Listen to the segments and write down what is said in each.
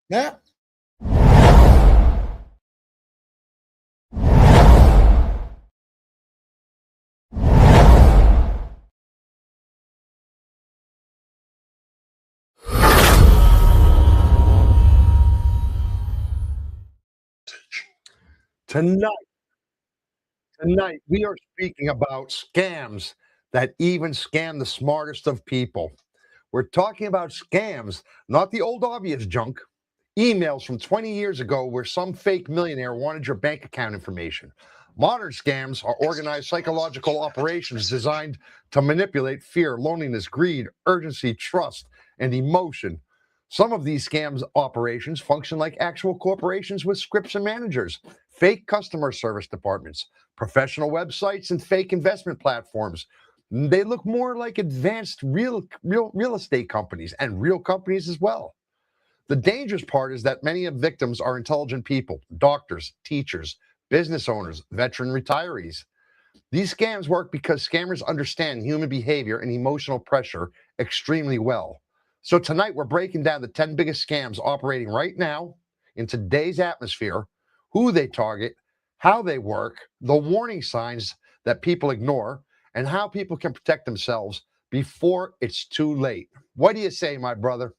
Yeah. Tonight, tonight we are speaking about scams that even scam the smartest of people. We're talking about scams, not the old obvious junk. Emails from 20 years ago where some fake millionaire wanted your bank account information. Modern scams are organized psychological operations designed to manipulate fear, loneliness, greed, urgency, trust, and emotion. Some of these scams operations function like actual corporations with scripts and managers, fake customer service departments, professional websites, and fake investment platforms. They look more like advanced real estate companies and real companies as well. The dangerous part is that many of victims are intelligent people, doctors, teachers, business owners, veteran retirees. These scams work because scammers understand human behavior and emotional pressure extremely well. So tonight we're breaking down the 10 biggest scams operating right now in today's atmosphere, who they target, how they work, the warning signs that people ignore, and how people can protect themselves before it's too late. What do you say, my brother?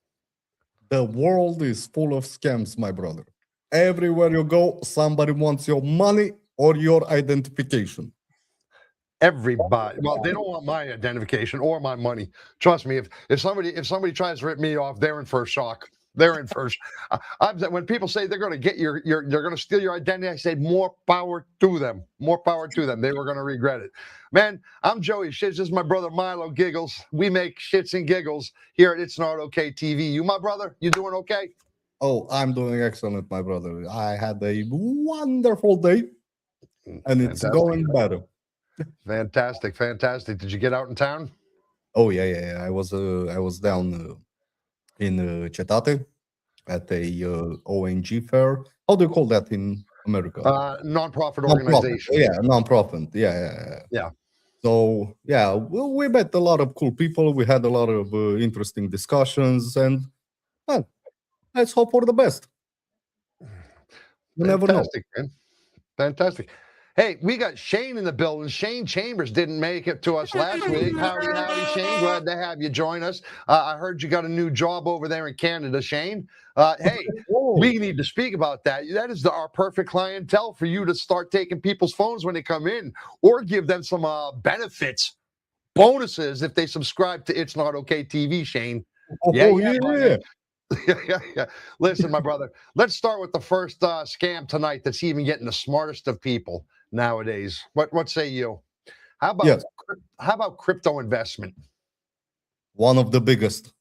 The world is full of scams, my brother. Everywhere you go, somebody wants your money or your identification. Everybody. Well, they don't want my identification or my money. Trust me. If somebody tries to rip me off, they're in for a shock. They're in for. When people say they're going to get they're going to steal your identity, I say more power to them. More power to them. They were going to regret it. Man, I'm Joey Shits. This is my brother Milo Giggles. We make shits and giggles here at It's Not Okay TV. You, my brother, you doing okay? Oh, I'm doing excellent, my brother. I had a wonderful day, and it's Fantastic. going better. Fantastic. Fantastic. Did you get out in town? Oh yeah. I was down in Cetate at a ONG fair. How do you call that in America? Nonprofit Nonprofit. organization. Yeah, nonprofit. Yeah. Yeah. So yeah, we met a lot of cool people. We had a lot of interesting discussions, and well, let's hope for the best. You never know. Fantastic, man. Fantastic. Hey, we got Shane in the building. Shane Chambers didn't make it to us last week. Howdy, Shane. Glad to have you join us. I heard you got a new job over there in Canada, Shane. Hey, we need to speak about that. That is our perfect clientele for you to start taking people's phones when they come in, or give them some benefits, bonuses if they subscribe to It's Not Okay TV, Shane. Yeah. Yeah. Listen, my brother, let's start with the first scam tonight that's even getting the smartest of people nowadays. What say you? How about Yes. how about crypto investment? One of the biggest.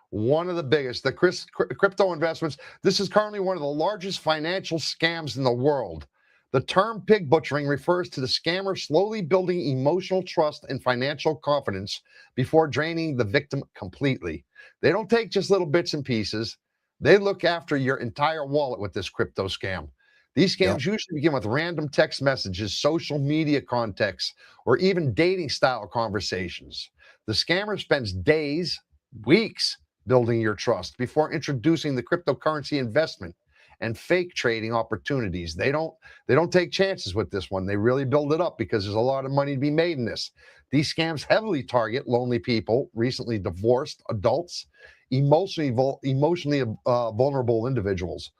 One of the biggest, the crypto investments. This is currently one of the largest financial scams in the world. The term pig butchering refers to the scammer slowly building emotional trust and financial confidence before draining the victim completely. They don't take just little bits and pieces. They look after your entire wallet with this crypto scam. These scams usually begin with random text messages, social media contexts, or even dating style conversations. The scammer spends days, weeks building your trust before introducing the cryptocurrency investment and fake trading opportunities. They don't take chances with this one. They really build it up because there's a lot of money to be made in this. These scams heavily target lonely people, recently divorced adults, emotionally vulnerable individuals,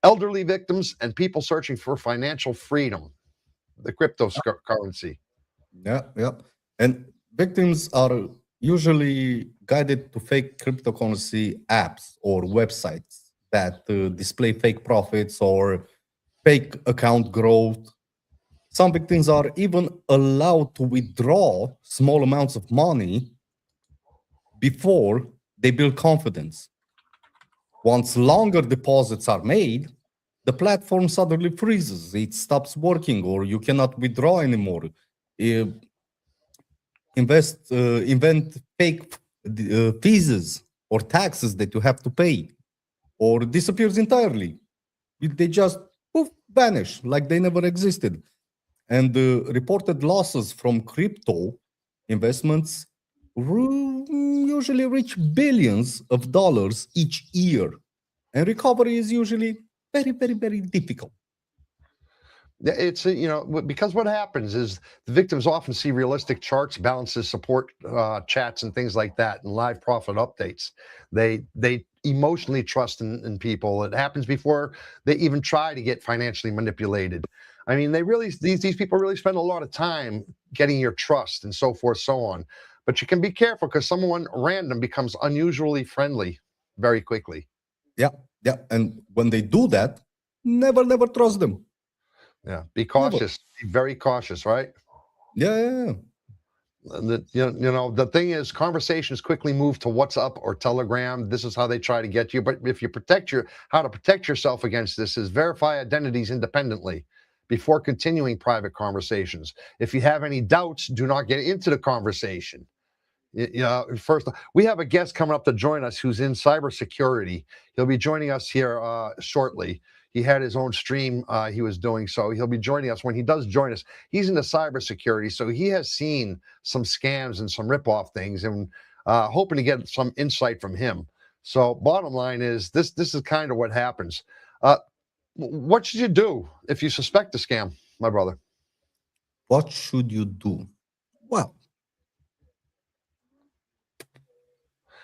elderly victims, and people searching for financial freedom. The cryptocurrency. Yeah. And victims are usually guided to fake cryptocurrency apps or websites that display fake profits or fake account growth. Some victims are even allowed to withdraw small amounts of money before they build confidence. Once longer deposits are made, the platform suddenly freezes. It stops working, or you cannot withdraw anymore. Uh, invent fake fees or taxes that you have to pay, or disappears entirely. They just poof, vanish like they never existed. And the reported losses from crypto investments usually reach billions of dollars each year. and recovery is usually very, very, very difficult. It's because what happens is the victims often see realistic charts, balances, support chats, and things like that, and live profit updates. They emotionally trust in people. It happens before they even try to get financially manipulated. I mean, these people really spend a lot of time getting your trust and so forth, so on. But you can be careful because someone random becomes unusually friendly very quickly. Yeah, yeah. And when they do that, never trust them. Yeah, be cautious. Be very cautious, right? Yeah. The thing is, conversations quickly move to WhatsApp or Telegram. This is how they try to get you. But if you how to protect yourself against this is verify identities independently before continuing private conversations. If you have any doubts, do not get into the conversation. First, we have a guest coming up to join us who's in cybersecurity. He'll be joining us here shortly. He had his own stream he was doing, so he'll be joining us. When he does join us, he's into cybersecurity, so he has seen some scams and some rip-off things, and hoping to get some insight from him. So bottom line is, this is kind of what happens. What should you do if you suspect a scam, my brother? What should you do? Well,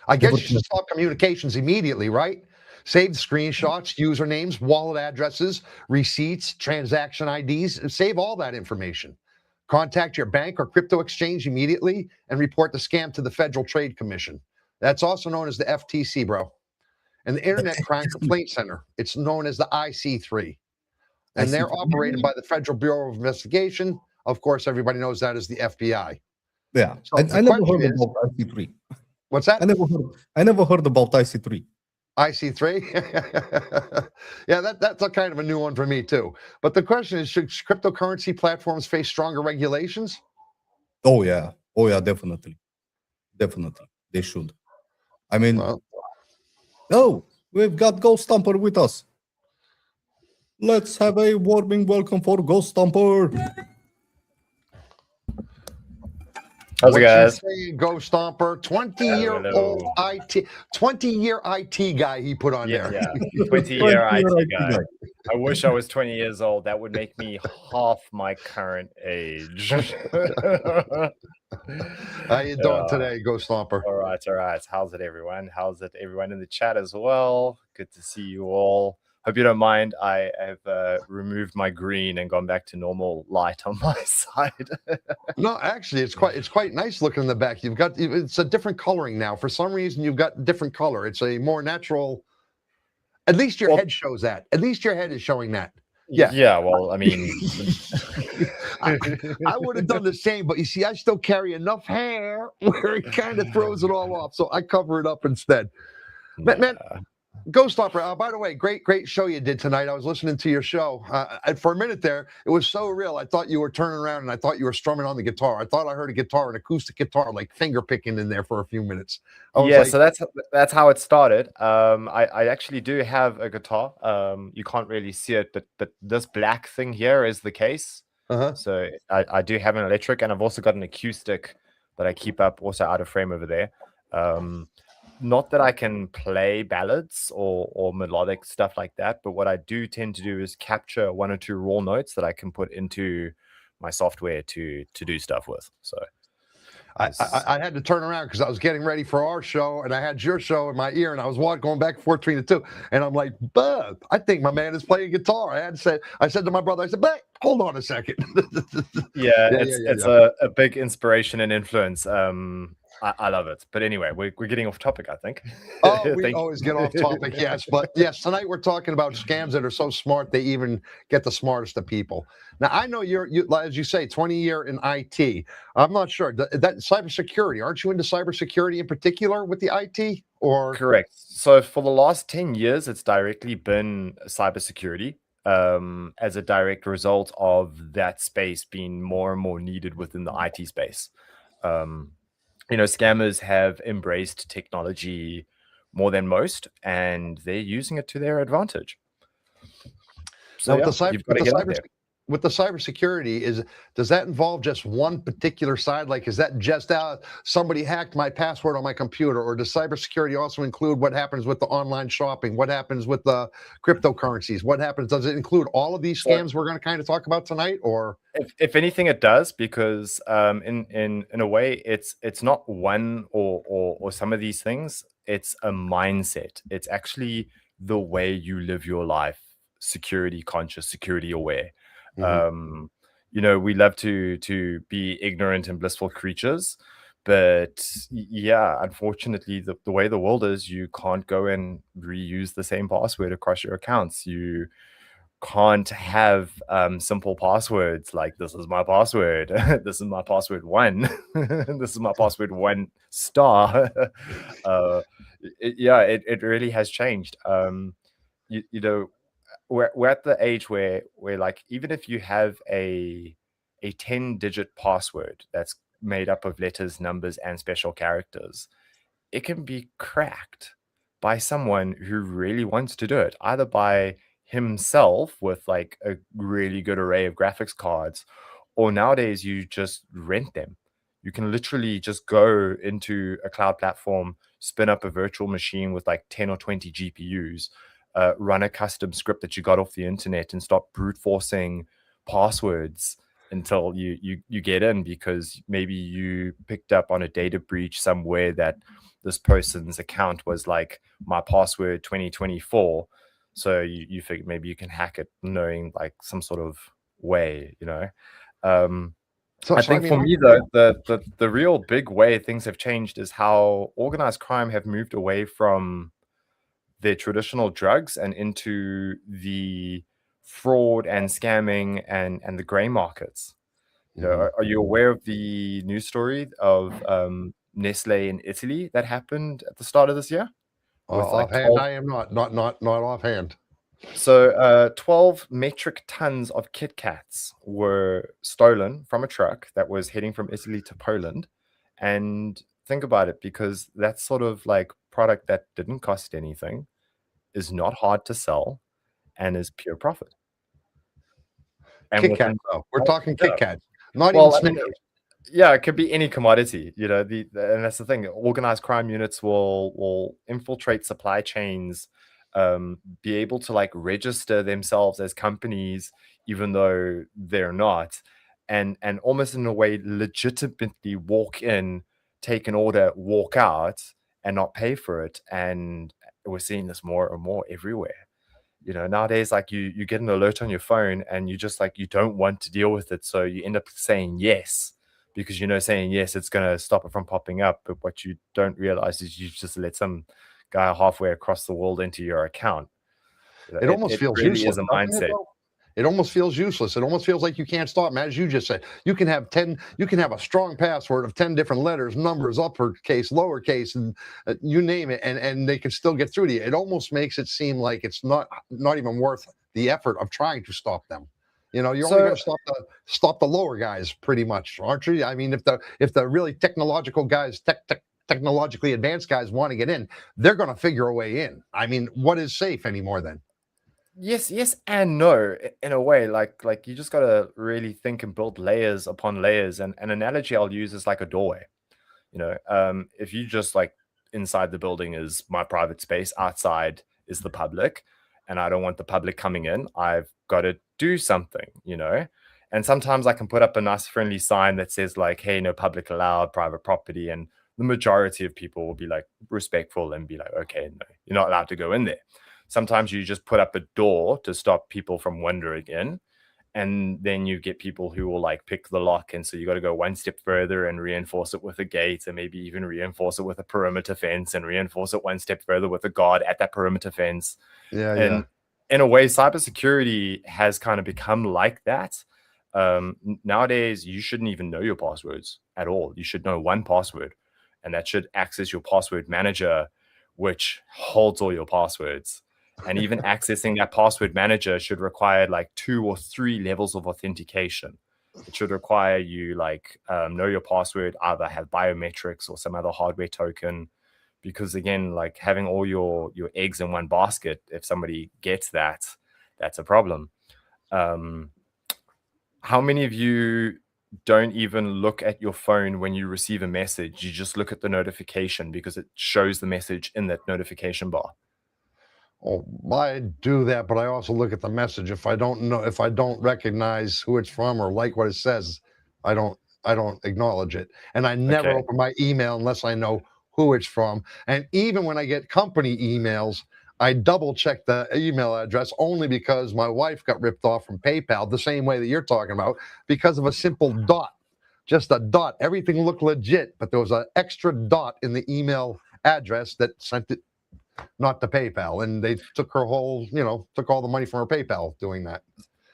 I guess you should stop communications immediately, right? Save screenshots, usernames, wallet addresses, receipts, transaction IDs, and save all that information. Contact your bank or crypto exchange immediately and report the scam to the Federal Trade Commission. That's also known as the FTC, bro. And the Internet Crime Complaint Center. It's known as the IC3. And they're operated by the Federal Bureau of Investigation. Of course, everybody knows that as the FBI. Yeah, so I never heard about IC3. What's that? I never heard about IC3. IC3? Yeah, that's a kind of a new one for me too. But the question is, should cryptocurrency platforms face stronger regulations? Oh yeah, definitely. They should. I mean, we've got Ghost Stomper with us. Let's have a warming welcome for Ghost Stomper. How's it, guys? Ghost Stomper, 20-year-old IT, 20-year IT guy he put on there. Yeah, 20-year IT guy. I wish I was 20 years old. That would make me half my current age. How you doing today, Ghost Stomper? All right. How's it, everyone? How's it, everyone in the chat as well? Good to see you all. Hope you don't mind. I have removed my green and gone back to normal light on my side. No, actually, it's quite nice looking in the back. It's a different coloring now. For some reason, you've got different color. It's a more natural. At least your head shows that. At least your head is showing that. Yeah. Yeah. Well, I mean, I would have done the same, but you see, I still carry enough hair where it kind of throws it all off, so I cover it up instead. Man, Ghost Stomper, by the way, great show you did tonight. I was listening to your show. For a minute there, it was so real. I thought you were turning around and I thought you were strumming on the guitar. I thought I heard a guitar, an acoustic guitar, like finger picking in there for a few minutes. Yeah, so that's how it started. I actually do have a guitar. You can't really see it, but this black thing here is the case. So I do have an electric, and I've also got an acoustic that I keep up also out of frame over there. Not that I can play ballads or melodic stuff like that, but what I do tend to do is capture one or two raw notes that I can put into my software to do stuff with. So I had to turn around because I was getting ready for our show, and I had your show in my ear, and I was going back and forth between the two, and I'm like, "Bub, I think my man is playing guitar." I said to my brother, I said, "But hold on a second." It's a big inspiration and influence. I love it. But anyway, we're getting off topic, I think. Oh, we always get off topic, yes. But yes, tonight we're talking about scams that are so smart they even get the smartest of people. Now, I know you as you say, 20-year in IT. I'm not sure. That cybersecurity, aren't you into cybersecurity in particular with the IT? Or correct. So for the last 10 years, it's directly been cybersecurity. As a direct result of that space being more and more needed within the IT space. Scammers have embraced technology more than most, and they're using it to their advantage. So with with the cybersecurity, does that involve just one particular side? Like, is that just somebody hacked my password on my computer, or does cybersecurity also include what happens with the online shopping? What happens with the cryptocurrencies? What happens? Does it include all of these scams we're going to kind of talk about tonight, or? If anything, it does, because in a way, it's not one or some of these things. It's a mindset. It's actually the way you live your life, security conscious, security aware. We love to be ignorant and blissful creatures, but yeah, unfortunately, the way the world is, you can't go and reuse the same password across your accounts. You can't have simple passwords like this is my password, this is my password one, this is my password 1 star. It really has changed. We're at the age where like, even if you have a 10-digit password that's made up of letters, numbers, and special characters, it can be cracked by someone who really wants to do it, either by himself with like a really good array of graphics cards, or nowadays you just rent them. You can literally just go into a cloud platform, spin up a virtual machine with like 10 or 20 GPUs, run a custom script that you got off the internet, and start brute forcing passwords until you get in, because maybe you picked up on a data breach somewhere that this person's account was like my password 2024. So you figure maybe you can hack it knowing like some sort of way, I think for me, the real big way things have changed is how organized crime have moved away from their traditional drugs and into the fraud and scamming and the gray markets. Are you aware of the news story of Nestle in Italy that happened at the start of this year? With like Offhand, I am not offhand. So 12 metric tons of Kit Kats were stolen from a truck that was heading from Italy to Poland. And think about it, because that's sort of like product that didn't cost anything, is not hard to sell, and is pure profit. And Kit Kat, though. We're talking Kit Kat, not well, even Snickers. Yeah, it could be any commodity, and that's the thing. Organized crime units will infiltrate supply chains, be able to like register themselves as companies, even though they're not, and almost in a way legitimately walk in, take an order, walk out, and not pay for it. And we're seeing this more and more everywhere. Nowadays, like you get an alert on your phone, and you just like, you don't want to deal with it, so you end up saying yes, because saying yes, it's going to stop it from popping up. But what you don't realize is you just let some guy halfway across the world into your account. It almost feels really useless, is a doesn't mindset. It almost feels useless. It almost feels like you can't stop, man. As you just said, you can have a strong password of 10 different letters, numbers, uppercase, lowercase, and you name it, and they can still get through to you. It almost makes it seem like it's not even worth the effort of trying to stop them. You're only going to stop the lower guys, pretty much, aren't you? I mean, if the really technological guys, technologically advanced guys want to get in, they're going to figure a way in. I mean, what is safe anymore then? Yes and no, in a way. Like you just gotta really think and build layers upon layers. And an analogy I'll use is like a doorway. If you just like, inside the building is my private space, outside is the public, and I don't want the public coming in, I've got to do something. And sometimes I can put up a nice friendly sign that says like, hey, no public allowed, private property, and the majority of people will be like respectful and be like, okay, no, you're not allowed to go in there. Sometimes you just put up a door to stop people from wandering in, and then you get people who will like pick the lock, and so you got to go one step further and reinforce it with a gate, and maybe even reinforce it with a perimeter fence, and reinforce it one step further with a guard at that perimeter fence. And in a way, cybersecurity has kind of become like that. Nowadays, you shouldn't even know your passwords at all. You should know one password, and that should access your password manager, which holds all your passwords. And even accessing that password manager should require like 2 or 3 levels of authentication. It should require you like know your password, either have biometrics or some other hardware token, because again, like having all your eggs in one basket, if somebody gets that, that's a problem. How many of you don't even look at your phone when you receive a message? You just look at the notification because it shows the message in that notification bar. Oh, I do that, but I also look at the message. If I don't recognize who it's from or like what it says, I don't acknowledge it. And I never Okay. open my email unless I know who it's from. And even when I get company emails, I double check the email address only because my wife got ripped off from PayPal the same way that you're talking about because of a simple dot. Just a dot. Everything looked legit, but there was an extra dot in the email address that sent it not to PayPal, and they took her whole, took all the money from her PayPal doing that.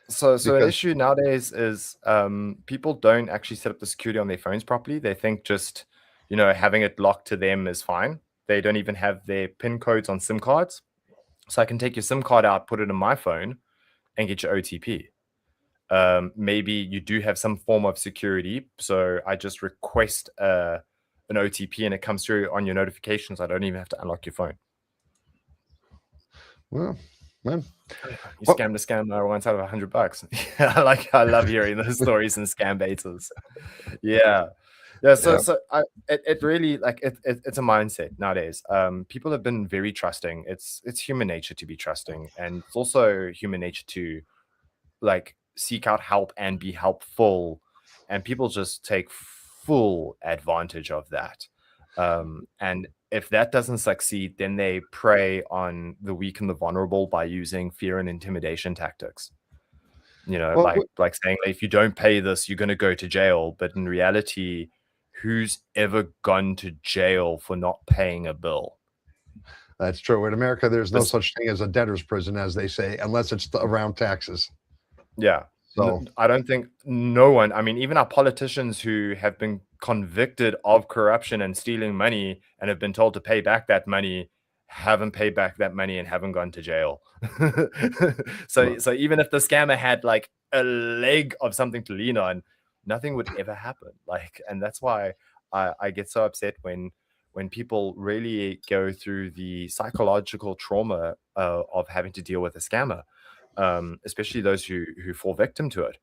So an Because issue nowadays is people don't actually set up the security on their phones properly. They think just, having it locked to them is fine. They don't even have their PIN codes on SIM cards. So I can take your SIM card out, put it in my phone, and get your OTP. Maybe you do have some form of security. So I just request an OTP and it comes through on your notifications. I don't even have to unlock your phone. Well, man, You scammed a scammer once out of $100. I love hearing those stories and scam baiters. Yeah. So it really it's a mindset nowadays. People have been very trusting. It's human nature to be trusting, and it's also human nature to seek out help and be helpful, and people just take full advantage of that. And if that doesn't succeed, then they prey on the weak and the vulnerable by using fear and intimidation tactics. Like saying, if you don't pay this, you're going to go to jail. But in reality, who's ever gone to jail for not paying a bill? That's true. In America, there's no such thing as a debtor's prison, as they say, unless it's around taxes. Yeah. So I don't think even our politicians who have been convicted of corruption and stealing money and have been told to pay back that money haven't paid back that money and haven't gone to jail. So even if the scammer had a leg of something to lean on, nothing would ever happen. And that's why I get so upset when people really go through the psychological trauma of having to deal with a scammer. Especially those who fall victim to it.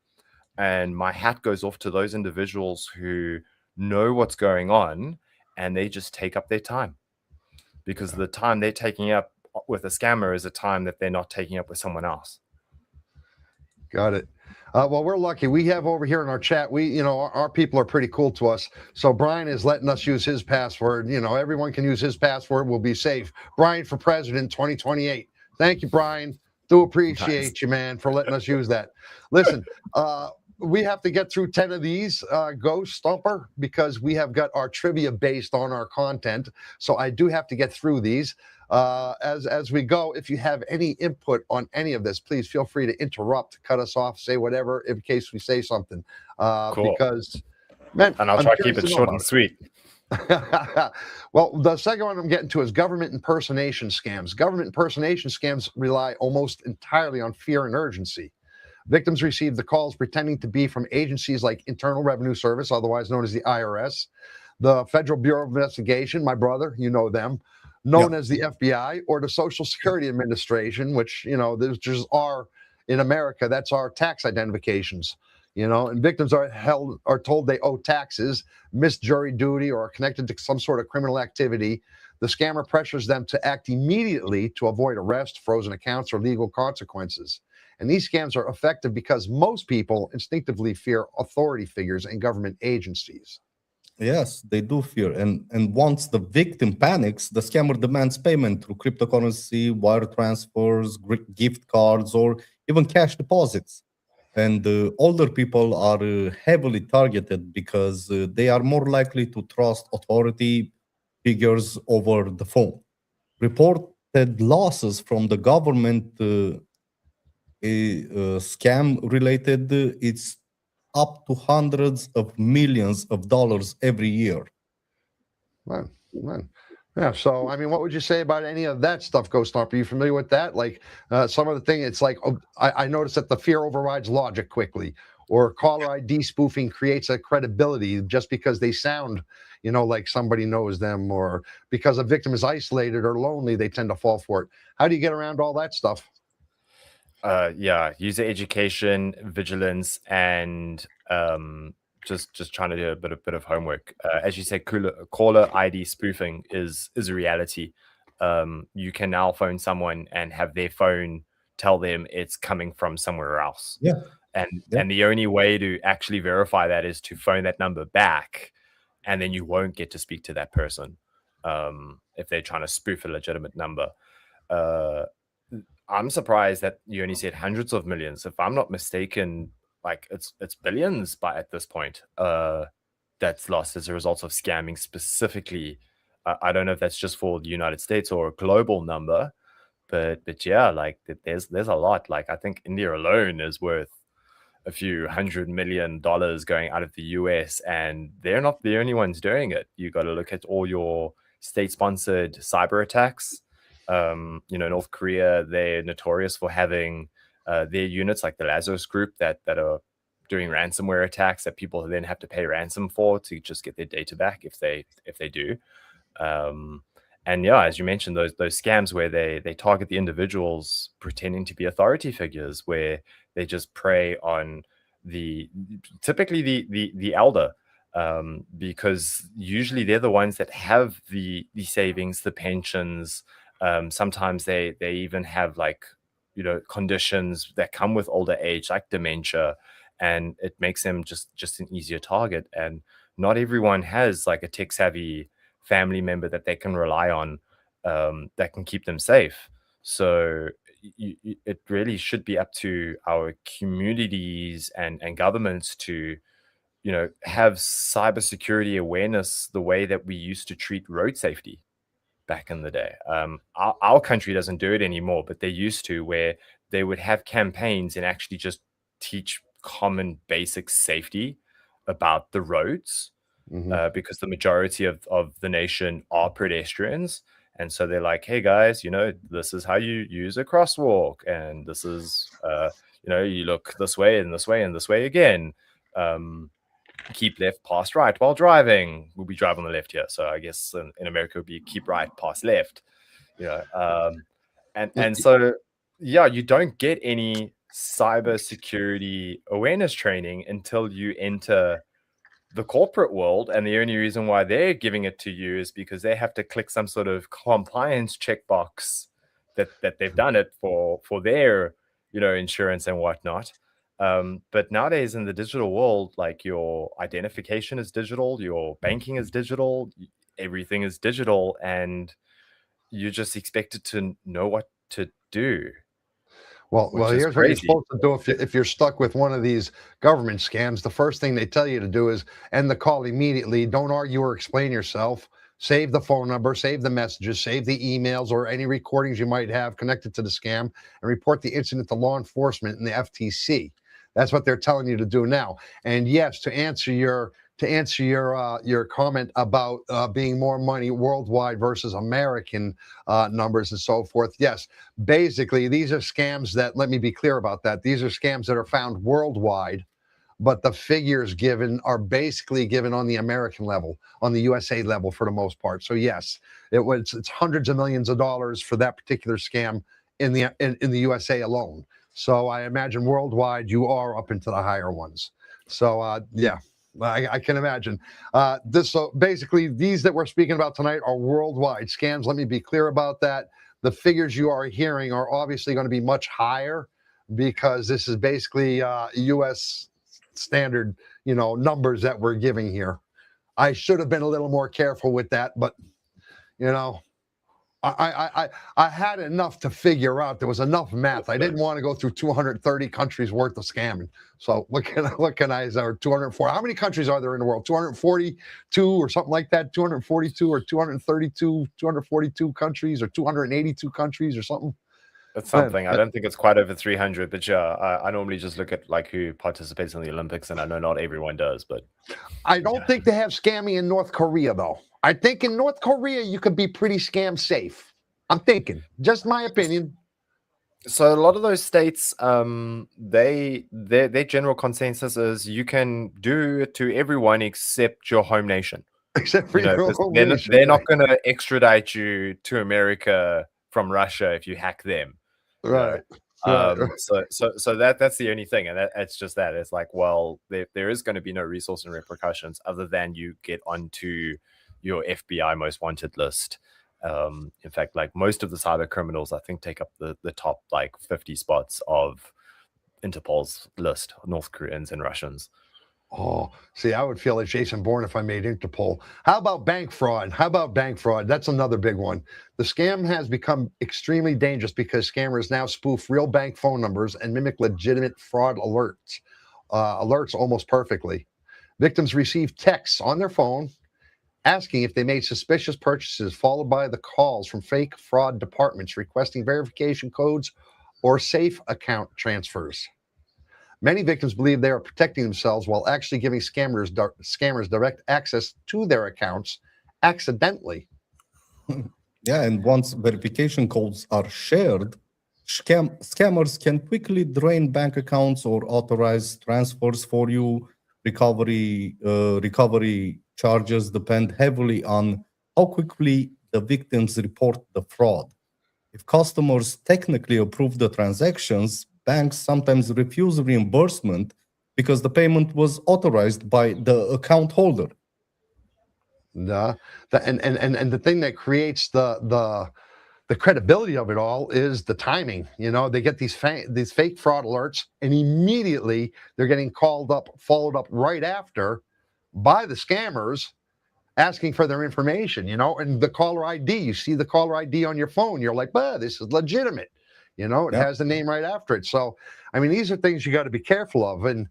And my hat goes off to those individuals who know what's going on and they just take up their time, because the time they're taking up with a scammer is a time that they're not taking up with someone else. Got it. Well, we're lucky. We have over here in our chat, our people are pretty cool to us. So Brian is letting us use his password. Everyone can use his password. We'll be safe. Brian for president 2028. Thank you, Brian. Do appreciate you, man, for letting us use that. Listen, we have to get through 10 of these, Ghost Stomper, because we have got our trivia based on our content. So I do have to get through these. As we go, if you have any input on any of this, please feel free to interrupt, cut us off, say whatever in case we say something. Cool. Because, man, and I'll try to keep it short and sweet. Well, the second one I'm getting to is government impersonation scams. Government impersonation scams rely almost entirely on fear and urgency. Victims receive the calls pretending to be from agencies like Internal Revenue Service, otherwise known as the IRS, the Federal Bureau of Investigation, my brother, you know them, known as the FBI, or the Social Security Administration, which, there's just in America, that's our tax identifications. And victims are told they owe taxes, miss jury duty, or are connected to some sort of criminal activity. The scammer pressures them to act immediately to avoid arrest, frozen accounts, or legal consequences. And these scams are effective because most people instinctively fear authority figures and government agencies. Yes, they do fear. And once the victim panics, the scammer demands payment through cryptocurrency, wire transfers, gift cards, or even cash deposits. And older people are heavily targeted because they are more likely to trust authority figures over the phone. Reported losses from the government scam related, it's up to hundreds of millions of dollars every year. Man. Yeah, so, what would you say about any of that stuff, Ghost Stomper? Are you familiar with that? Some of the thing, it's I noticed that the fear overrides logic quickly, or caller ID spoofing creates a credibility just because they sound, like somebody knows them, or because a victim is isolated or lonely, they tend to fall for it. How do you get around all that stuff? Yeah, user education, vigilance, and just trying to do a bit of homework. As you said, caller ID spoofing is a reality. You can now phone someone and have their phone tell them it's coming from somewhere else. Yeah. And the only way to actually verify that is to phone that number back, and then you won't get to speak to that person if they're trying to spoof a legitimate number. I'm surprised that you only said hundreds of millions. If I'm not mistaken, like it's billions at this point. That's lost as a result of scamming specifically. I don't know if that's just for the United States or a global number, but yeah, like there's a lot. Like I think India alone is worth a few $100 million going out of the US, and they're not the only ones doing it. You got to look at all your state-sponsored cyber attacks. North Korea, they're notorious for having their units like the Lazarus Group that are doing ransomware attacks that people then have to pay ransom for to just get their data back if they do. And yeah, as you mentioned, those scams where they target the individuals pretending to be authority figures, where they just prey on typically the elder, because usually they're the ones that have the savings, the pensions. Sometimes they even have conditions that come with older age, like dementia, and it makes them just an easier target. And not everyone has like a tech savvy family member that they can rely on, that can keep them safe. So it really should be up to our communities and governments to, have cybersecurity awareness the way that we used to treat road safety back in the day. Our country doesn't do it anymore, but they used to, where they would have campaigns and actually just teach common basic safety about the roads. Because the majority of the nation are pedestrians. And so they're like, hey guys, this is how you use a crosswalk. And this is, you look this way and this way and this way again. Keep left, pass right while driving. We'll be driving on the left here. So I guess in America it would be keep right, pass left. And so, yeah, you don't get any cybersecurity awareness training until you enter the corporate world, and the only reason why they're giving it to you is because they have to click some sort of compliance checkbox that they've done it for their insurance and whatnot. But nowadays in the digital world, like your identification is digital, your banking is digital, everything is digital, and you're just expected to know what to do. Well, here's what you're supposed to do if you're stuck with one of these government scams. The first thing they tell you to do is end the call immediately. Don't argue or explain yourself. Save the phone number, save the messages, save the emails or any recordings you might have connected to the scam, and report the incident to law enforcement and the FTC. That's what they're telling you to do now. And yes, to answer your comment about being more money worldwide versus American numbers and so forth. Yes, basically, these are scams that, let me be clear about that. These are scams that are found worldwide, but the figures given are basically given on the American level, on the USA level for the most part. So yes, it's hundreds of millions of dollars for that particular scam in the USA alone. So I imagine worldwide you are up into the higher ones. So yeah. I can imagine. So basically, these that we're speaking about tonight are worldwide scams. Let me be clear about that. The figures you are hearing are obviously going to be much higher because this is basically U.S. standard, numbers that we're giving here. I should have been a little more careful with that, but I had enough to figure out. There was enough math. I didn't want to go through 230 countries worth of scamming. So what can I say? 204. How many countries are there in the world? 242 or something like that. 242 or 232, 242 countries or 282 countries or something. That's something. I don't think it's quite over 300, but yeah, I normally just look at like who participates in the Olympics, and I know not everyone does, but I don't think they have scamming in North Korea though. I think in North Korea you could be pretty scam safe. I'm thinking, just my opinion. So a lot of those states, their general consensus is you can do it to everyone except your home nation. Except for your home nation. They're not going to extradite you to America from Russia if you hack them. Right. So that's the only thing, and it's just that it's like, well, there is going to be no resource and repercussions other than you get onto your FBI most wanted list. In fact, like most of the cyber criminals, I think, take up the top like 50 spots of Interpol's list, North Koreans and Russians. Oh, see, I would feel like Jason Bourne if I made Interpol. How about bank fraud? That's another big one. The scam has become extremely dangerous because scammers now spoof real bank phone numbers and mimic legitimate fraud alerts almost perfectly. Victims receive texts on their phone asking if they made suspicious purchases, followed by the calls from fake fraud departments requesting verification codes or safe account transfers. Many victims believe they are protecting themselves while actually giving scammers direct access to their accounts accidentally. Yeah, and once verification codes are shared, scammers can quickly drain bank accounts or authorize transfers for you. Recovery charges depend heavily on how quickly the victims report the fraud. If customers technically approve the transactions, banks sometimes refuse reimbursement because the payment was authorized by the account holder. And the thing that creates the credibility of it all is the timing. You know, they get these fake fraud alerts, and immediately they're getting followed up right after by the scammers asking for their information, you know, and the caller ID, you see the caller ID on your phone, you're like, this is legitimate. You know, it has the name right after it. So, I mean, these are things you got to be careful of. And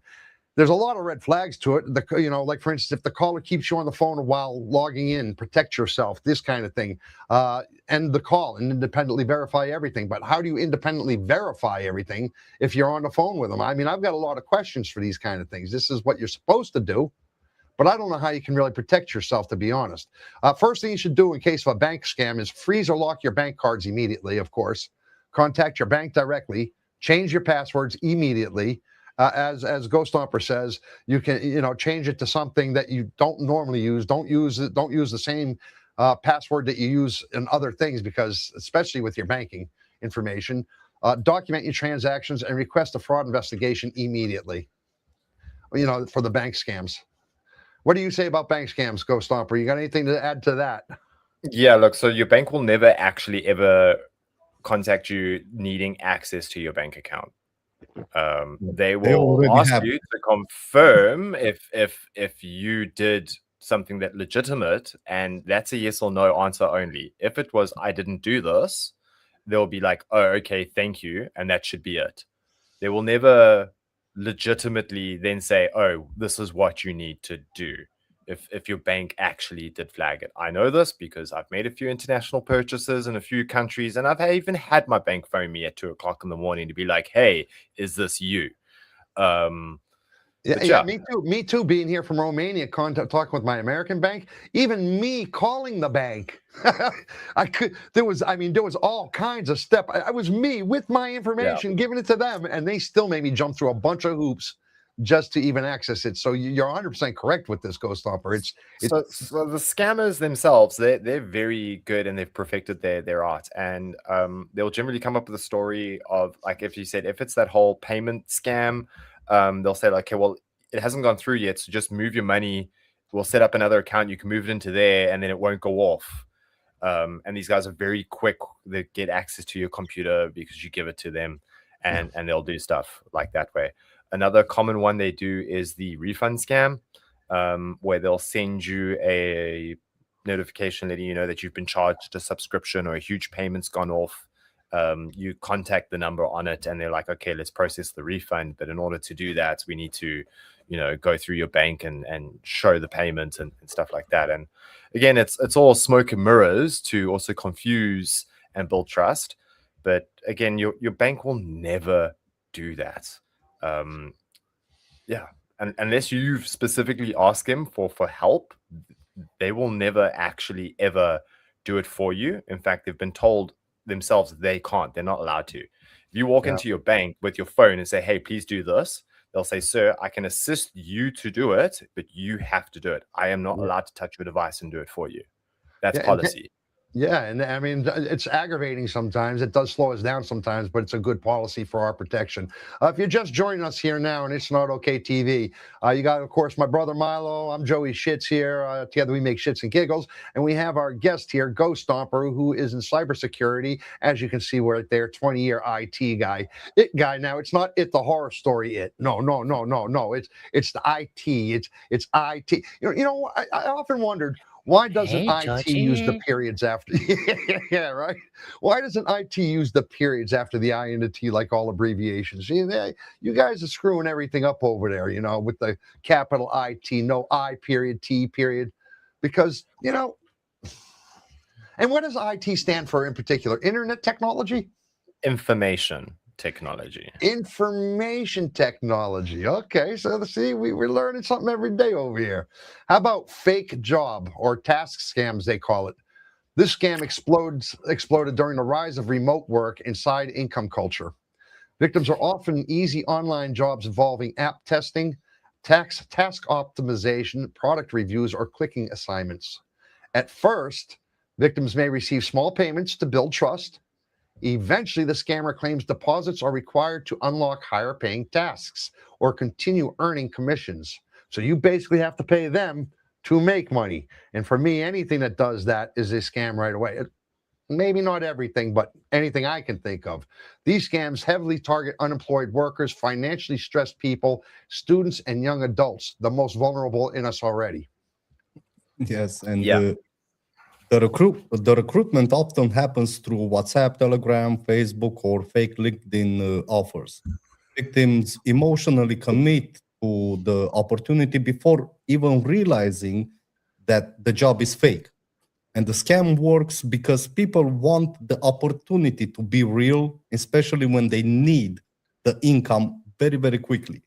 there's a lot of red flags to it. Like, for instance, if the caller keeps you on the phone while logging in, protect yourself, this kind of thing. End the call and independently verify everything. But how do you independently verify everything if you're on the phone with them? I mean, I've got a lot of questions for these kind of things. This is what you're supposed to do, but I don't know how you can really protect yourself, to be honest. First thing you should do in case of a bank scam is freeze or lock your bank cards immediately, of course. Contact your bank directly. Change your passwords immediately. As Ghost Stomper says, you can change it to something that you don't normally use. Don't use the same password that you use in other things, because especially with your banking information, document your transactions and request a fraud investigation immediately. You know, for the bank scams. What do you say about bank scams, Ghost Stomper? You got anything to add to that? Yeah, look, so your bank will never actually ever contact you needing access to your bank account. They will ask you to confirm if you did something that legitimate, and that's a yes or no answer only. If it was, I didn't do this, they'll be like, oh, okay, thank you, and that should be it. They will never legitimately then say, oh, this is what you need to do. If your bank actually did flag it. I know this because I've made a few international purchases in a few countries, and I've even had my bank phone me at 2 o'clock in the morning to be like, hey, is this you? Yeah, me too. Being here from Romania, talking with my American bank, even me calling the bank, there was all kinds of steps. I was me with my information, giving it to them, and they still made me jump through a bunch of hoops just to even access it. So you're 100% correct with this, Ghost Stomper. So the scammers themselves, they're very good, and they've perfected their art, and they'll generally come up with a story of, like, if it's that whole payment scam, they'll say like, okay, well, it hasn't gone through yet, so just move your money. We'll set up another account. You can move it into there, and then it won't go off. And these guys are very quick. They get access to your computer because you give it to them, and they'll do stuff like that way. Another common one they do is the refund scam, where they'll send you a notification letting you know that you've been charged a subscription or a huge payment's gone off. You contact the number on it, and they're like, okay, let's process the refund. But in order to do that, we need to, go through your bank and show the payment and stuff like that. And again, it's all smoke and mirrors to also confuse and build trust. But again, your bank will never do that. And unless you specifically ask them for help, they will never actually ever do it for you. In fact, they've been told themselves they can't. They're not allowed to. If you walk into your bank with your phone and say, hey, please do this, they'll say, sir, I can assist you to do it, but you have to do it. I am not allowed to touch your device and do it for you. That's policy. Yeah, and I mean, it's aggravating sometimes. It does slow us down sometimes, but it's a good policy for our protection. If you're just joining us here now, and it's Not Okay TV, you got, of course, my brother Milo. I'm Joey Shits here. Together we make shits and giggles. And we have our guest here, Ghost Stomper, who is in cybersecurity. As you can see right there, 20-year IT guy. It guy. Now, it's not It the Horror Story It. No, no, no, no, no. It's the IT. It's IT. I often wondered, why doesn't Hey, IT use the Georgie. periods after? Yeah, right. Why doesn't IT use the periods after the I and the T like all abbreviations? You guys are screwing everything up over there, with the capital IT, no I period, T period. Because, and what does IT stand for in particular? Internet technology? Information technology. Information technology. Okay, so see, we're learning something every day over here. How about fake job or task scams, they call it? This scam exploded during the rise of remote work and side income culture. Victims are often easy online jobs involving app testing, task optimization, product reviews, or clicking assignments. At first, victims may receive small payments to build trust. Eventually, the scammer claims deposits are required to unlock higher paying tasks or continue earning commissions. So you basically have to pay them to make money. And for me, anything that does that is a scam right away. Maybe not everything, but anything I can think of. These scams heavily target unemployed workers, financially stressed people, students, and young adults, the most vulnerable in us already. Yes, and Yeah. the recruitment often happens through WhatsApp, Telegram, Facebook, or fake LinkedIn offers. Victims emotionally commit to the opportunity before even realizing that the job is fake. And the scam works because people want the opportunity to be real, especially when they need the income very, very quickly.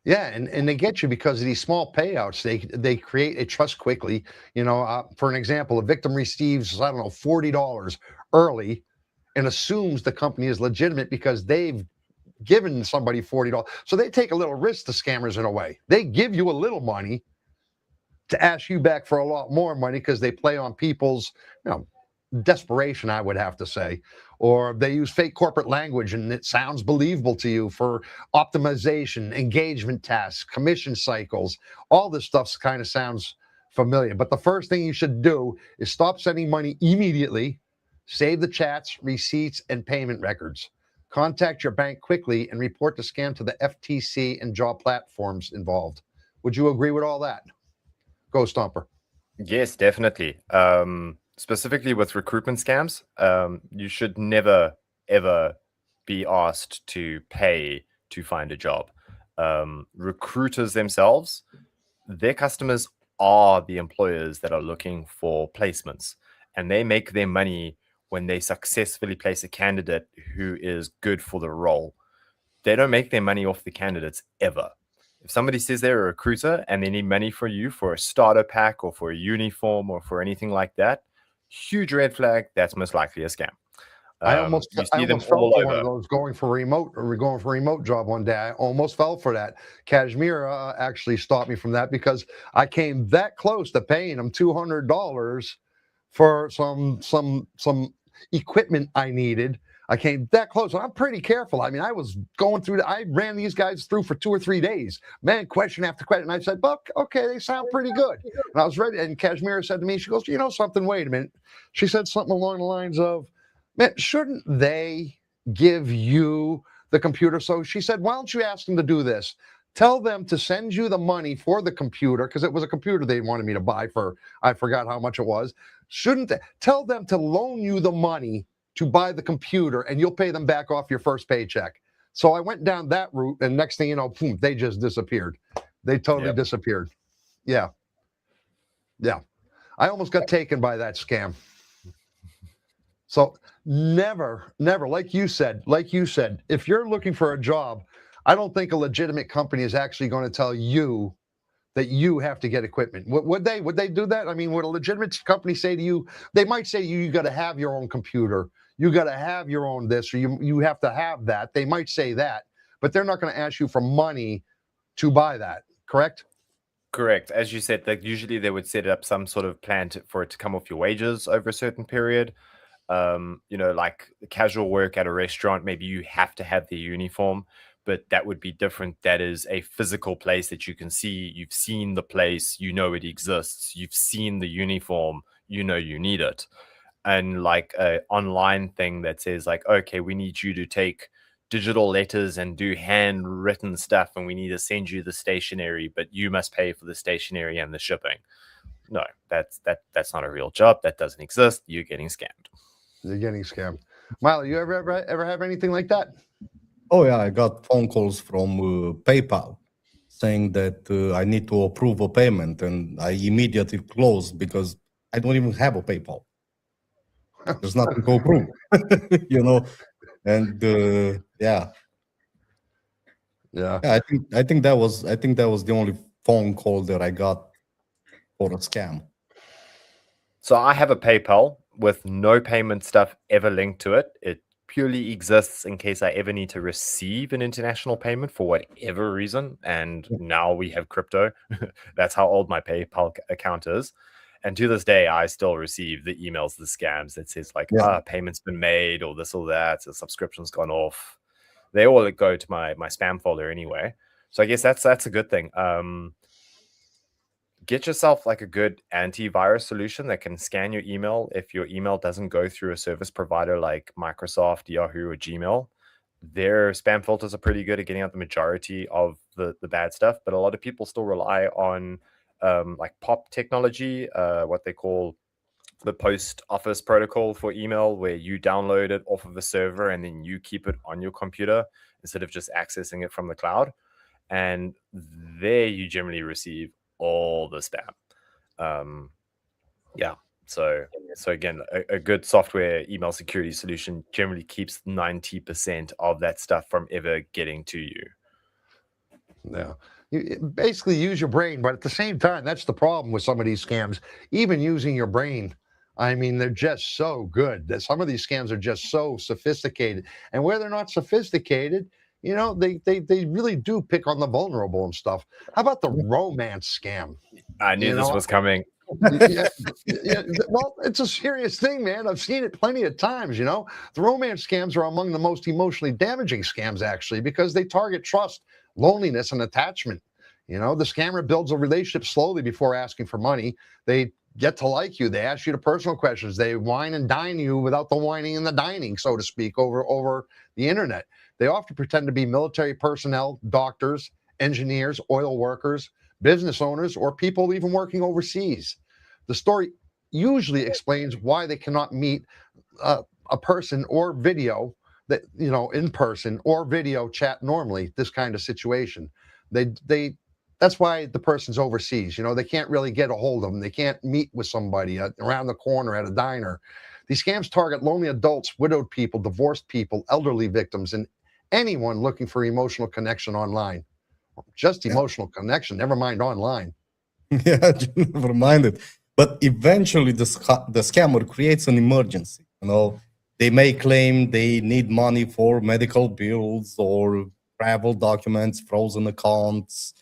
Yeah, and they get you because of these small payouts. They create a trust quickly. For an example, a victim receives, I don't know, $40 early and assumes the company is legitimate because they've given somebody $40. So they take a little risk, the scammers, in a way. They give you a little money to ask you back for a lot more money because they play on people's, desperation, I would have to say. Or they use fake corporate language and it sounds believable to you for optimization, engagement tasks, commission cycles. All this stuff kind of sounds familiar. But the first thing you should do is stop sending money immediately, save the chats, receipts, and payment records. Contact your bank quickly and report the scam to the FTC and job platforms involved. Would you agree with all that? Go Stomper. Yes, definitely. Specifically with recruitment scams, you should never, ever be asked to pay to find a job. Recruiters themselves, their customers are the employers that are looking for placements, and they make their money when they successfully place a candidate who is good for the role. They don't make their money off the candidates ever. If somebody says they're a recruiter and they need money for you for a starter pack or for a uniform or for anything like that, huge red flag. That's most likely a scam. I almost You I see them almost fell all for one of over. those going for a remote job one day. I almost fell for that. Kashmir actually stopped me from that because I came that close to paying him $200 for some equipment I needed. I came that close. I'm pretty careful. I mean, I was going through. I ran these guys through for 2 or 3 days, man, question after question. And I said, "Buck, okay, they sound pretty good." And I was ready. And Kashmir said to me, she goes, "You know something? Wait a minute." She said something along the lines of, "Man, shouldn't they give you the computer?" So she said, "Why don't you ask them to do this? Tell them to send you the money for the computer," because it was a computer they wanted me to buy for, I forgot how much it was. Shouldn't they tell them to loan you the money to buy the computer and you'll pay them back off your first paycheck? So I went down that route, and next thing you know, boom, they just disappeared. They totally disappeared. Yeah. Yeah. I almost got taken by that scam. So never, like you said, if you're looking for a job, I don't think a legitimate company is actually going to tell you that you have to get equipment. Would they do that? I mean, would a legitimate company say to you, they might say to you, you got to have your own computer, you got to have your own this, or you have to have that. They might say that, but they're not going to ask you for money to buy that, correct? Correct. As you said, that usually they would set up some sort of plan for it to come off your wages over a certain period. Like casual work at a restaurant, maybe you have to have the uniform, but that would be different. That is a physical place that you can see. You've seen the place, you know it exists. You've seen the uniform, you know you need it. And like a online thing that says like, okay, we need you to take digital letters and do handwritten stuff, and we need to send you the stationery, but you must pay for the stationery and the shipping. No, that's not a real job. That doesn't exist. You're getting scammed. They're getting scammed. Milo, you ever have anything like that? Oh yeah, I got phone calls from PayPal saying that I need to approve a payment, and I immediately closed because I don't even have a PayPal. There's nothing to approve, and yeah. I think that was the only phone call that I got for a scam. So I have a PayPal with no payment stuff ever linked to it. It purely exists in case I ever need to receive an international payment for whatever reason. And now we have crypto. That's how old my PayPal account is. And to this day, I still receive the emails, the scams that says like, payment's been made or this or that, the subscription's gone off. They all go to my spam folder anyway. So I guess that's a good thing. Get yourself like a good antivirus solution that can scan your email. If your email doesn't go through a service provider like Microsoft, Yahoo, or Gmail, their spam filters are pretty good at getting out the majority of the bad stuff. But a lot of people still rely on like POP technology, what they call the post office protocol for email, where you download it off of a server and then you keep it on your computer instead of just accessing it from the cloud. And there you generally receive all the spam. So again, a good software email security solution generally keeps 90% of that stuff from ever getting to you. Yeah. You basically use your brain, but at the same time, that's the problem with some of these scams. Even using your brain, I mean, they're just so good that some of these scams are just so sophisticated. And where they're not sophisticated, they really do pick on the vulnerable and stuff. How about the romance scam? I knew this was coming. Well, it's a serious thing, man. I've seen it plenty of times. The romance scams are among the most emotionally damaging scams, actually, because they target trust, loneliness, and attachment. The scammer builds a relationship slowly before asking for money. They get to like you. They ask you the personal questions. They wine and dine you without the whining and the dining, so to speak, over the internet. They often pretend to be military personnel, doctors, engineers, oil workers, business owners, or people even working overseas. The story usually explains why they cannot meet a person or video that, in person or video chat normally, this kind of situation. That's why the person's overseas. They can't really get a hold of them. They can't meet with somebody around the corner at a diner. These scams target lonely adults, widowed people, divorced people, elderly victims, and anyone looking for emotional connection online. Just emotional connection, never mind online. Yeah, never mind it. But eventually the scammer creates an emergency. They may claim they need money for medical bills or travel documents, frozen accounts,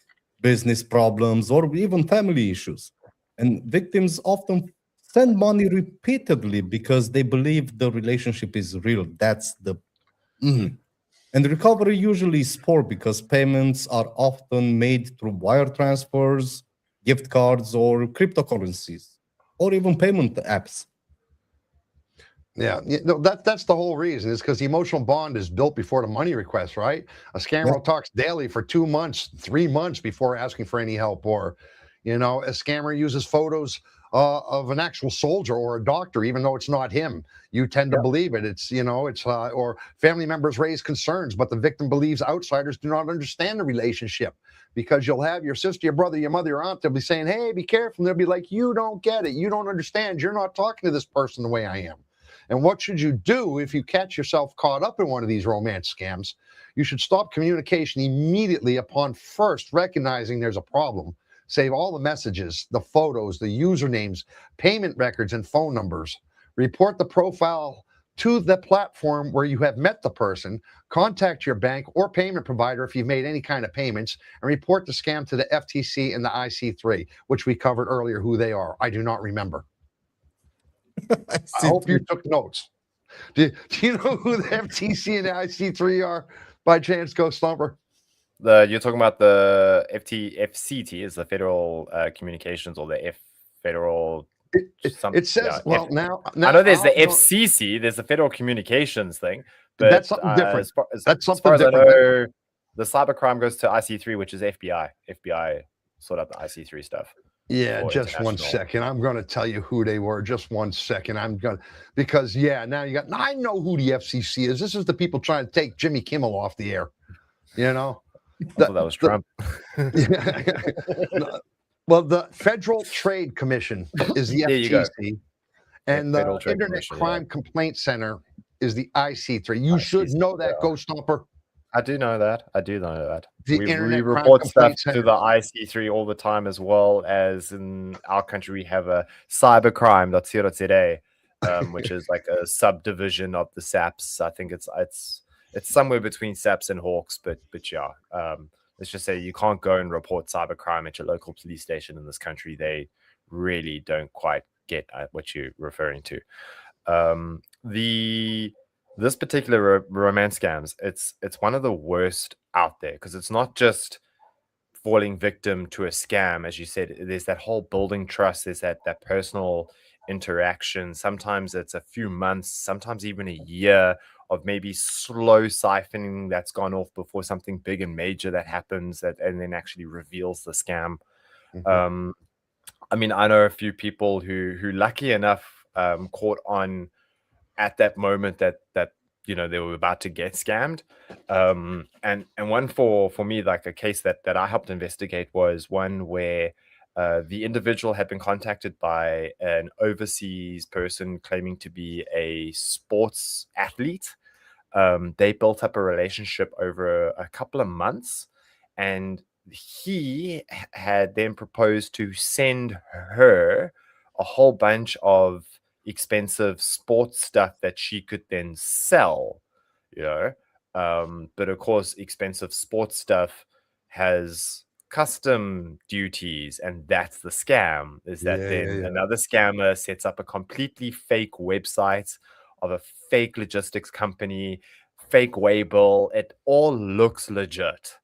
business problems, or even family issues. And victims often send money repeatedly because they believe the relationship is real. That's the And the recovery usually is poor because payments are often made through wire transfers, gift cards, or cryptocurrencies, or even payment apps. Yeah, that's the whole reason. Is because the emotional bond is built before the money request, right? A scammer talks daily for 2 months, 3 months before asking for any help, or a scammer uses photos of an actual soldier or a doctor, even though it's not him. You tend to believe it. It's or family members raise concerns, but the victim believes outsiders do not understand the relationship, because you'll have your sister, your brother, your mother, your aunt. They'll be saying, "Hey, be careful." And they'll be like, "You don't get it. You don't understand. You're not talking to this person the way I am." And what should you do if you catch yourself caught up in one of these romance scams? You should stop communication immediately upon first recognizing there's a problem. Save all the messages, the photos, the usernames, payment records, and phone numbers. Report the profile to the platform where you have met the person, contact your bank or payment provider if you've made any kind of payments, and report the scam to the FTC and the IC3, which we covered earlier who they are. I do not remember. I hope you took notes. Do you know who the FTC and the IC3 are by chance, Ghost Stomper? You're talking about the FCT is the Federal Communications, or the Federal. It says, yeah, now I know there's the FCC, there's the Federal Communications thing, but that's something different. That's something as different. I know, the cybercrime goes to IC3, which is FBI. FBI sort out the IC3 stuff. Yeah, just one second. I'm going to tell you who they were. Just one second. Because now you got. I know who the FCC is. This is the people trying to take Jimmy Kimmel off the air. You know, that was Trump. Well, the Federal Trade Commission is the FTC, and the Internet Crime Complaint Center is the IC3. You should know that, Ghost Stomper. I do know that. We Internet report stuff Center to the IC3 all the time, as well as in our country we have a cybercrime.co.za, which is like a subdivision of the SAPS. I think it's somewhere between SAPS and Hawks, but yeah. Let's just say you can't go and report cybercrime at your local police station in this country. They really don't quite get what you're referring to. This particular romance scams, it's one of the worst out there, because it's not just falling victim to a scam. As you said, there's that whole building trust. There's that personal interaction. Sometimes it's a few months, sometimes even a year of maybe slow siphoning that's gone off before something big and major that happens, and then actually reveals the scam. Mm-hmm. I mean, I know a few people who lucky enough caught on at that moment that they were about to get scammed. And one for me, like a case that I helped investigate, was one where the individual had been contacted by an overseas person claiming to be a sports athlete. They built up a relationship over a couple of months, and he had then proposed to send her a whole bunch of expensive sports stuff that she could then sell, but of course expensive sports stuff has custom duties, and that's the scam. Another scammer sets up a completely fake website of a fake logistics company, fake waybill. It all looks legit,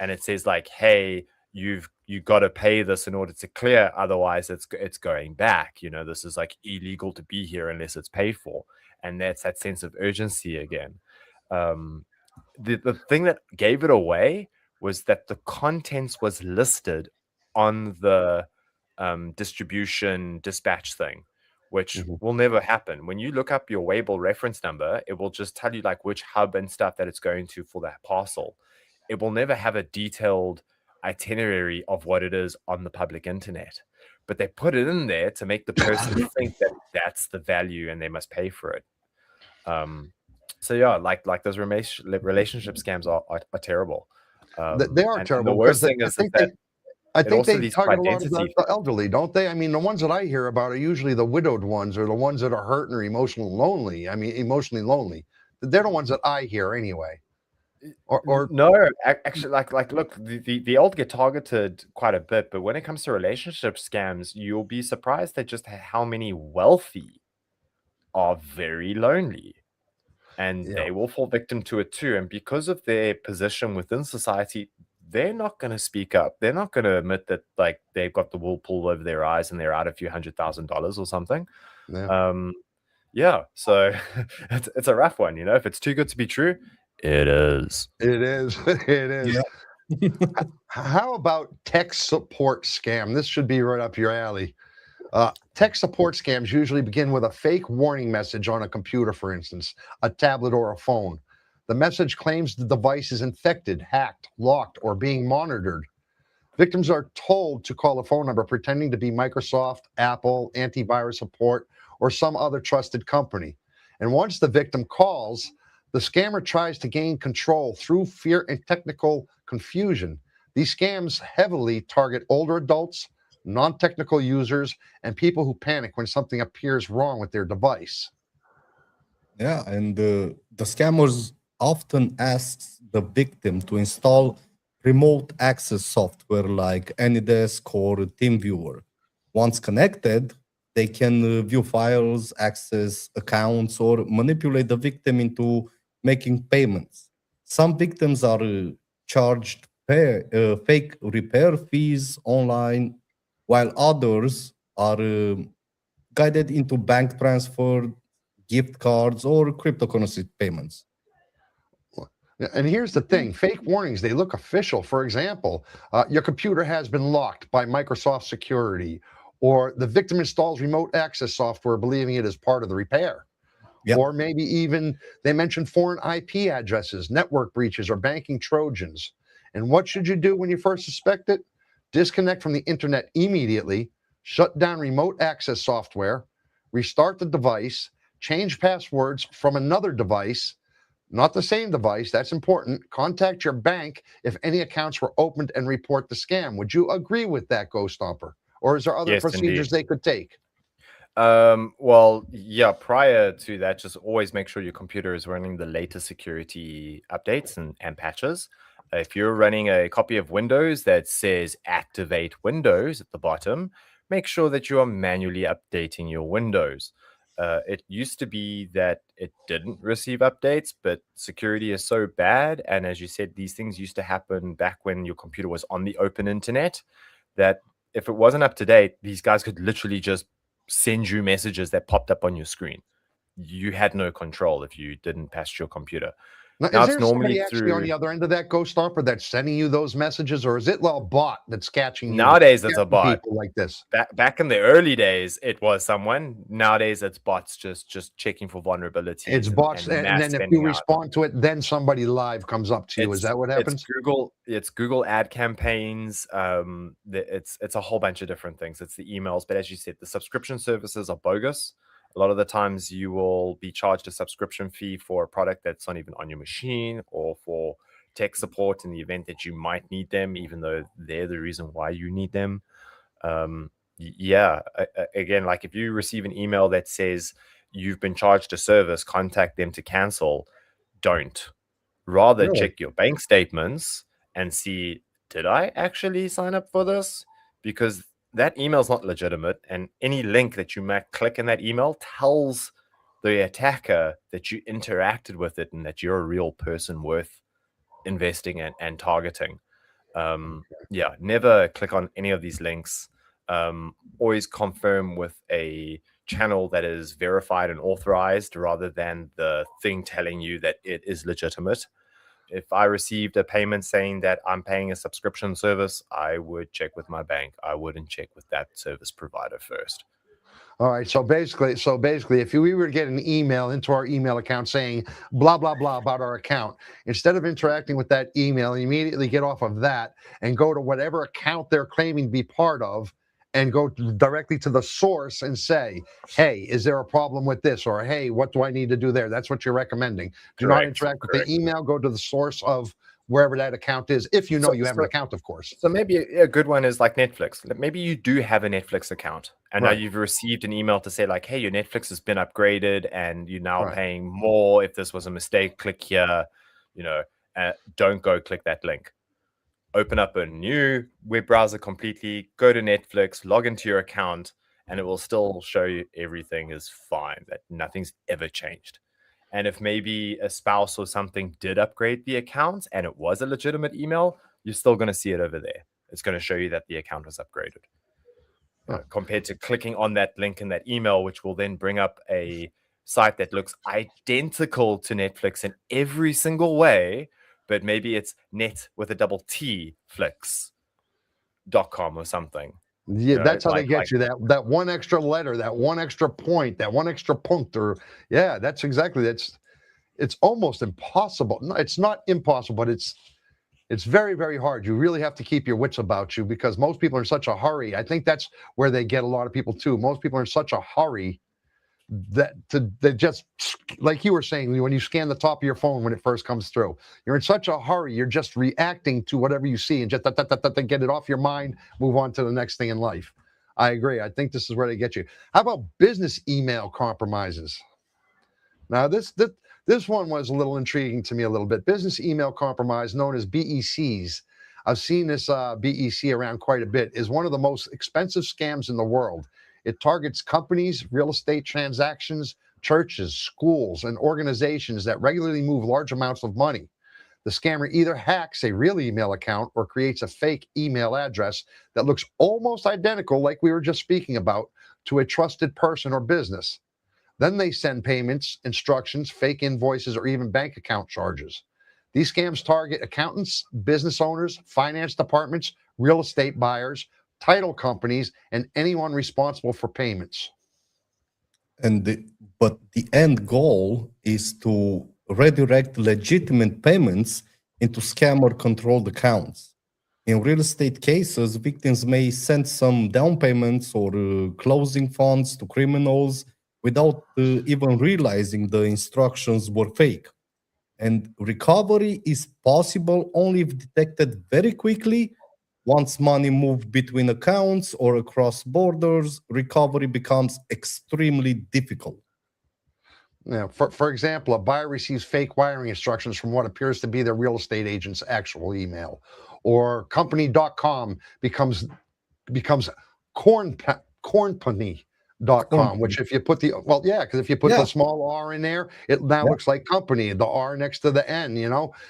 and it says like, hey, you got to pay this in order to clear, otherwise it's going back. This is like illegal to be here unless it's paid for. And that's that sense of urgency again. The thing that gave it away was that the contents was listed on the distribution dispatch thing, which will never happen. When you look up your waybill reference number, it will just tell you like which hub and stuff that it's going to for that parcel. It will never have a detailed itinerary of what it is on the public internet, but they put it in there to make the person think that that's the value and they must pay for it. So yeah, like those relationship scams are terrible. They are terrible. The worst thing is that I think they target a lot of the elderly, don't they? I mean, the ones that I hear about are usually the widowed ones, or the ones that are hurting or emotionally lonely. They're the ones that I hear anyway. Or no, actually, like look, the old get targeted quite a bit, but when it comes to relationship scams, you'll be surprised at just how many wealthy are very lonely, and they will fall victim to it too. And because of their position within society, they're not going to speak up. They're not going to admit that like they've got the wool pulled over their eyes and they're out a few $100,000 or something. So it's a rough one. If it's too good to be true, it is. It is. Yeah. How about tech support scam? This should be right up your alley. Tech support scams usually begin with a fake warning message on a computer, for instance, a tablet or a phone. The message claims the device is infected, hacked, locked, or being monitored. Victims are told to call a phone number pretending to be Microsoft, Apple, antivirus support, or some other trusted company. And once the victim calls, the scammer tries to gain control through fear and technical confusion. These scams heavily target older adults, non-technical users, and people who panic when something appears wrong with their device. Yeah, and the scammers often asks the victim to install remote access software like AnyDesk or TeamViewer. Once connected, they can view files, access accounts, or manipulate the victim into making payments. Some victims are charged fake repair fees online, while others are guided into bank transfer, gift cards, or cryptocurrency payments. And here's the thing, fake warnings, they look official. For example, your computer has been locked by Microsoft Security, or the victim installs remote access software believing it is part of the repair. Yep. Or maybe even they mention foreign IP addresses, network breaches, or banking Trojans. And what should you do when you first suspect it? Disconnect from the internet immediately, shut down remote access software, restart the device, change passwords from another device, not the same device. That's important. Contact your bank if any accounts were opened and report the scam. Would you agree with that, Ghost Stomper? Or is there other Yes, procedures indeed. they could take? Well, yeah, prior to that, just always make sure your computer is running the latest security updates and patches. If you're running a copy of Windows that says activate Windows at the bottom, make sure that you are manually updating your Windows. It used to be that it didn't receive updates, but security is so bad. And as you said, these things used to happen back when your computer was on the open internet, that if it wasn't up to date, these guys could literally just send you messages that popped up on your screen. You had no control if you didn't patch your computer. Now, Now is it's there normally somebody actually on through. the other end of that, Ghost Stomper, that's sending you those messages, or is it a bot that's catching you, Nowadays it's a catching bot. people like this? Back in the early days, it was someone. Nowadays it's bots just checking for vulnerabilities. It's bots, and and mass then if sending you out. respond to it, then somebody live comes up to you. Is that what happens? It's Google ad campaigns. It's a whole bunch of different things. It's the emails, but as you said, the subscription services are bogus. A lot of the times you will be charged a subscription fee for a product that's not even on your machine, or for tech support in the event that you might need them, even though they're the reason why you need them. Yeah, again, like if you receive an email that says you've been charged a service, contact them to cancel. Don't. Rather Really? check your bank statements and see, did I actually sign up for this? Because that email's not legitimate, and any link that you might click in that email tells the attacker that you interacted with it and that you're a real person worth investing in and targeting. Yeah, never click on any of these links. Always confirm with a channel that is verified and authorized, rather than the thing telling you that it is legitimate. If I received a payment saying that I'm paying a subscription service, I would check with my bank. I wouldn't check with that service provider first. All right. So basically, if we were to get an email into our email account saying blah blah blah about our account, instead of interacting with that email, immediately get off of that and go to whatever account they're claiming to be part of, and go directly to the source and say, "Hey, is there a problem with this?" Or, "Hey, what do I need to do there?" That's what you're recommending. Do not interact with the email. Go to the source of wherever that account is, if you know you have an account, of course. So maybe a good one is like Netflix. Maybe you do have a Netflix account, and now Right. you've received an email to say like, hey, your Netflix has been upgraded and you're now Right. paying more. If this was a mistake, click here. Don't go click that link. Open up a new web browser completely, go to Netflix, log into your account, and it will still show you everything is fine, that nothing's ever changed. And if maybe a spouse or something did upgrade the account and it was a legitimate email, you're still going to see it over there. It's going to show you that the account was upgraded. Compared to clicking on that link in that email, which will then bring up a site that looks identical to Netflix in every single way, but maybe it's net with a double T flix.com or something. Yeah, that's how they get you. That one extra letter, that one extra point, that one extra puncture. Yeah, that's exactly. It's almost impossible. No, it's not impossible, but it's very, very hard. You really have to keep your wits about you, because most people are in such a hurry. I think that's where they get a lot of people too. Most people are in such a hurry that they just, like you were saying, when you scan the top of your phone when it first comes through, you're in such a hurry, you're just reacting to whatever you see and just get it off your mind, move on to the next thing in life. I agree. I think this is where they get you. How about business email compromises? Now, this one was a little intriguing to me a little bit. Business email compromise, known as BECs. I've seen this BEC around quite a bit. Is one of the most expensive scams in the world. It targets companies, real estate transactions, churches, schools, and organizations that regularly move large amounts of money. The scammer either hacks a real email account or creates a fake email address that looks almost identical, like we were just speaking about, to a trusted person or business. Then they send payments, instructions, fake invoices, or even bank account charges. These scams target accountants, business owners, finance departments, real estate buyers, title companies, and anyone responsible for payments. But the end goal is to redirect legitimate payments into scammer-controlled accounts. In real estate cases, victims may send some down payments or closing funds to criminals without even realizing the instructions were fake. And recovery is possible only if detected very quickly. Once money moves between accounts or across borders, recovery becomes extremely difficult. Yeah, for example, a buyer receives fake wiring instructions from what appears to be their real estate agent's actual email, or company.com becomes cornpony.com, which if you put because if you put the small r in there, it now looks like company, the r next to the n,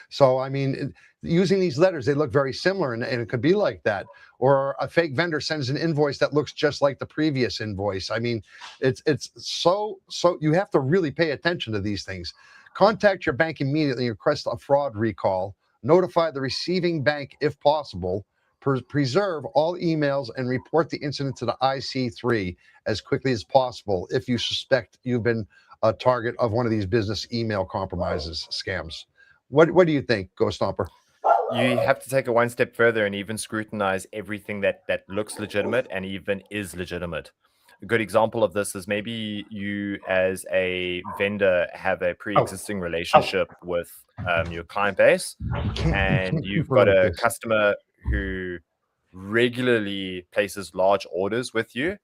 So I mean, using these letters, they look very similar, and it could be like that. Or a fake vendor sends an invoice that looks just like the previous invoice. I mean, it's so you have to really pay attention to these things. Contact your bank immediately and request a fraud recall. Notify the receiving bank if possible. Preserve all emails and report the incident to the IC3 as quickly as possible if you suspect you've been a target of one of these business email compromises, scams. What do you think, Ghost Stomper? You have to take it one step further and even scrutinize everything that looks legitimate and even is legitimate. A good example of this is maybe you as a vendor have a pre-existing relationship with your client base, and you've got a customer who regularly places large orders with you,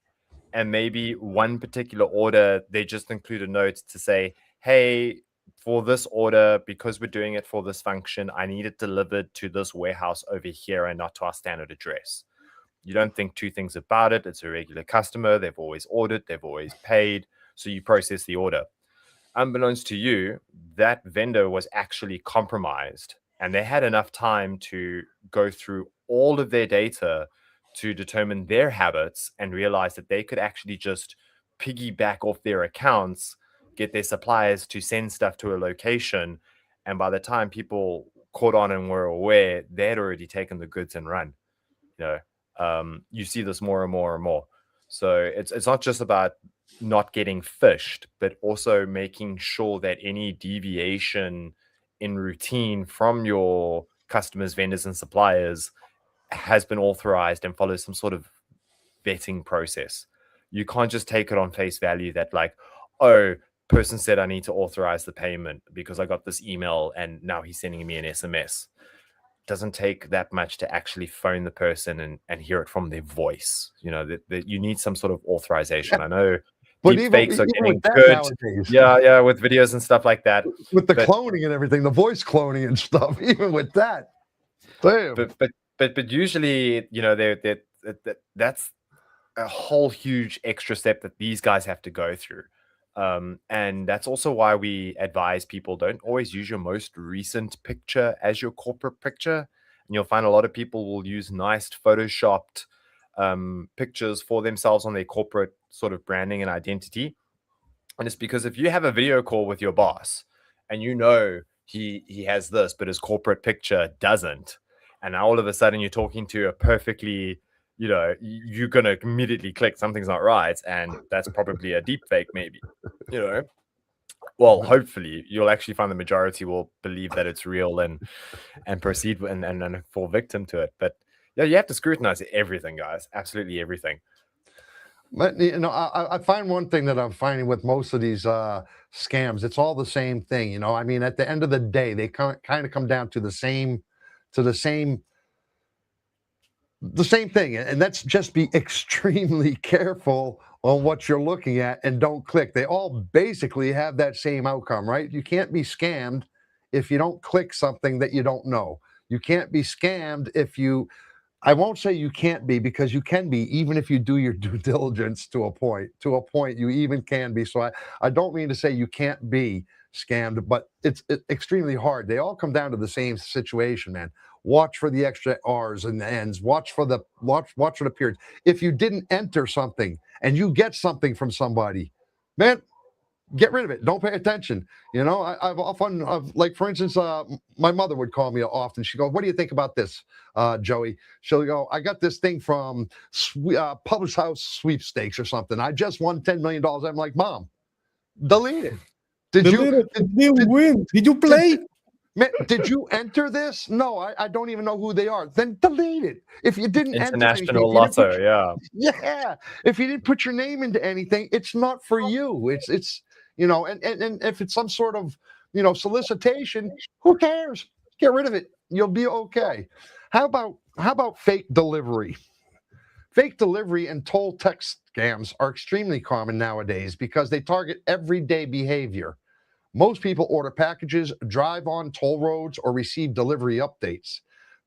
and maybe one particular order, they just include a note to say, hey, for this order, because we're doing it for this function, I need it delivered to this warehouse over here and not to our standard address. You don't think two things about it. It's a regular customer. They've always ordered. They've always paid. So you process the order. Unbeknownst to you, that vendor was actually compromised, and they had enough time to go through all of their data to determine their habits and realize that they could actually just piggyback off their accounts, get their suppliers to send stuff to a location. And by the time people caught on and were aware, they had already taken the goods and run. You see this more and more and more. So it's not just about not getting phished, but also making sure that any deviation in routine from your customers, vendors, and suppliers has been authorized and follows some sort of vetting process. You can't just take it on face value that person said I need to authorize the payment because I got this email and now he's sending me an SMS. Doesn't take that much to actually phone the person and hear it from their voice. That you need some sort of authorization. I know deep fakes are getting good. Nowadays. Yeah, with videos and stuff like that. With the cloning and everything, the voice cloning and stuff, even with that. Damn. But usually, that's a whole huge extra step that these guys have to go through. And that's also why we advise people don't always use your most recent picture as your corporate picture. And you'll find a lot of people will use nice photoshopped pictures for themselves on their corporate sort of branding and identity. And it's because if you have a video call with your boss and he has this, but his corporate picture doesn't, and now all of a sudden you're talking to a perfectly, you're going to immediately click something's not right. And that's probably a deep fake, maybe, Well, hopefully you'll actually find the majority will believe that it's real and proceed and fall victim to it. But yeah, you have to scrutinize everything, guys. Absolutely everything. But I find one thing that I'm finding with most of these scams, it's all the same thing. I mean, at the end of the day, they kind of come down to the same thing, and that's just be extremely careful on what you're looking at and don't click. They all basically have that same outcome, right? You can't be scammed if you don't click something that you don't know. You can't be scammed if you, I won't say you can't be, because you can be, even if you do your due diligence to a point. To a point, you even can be. So I don't mean to say you can't be scammed, but it's extremely hard. They all come down to the same situation, man. Watch for the extra R's and the N's. Watch for the periods. If you didn't enter something and you get something from somebody, man, get rid of it. Don't pay attention. You know, I've often, like, for instance, my mother would call me often. She'd go, "What do you think about this, Joey?" She'll go, "I got this thing from Publish House Sweepstakes or something. I just won $10 million." I'm like, "Mom, delete it. Did you win? Did you play? Did you enter this? No, I don't even know who they are. Then delete it. If you didn't International Lotto, yeah. If you didn't put your name into anything, it's not for you. It's you know, and if it's some sort of, you know, solicitation, who cares? Get rid of it. You'll be okay. How about fake delivery? Fake delivery and toll text scams are extremely common nowadays because they target everyday behavior. Most people order packages, drive on toll roads, or receive delivery updates.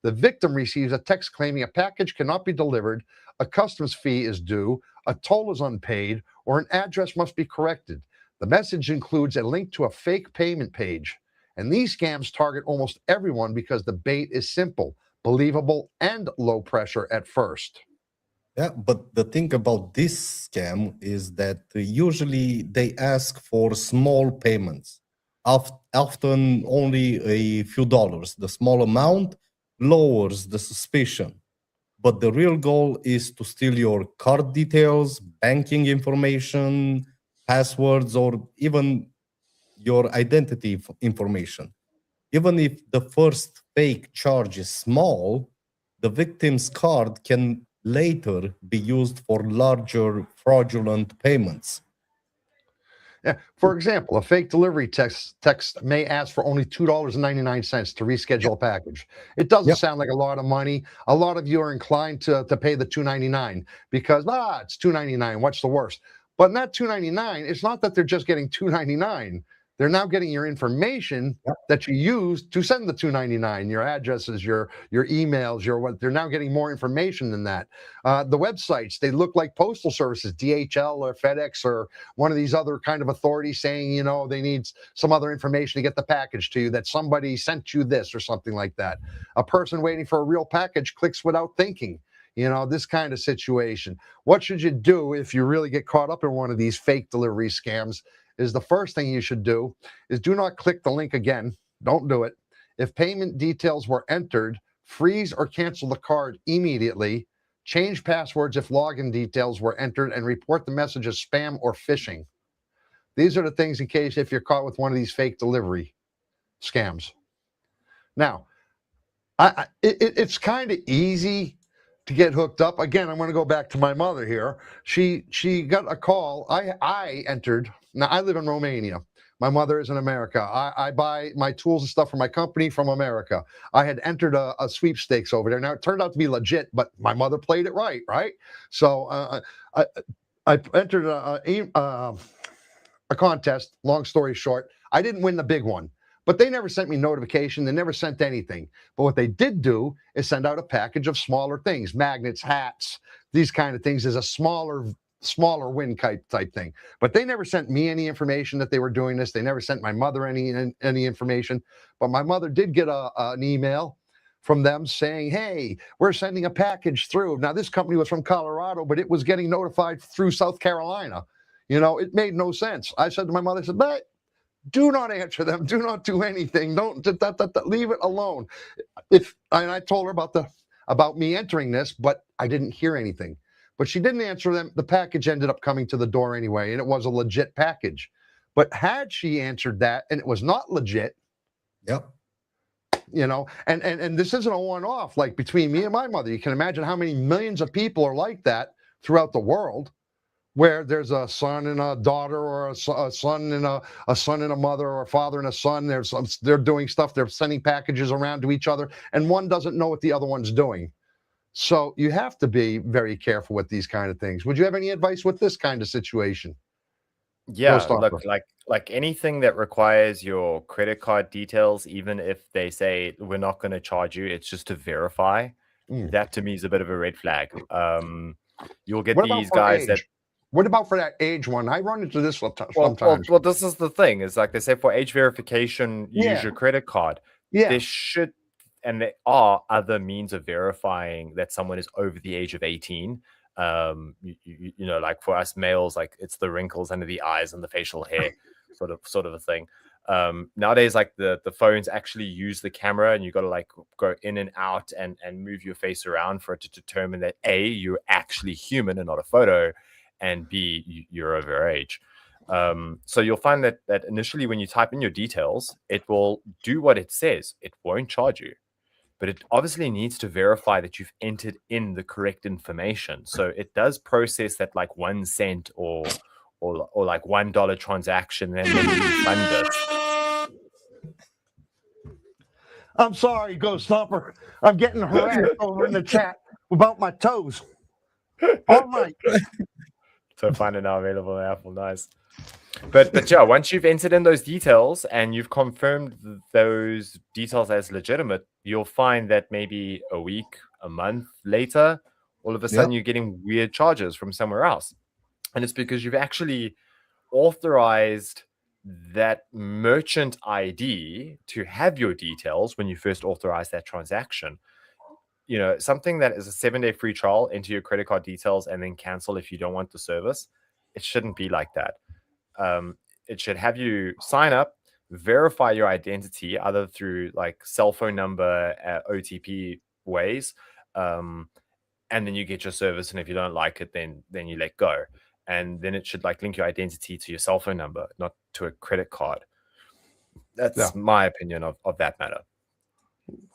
The victim receives a text claiming a package cannot be delivered, a customs fee is due, a toll is unpaid, or an address must be corrected. The message includes a link to a fake payment page. And these scams target almost everyone because the bait is simple, believable, and low pressure at first. Yeah, but the thing about this scam is that usually they ask for small payments, often only a few dollars. The small amount lowers the suspicion, but the real goal is to steal your card details, banking information, passwords, or even your identity information. Even if the first fake charge is small, the victim's card can later be used for larger fraudulent payments. Yeah. For example, a fake delivery text may ask for only $2.99 to reschedule a package. It doesn't sound like a lot of money. A lot of you are inclined to pay the $2.99 because it's $2.99. What's the worst? But in that $2.99, it's not that they're just getting $2.99. They're now getting your information that you used to send the $2.99, your addresses, your emails, your what. They're now getting more information than that. The websites, they look like postal services, DHL or FedEx or one of these other kind of authorities saying, you know, they need some other information to get the package to you, that somebody sent you this or something like that. A person waiting for a real package clicks without thinking. You know, this kind of situation. What should you do if you really get caught up in one of these fake delivery scams? Is the first thing you should do is do not click the link again. Don't do it. If payment details were entered, freeze or cancel the card immediately. Change passwords if login details were entered, and report the message as spam or phishing. These are the things in case if you're caught with one of these fake delivery scams. Now, it's kind of easy to get hooked up. Again, I'm going to go back to my mother here. She got a call. I entered. Now, I live in Romania. My mother is in America. I buy my tools and stuff for my company from America. I had entered a sweepstakes over there. Now, it turned out to be legit, but my mother played it right? So I entered a contest. Long story short, I didn't win the big one. But they never sent me notification. They never sent anything. But what they did do is send out a package of smaller things, magnets, hats, these kind of things, as a smaller win type thing. But they never sent me any information that they were doing this. They never sent my mother any information. But my mother did get an email from them saying, hey, we're sending a package through. Now, this company was from Colorado, but it was getting notified through South Carolina. You know, it made no sense. I said to my mother, I said, but do not answer them. Do not do anything. Don't leave it alone. And I told her about me entering this, but I didn't hear anything. But she didn't answer them. The package ended up coming to the door anyway, and it was a legit package. But had she answered that and it was not legit, you know, and this isn't a one-off, like between me and my mother. You can imagine how many millions of people are like that throughout the world, where there's a son and a daughter, or a son and a mother, or a father and a son. They're doing stuff. They're sending packages around to each other, and one doesn't know what the other one's doing. So you have to be very careful with these kind of things. Would you have any advice with this kind of situation? Yeah, look, like anything that requires your credit card details, even if they say we're not going to charge you, it's just to verify. That to me is a bit of a red flag. You'll get What about these for guys that. age? What about for that age one? I run into this sometimes. Well, this is the thing. Is like they say for age verification, use your credit card. Yeah. There should, and there are other means of verifying that someone is over the age of 18. You know, like for us males, like it's the wrinkles under the eyes and the facial hair, sort of a thing. Nowadays, like the phones actually use the camera, and you got to like go in and out and move your face around for it to determine that A, you're actually human and not a photo, and B, you're over age. So you'll find that initially when you type in your details, it will do what it says. It won't charge you, but it obviously needs to verify that you've entered in the correct information. So it does process that like 1 cent or like $1 transaction, and then you fund it. I'm sorry, Ghost Stomper. I'm getting harassed over in the chat about my toes. All right. So find it now available on Apple. Nice. But yeah, once you've entered in those details and you've confirmed those details as legitimate, you'll find that maybe a week, a month later, all of a sudden you're getting weird charges from somewhere else. And it's because you've actually authorized that merchant ID to have your details when you first authorize that transaction. You know, something that is a 7-day free trial, enter your credit card details and then cancel if you don't want the service. It shouldn't be like that. It should have you sign up, verify your identity either through like cell phone number, OTP ways, and then you get your service. And if you don't like it, then you let go. And then it should like link your identity to your cell phone number, not to a credit card. That's my opinion of that matter.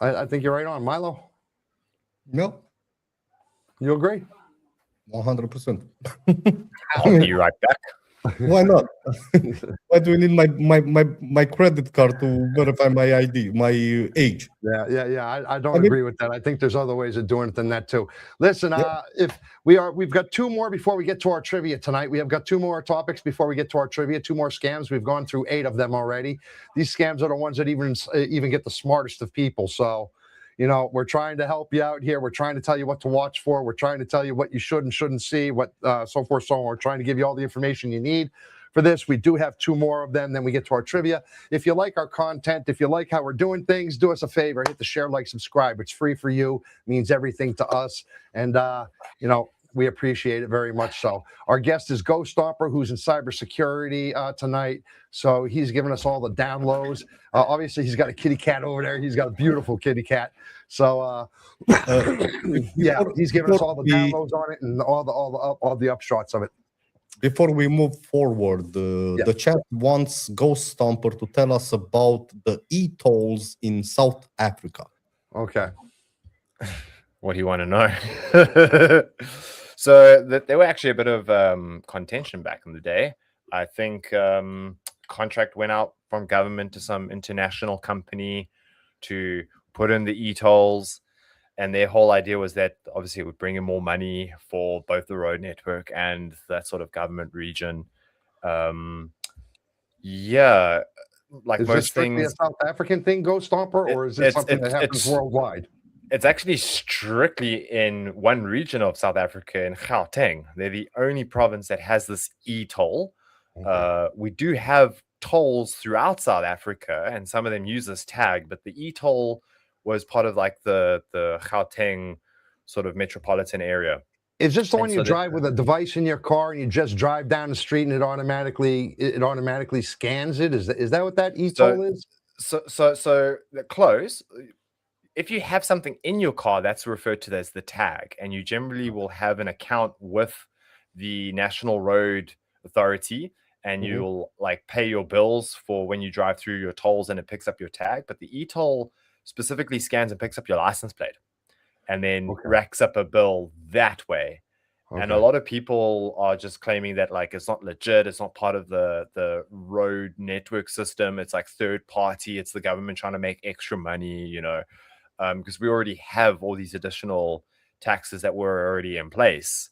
I think you're right on, Milo. No. You agree? 100%. I'll be right back. Why not? Why do we need my credit card to verify my ID, my age? Yeah. I don't agree with that. I think there's other ways of doing it than that too. Listen, if we've got 2 more before we get to our trivia tonight. We have got 2 more topics before we get to our trivia. 2 more scams. We've gone through 8 of them already. These scams are the ones that even get the smartest of people. So, you know, we're trying to help you out here. We're trying to tell you what to watch for. We're trying to tell you what you should and shouldn't see, what so forth, so on. We're trying to give you all the information you need for this. We do have 2 more of them. Then we get to our trivia. If you like our content, if you like how we're doing things, do us a favor. Hit the share, like, subscribe. It's free for you. It means everything to us. And, you know, we appreciate it very much so. Our guest is Ghost Stomper, who's in cybersecurity tonight. So he's giving us all the downloads. Obviously, he's got a kitty cat over there. He's got a beautiful kitty cat. So, yeah, he's giving us all the downloads on it and all the upshots of it. Before we move forward, the chat wants Ghost Stomper to tell us about the e-tolls in South Africa. Okay. What do you want to know? So there were actually a bit of contention back in the day. I think contract went out from government to some international company to put in the e-tolls. And their whole idea was that obviously it would bring in more money for both the road network and that sort of government region. Yeah, like is most this strictly things, a South African thing, Ghost Stomper, or is it something that happens worldwide? It's actually strictly in one region of South Africa, in Gauteng. They're the only province that has this e-toll. Okay. We do have tolls throughout South Africa, and some of them use this tag, but the e-toll was part of like the Gauteng sort of metropolitan area. Is this the one you drive with a device in your car and you just drive down the street and it automatically scans it? Is that what that e-toll is? So close. If you have something in your car, that's referred to as the tag, and you generally will have an account with the National Road Authority, and you'll like pay your bills for when you drive through your tolls, and it picks up your tag. But the e-toll specifically scans and picks up your license plate, and then racks up a bill that way. Okay. And a lot of people are just claiming that like it's not legit, it's not part of the road network system. It's like third party. It's the government trying to make extra money, you know. Because we already have all these additional taxes that were already in place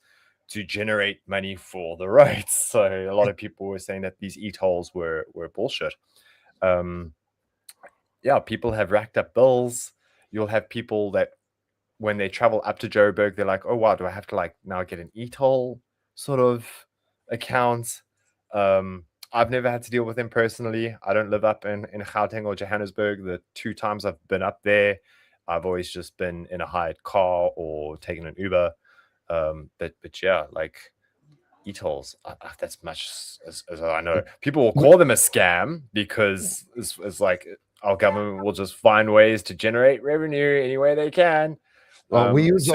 to generate money for the roads. So a lot of people were saying that these e-tolls were bullshit. Yeah, people have racked up bills. You'll have people that when they travel up to Joburg, they're like, oh wow, do I have to like now get an e-toll sort of account? I've never had to deal with them personally. I don't live up in Gauteng or Johannesburg. The 2 times I've been up there, I've always just been in a hired car or taken an Uber. But yeah, like e-tolls, that's much as I know. People will call them a scam because it's like our government will just find ways to generate revenue any way they can. Well, we use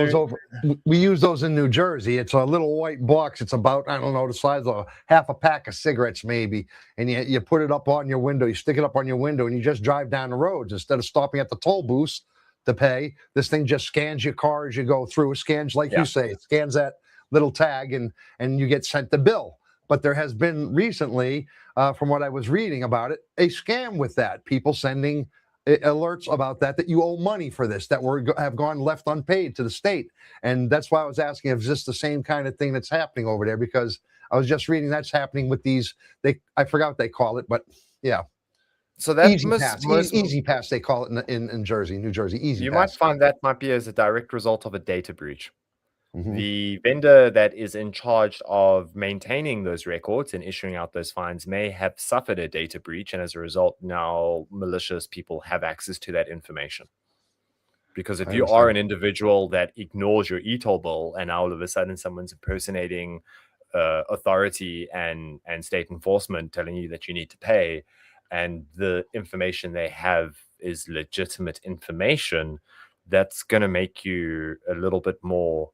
those in New Jersey. It's a little white box. It's about, I don't know, the size of half a pack of cigarettes maybe. And you put it up on your window. You stick it up on your window and you just drive down the roads. Instead of stopping at the toll booths to pay, this thing just scans your car as you go through. It scans, like you say, it scans that little tag and you get sent the bill. But there has been recently, from what I was reading about it, a scam with that. People sending alerts about that you owe money for this, that have gone left unpaid to the state. And that's why I was asking if this the same kind of thing that's happening over there, because I was just reading that's happening with these, I forgot what they call it, but yeah. So that easy pass, they call it in New Jersey, easy pass. You might find that might be as a direct result of a data breach. The vendor that is in charge of maintaining those records and issuing out those fines may have suffered a data breach, and as a result, now malicious people have access to that information. Because if you are an individual that ignores your e-toll bill and now all of a sudden someone's impersonating authority and state enforcement telling you that you need to pay, and the information they have is legitimate information, that's going to make you a little bit more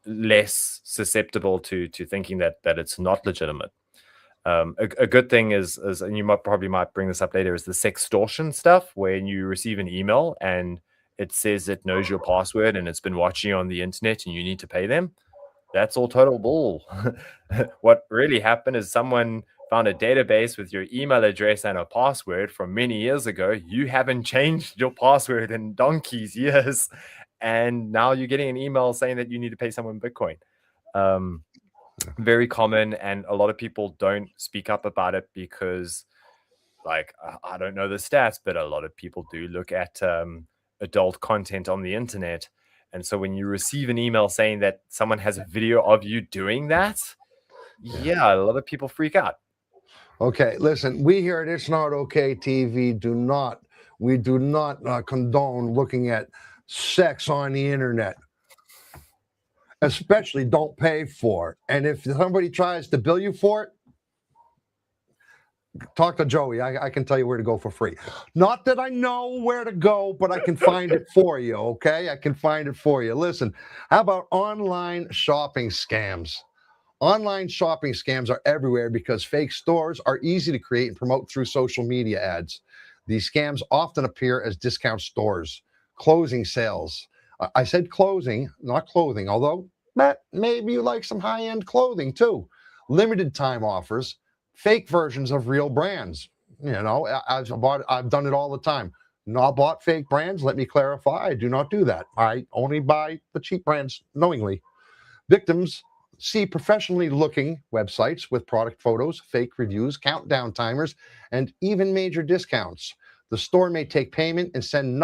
less susceptible to thinking that it's not legitimate. A good thing is, and you might bring this up later, is the sextortion stuff, when you receive an email and it says it knows your password and it's been watching you on the internet and you need to pay them. That's all total bull. What really happened is someone found a database with your email address and a password from many years ago. You haven't changed your password in donkey's years. And now you're getting an email saying that you need to pay someone Bitcoin. Very common, and a lot of people don't speak up about it because, like, I don't know the stats, but a lot of people do look at adult content on the internet. And so when you receive an email saying that someone has a video of you doing that, a lot of people freak out. Okay, listen, we here at It's Not Okay TV do not condone looking at sex on the internet. Especially don't pay for it. And if somebody tries to bill you for it, talk to Joey. I can tell you where to go for free. Not that I know where to go, but I can find it for you, okay? I can find it for you. Listen, how about online shopping scams? Online shopping scams are everywhere because fake stores are easy to create and promote through social media ads. These scams often appear as discount stores, closing sales. I said closing, not clothing, although Matt, maybe you like some high-end clothing too. Limited time offers, fake versions of real brands. You know, I've done it all the time. Not bought fake brands. Let me clarify. I do not do that. I only buy the cheap brands knowingly. Victims see professionally looking websites with product photos, fake reviews, countdown timers, and even major discounts. The store may take payment and send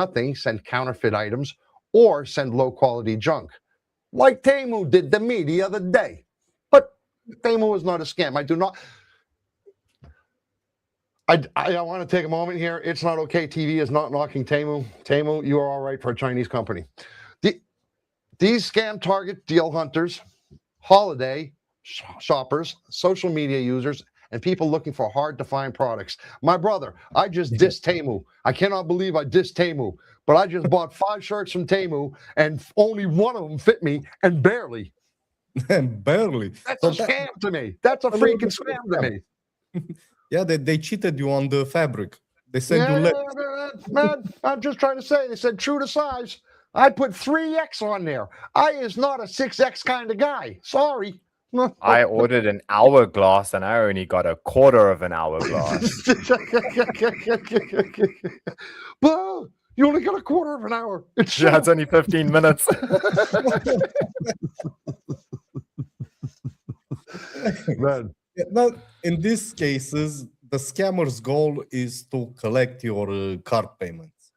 counterfeit items, or send low-quality junk, like Temu did to me the other day. But Temu is not a scam. I do not. I want to take a moment here. It's Not Okay TV is not knocking Temu. Temu, you are all right for a Chinese company. These scam target deal hunters, holiday shoppers, social media users, and people looking for hard-to-find products. My brother, I just dissed Temu. I cannot believe I dissed Temu. But I just bought 5 shirts from Temu, and only one of them fit me, and barely. And barely. That's a scam to me. That's a freaking scam to me. Yeah, they cheated you on the fabric. They sent you man, I'm just trying to say, they said true to size. I put 3X on there. I is not a 6X kind of guy. Sorry. I ordered an hourglass and I only got a quarter of an hourglass. But You only got a quarter of an hour. It's only 15 minutes. Man. Now, in these cases, the scammer's goal is to collect your card payments,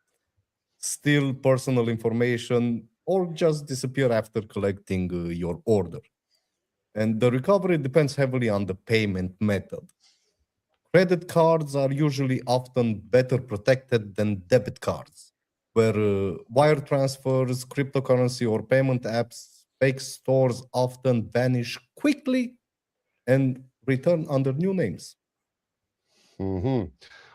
steal personal information, or just disappear after collecting your order. And the recovery depends heavily on the payment method. Credit cards are usually often better protected than debit cards, where wire transfers, cryptocurrency, or payment apps, fake stores often vanish quickly and return under new names. Mm-hmm.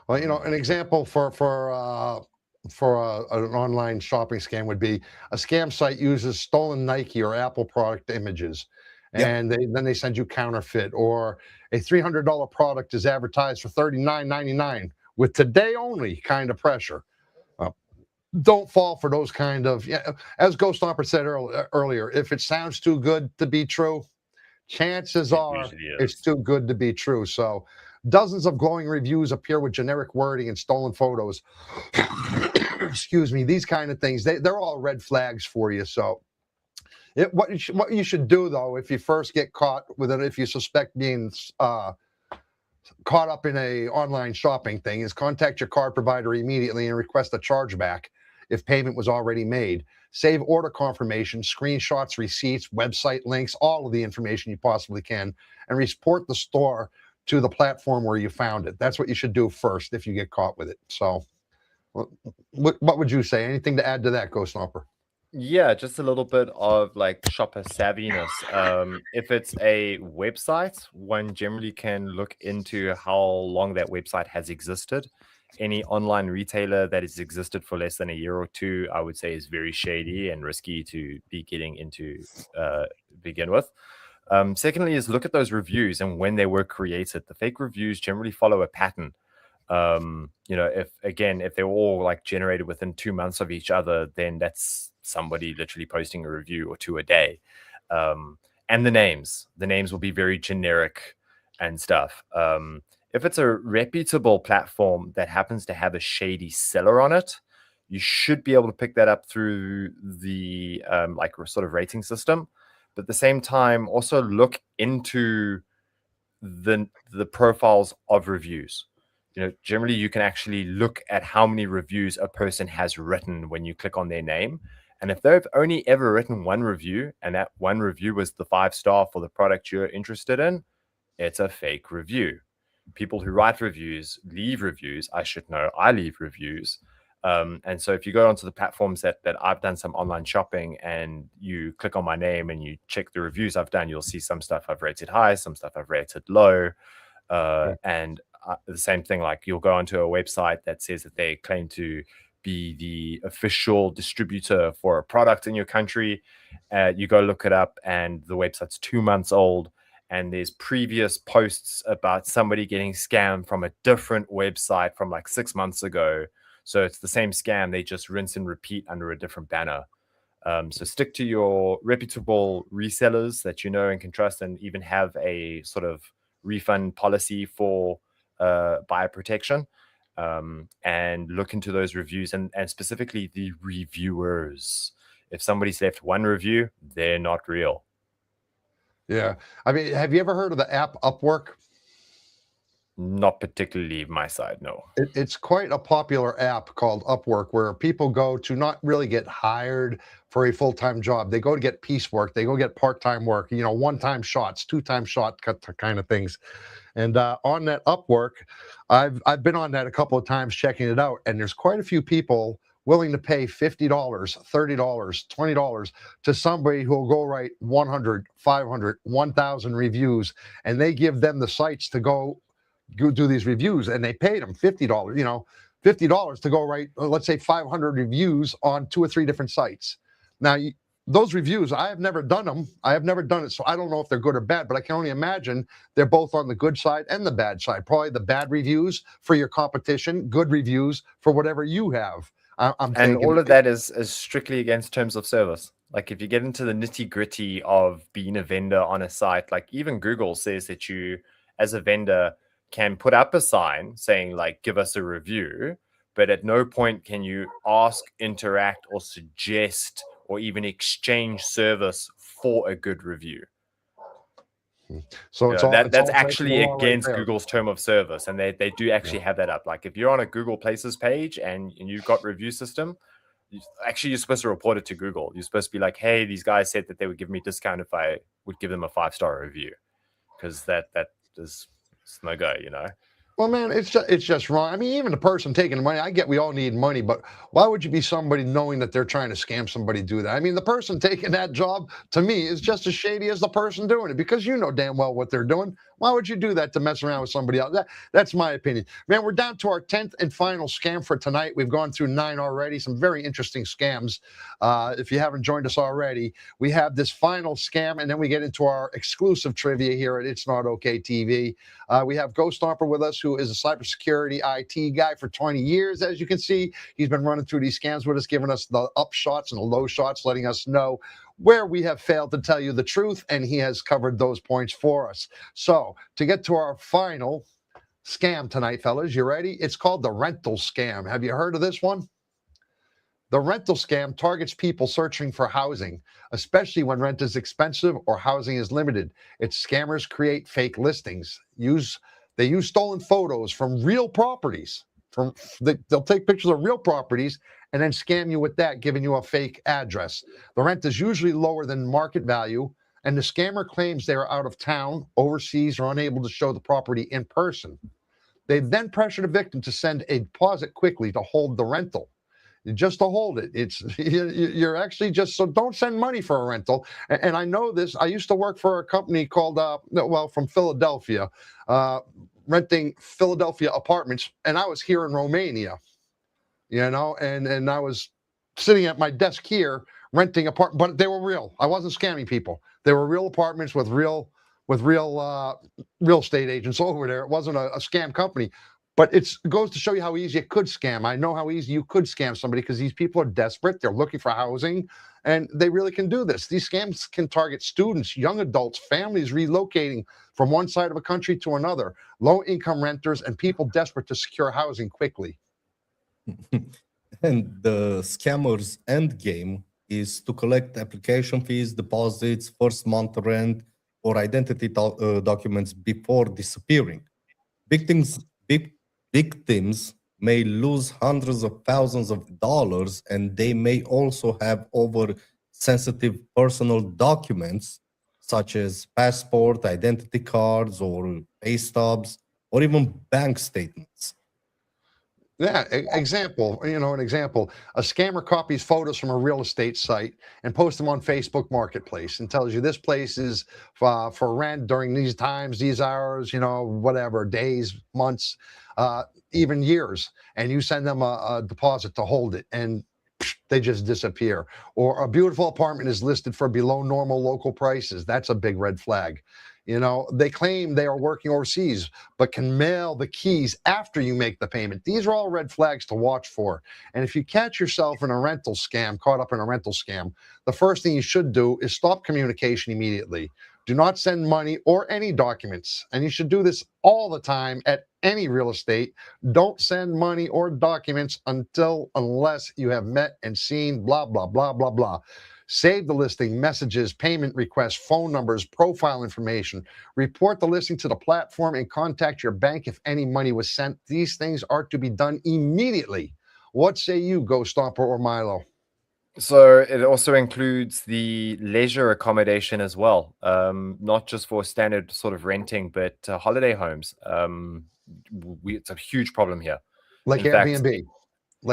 Well, you know, an example for an online shopping scam would be a scam site uses stolen Nike or Apple product images, and then they send you counterfeit, or a $300 product is advertised for $39.99 with today only kind of pressure. Don't fall for those kind of, as Ghost Stomper said earlier, if it sounds too good to be true, chances are it's too good to be true. So dozens of glowing reviews appear with generic wording and stolen photos. Excuse me, these kind of things, they're all red flags for you. So what you should do, though, if you first get caught with it, if you suspect being caught up in a online shopping thing, is contact your card provider immediately and request a chargeback if payment was already made. Save order confirmation, screenshots, receipts, website links, all of the information you possibly can, and report the store to the platform where you found it. That's what you should do first if you get caught with it. So what would you say? Anything to add to that, Ghost Stomper? Yeah, just a little bit of like shopper savviness. If it's a website, one generally can look into how long that website has existed. Any online retailer that has existed for less than a year or two, I would say, is very shady and risky to be getting into begin with. Secondly, is look at those reviews and when they were created. The fake reviews generally follow a pattern. If they're all like generated within 2 months of each other, then that's somebody literally posting a review or two a day. And the names will be very generic and stuff. If it's a reputable platform that happens to have a shady seller on it, you should be able to pick that up through the sort of rating system. But at the same time, also look into the profiles of reviews. Generally you can actually look at how many reviews a person has written when you click on their name. And if they've only ever written one review, and that one review was the 5-star for the product you're interested in, it's a fake review. People who write reviews leave reviews. I should know. I leave reviews. And so if you go onto the platforms that I've done some online shopping and you click on my name and you check the reviews I've done, you'll see some stuff I've rated high, some stuff I've rated low. And the same thing, like you'll go onto a website that says that they claim to be the official distributor for a product in your country. You go look it up and the website's 2 months old. And there's previous posts about somebody getting scammed from a different website from like 6 months ago. So it's the same scam. They just rinse and repeat under a different banner. So stick to your reputable resellers that you know and can trust, and even have a sort of refund policy for buyer protection. And look into those reviews and specifically the reviewers. If somebody's left one review, they're not real. Yeah. I mean, have you ever heard of the app Upwork? Not particularly my side, no. It's quite a popular app called Upwork, where people go to not really get hired for a full-time job. They go to get piecework. They go get part-time work, one-time shots, two-time shot kind of things. And on that Upwork, I've been on that a couple of times checking it out, and there's quite a few people willing to pay $50, $30, $20 to somebody who will go write 100, 500, 1,000 reviews, and they give them the sites to go do these reviews, and they paid them $50, $50 to go write, let's say 500 reviews on 2 or 3 different sites. Now, those reviews, I have never done them. I have never done it, so I don't know if they're good or bad, but I can only imagine they're both on the good side and the bad side. Probably the bad reviews for your competition, good reviews for whatever you have. And all of that is strictly against terms of service. Like if you get into the nitty gritty of being a vendor on a site, like even Google says that you, as a vendor, can put up a sign saying like, give us a review, but at no point can you ask, interact, or suggest or even exchange service for a good review. So that's actually against Google's term of service, and they do actually have that up. Like if you're on a Google Places page and you've got review system, you're supposed to report it to Google. You're supposed to be like, hey, these guys said that they would give me a discount if I would give them a 5-star review, because that is no go, you know. Well, man, it's just wrong. I mean, even the person taking the money, I get we all need money, but why would you be somebody knowing that they're trying to scam somebody do that? I mean, the person taking that job, to me, is just as shady as the person doing it, because you know damn well what they're doing. Why would you do that to mess around with somebody else? That's my opinion. Man, we're down to our 10th and final scam for tonight. We've gone through 9 already, some very interesting scams. If you haven't joined us already, we have this final scam, and then we get into our exclusive trivia here at It's Not Okay TV. We have Ghost Stomper with us, who is a cybersecurity IT guy for 20 years. As you can see, he's been running through these scams with us, giving us the up shots and the low shots, letting us know where we have failed to tell you the truth, and he has covered those points for us. So to get to our final scam tonight, fellas, you ready? It's called the rental scam. Have you heard of this one? The rental scam targets people searching for housing, especially when rent is expensive or housing is limited. Its scammers create fake listings. They use stolen photos from real properties. They'll take pictures of real properties and then scam you with that, giving you a fake address. The rent is usually lower than market value, and the scammer claims they are out of town, overseas, or unable to show the property in person. They then pressure the victim to send a deposit quickly to hold the rental. Just to hold it. You're actually just, so don't send money for a rental. And I know this. I used to work for a company called, from Philadelphia, renting Philadelphia apartments, and I was here in Romania, you know, and I was sitting at my desk here renting apartments, but they were real. I wasn't scamming people. They were real apartments with real estate agents over there. It wasn't a scam company. But it goes to show you how easy it could scam. I know how easy you could scam somebody, because these people are desperate. They're looking for housing, and they really can do this. These scams can target students, young adults, families relocating from one side of a country to another, low-income renters, and people desperate to secure housing quickly. And the scammer's end game is to collect application fees, deposits, first month rent, or identity documents before disappearing. Victims may lose hundreds of thousands of dollars, and they may also have over sensitive personal documents such as passport, identity cards, or pay stubs, or even bank statements. Yeah, an example. A scammer copies photos from a real estate site and posts them on Facebook Marketplace and tells you this place is for rent during these times, these hours, whatever, days, months, even years. And you send them a deposit to hold it, and they just disappear. Or a beautiful apartment is listed for below normal local prices. That's a big red flag. They claim they are working overseas, but can mail the keys after you make the payment. These are all red flags to watch for. And if you catch yourself in a rental scam, caught up in a rental scam, the first thing you should do is stop communication immediately. Do not send money or any documents. And you should do this all the time at any real estate. Don't send money or documents unless you have met and seen blah, blah, blah, blah, blah. Save the listing, messages, payment requests, phone numbers, profile information. Report the listing to the platform and contact your bank if any money was sent. These things are to be done immediately. What say you, Ghost Stomper or Milo? So it also includes the leisure accommodation as well, not just for standard sort of renting, but holiday homes. It's a huge problem here. Like Airbnb?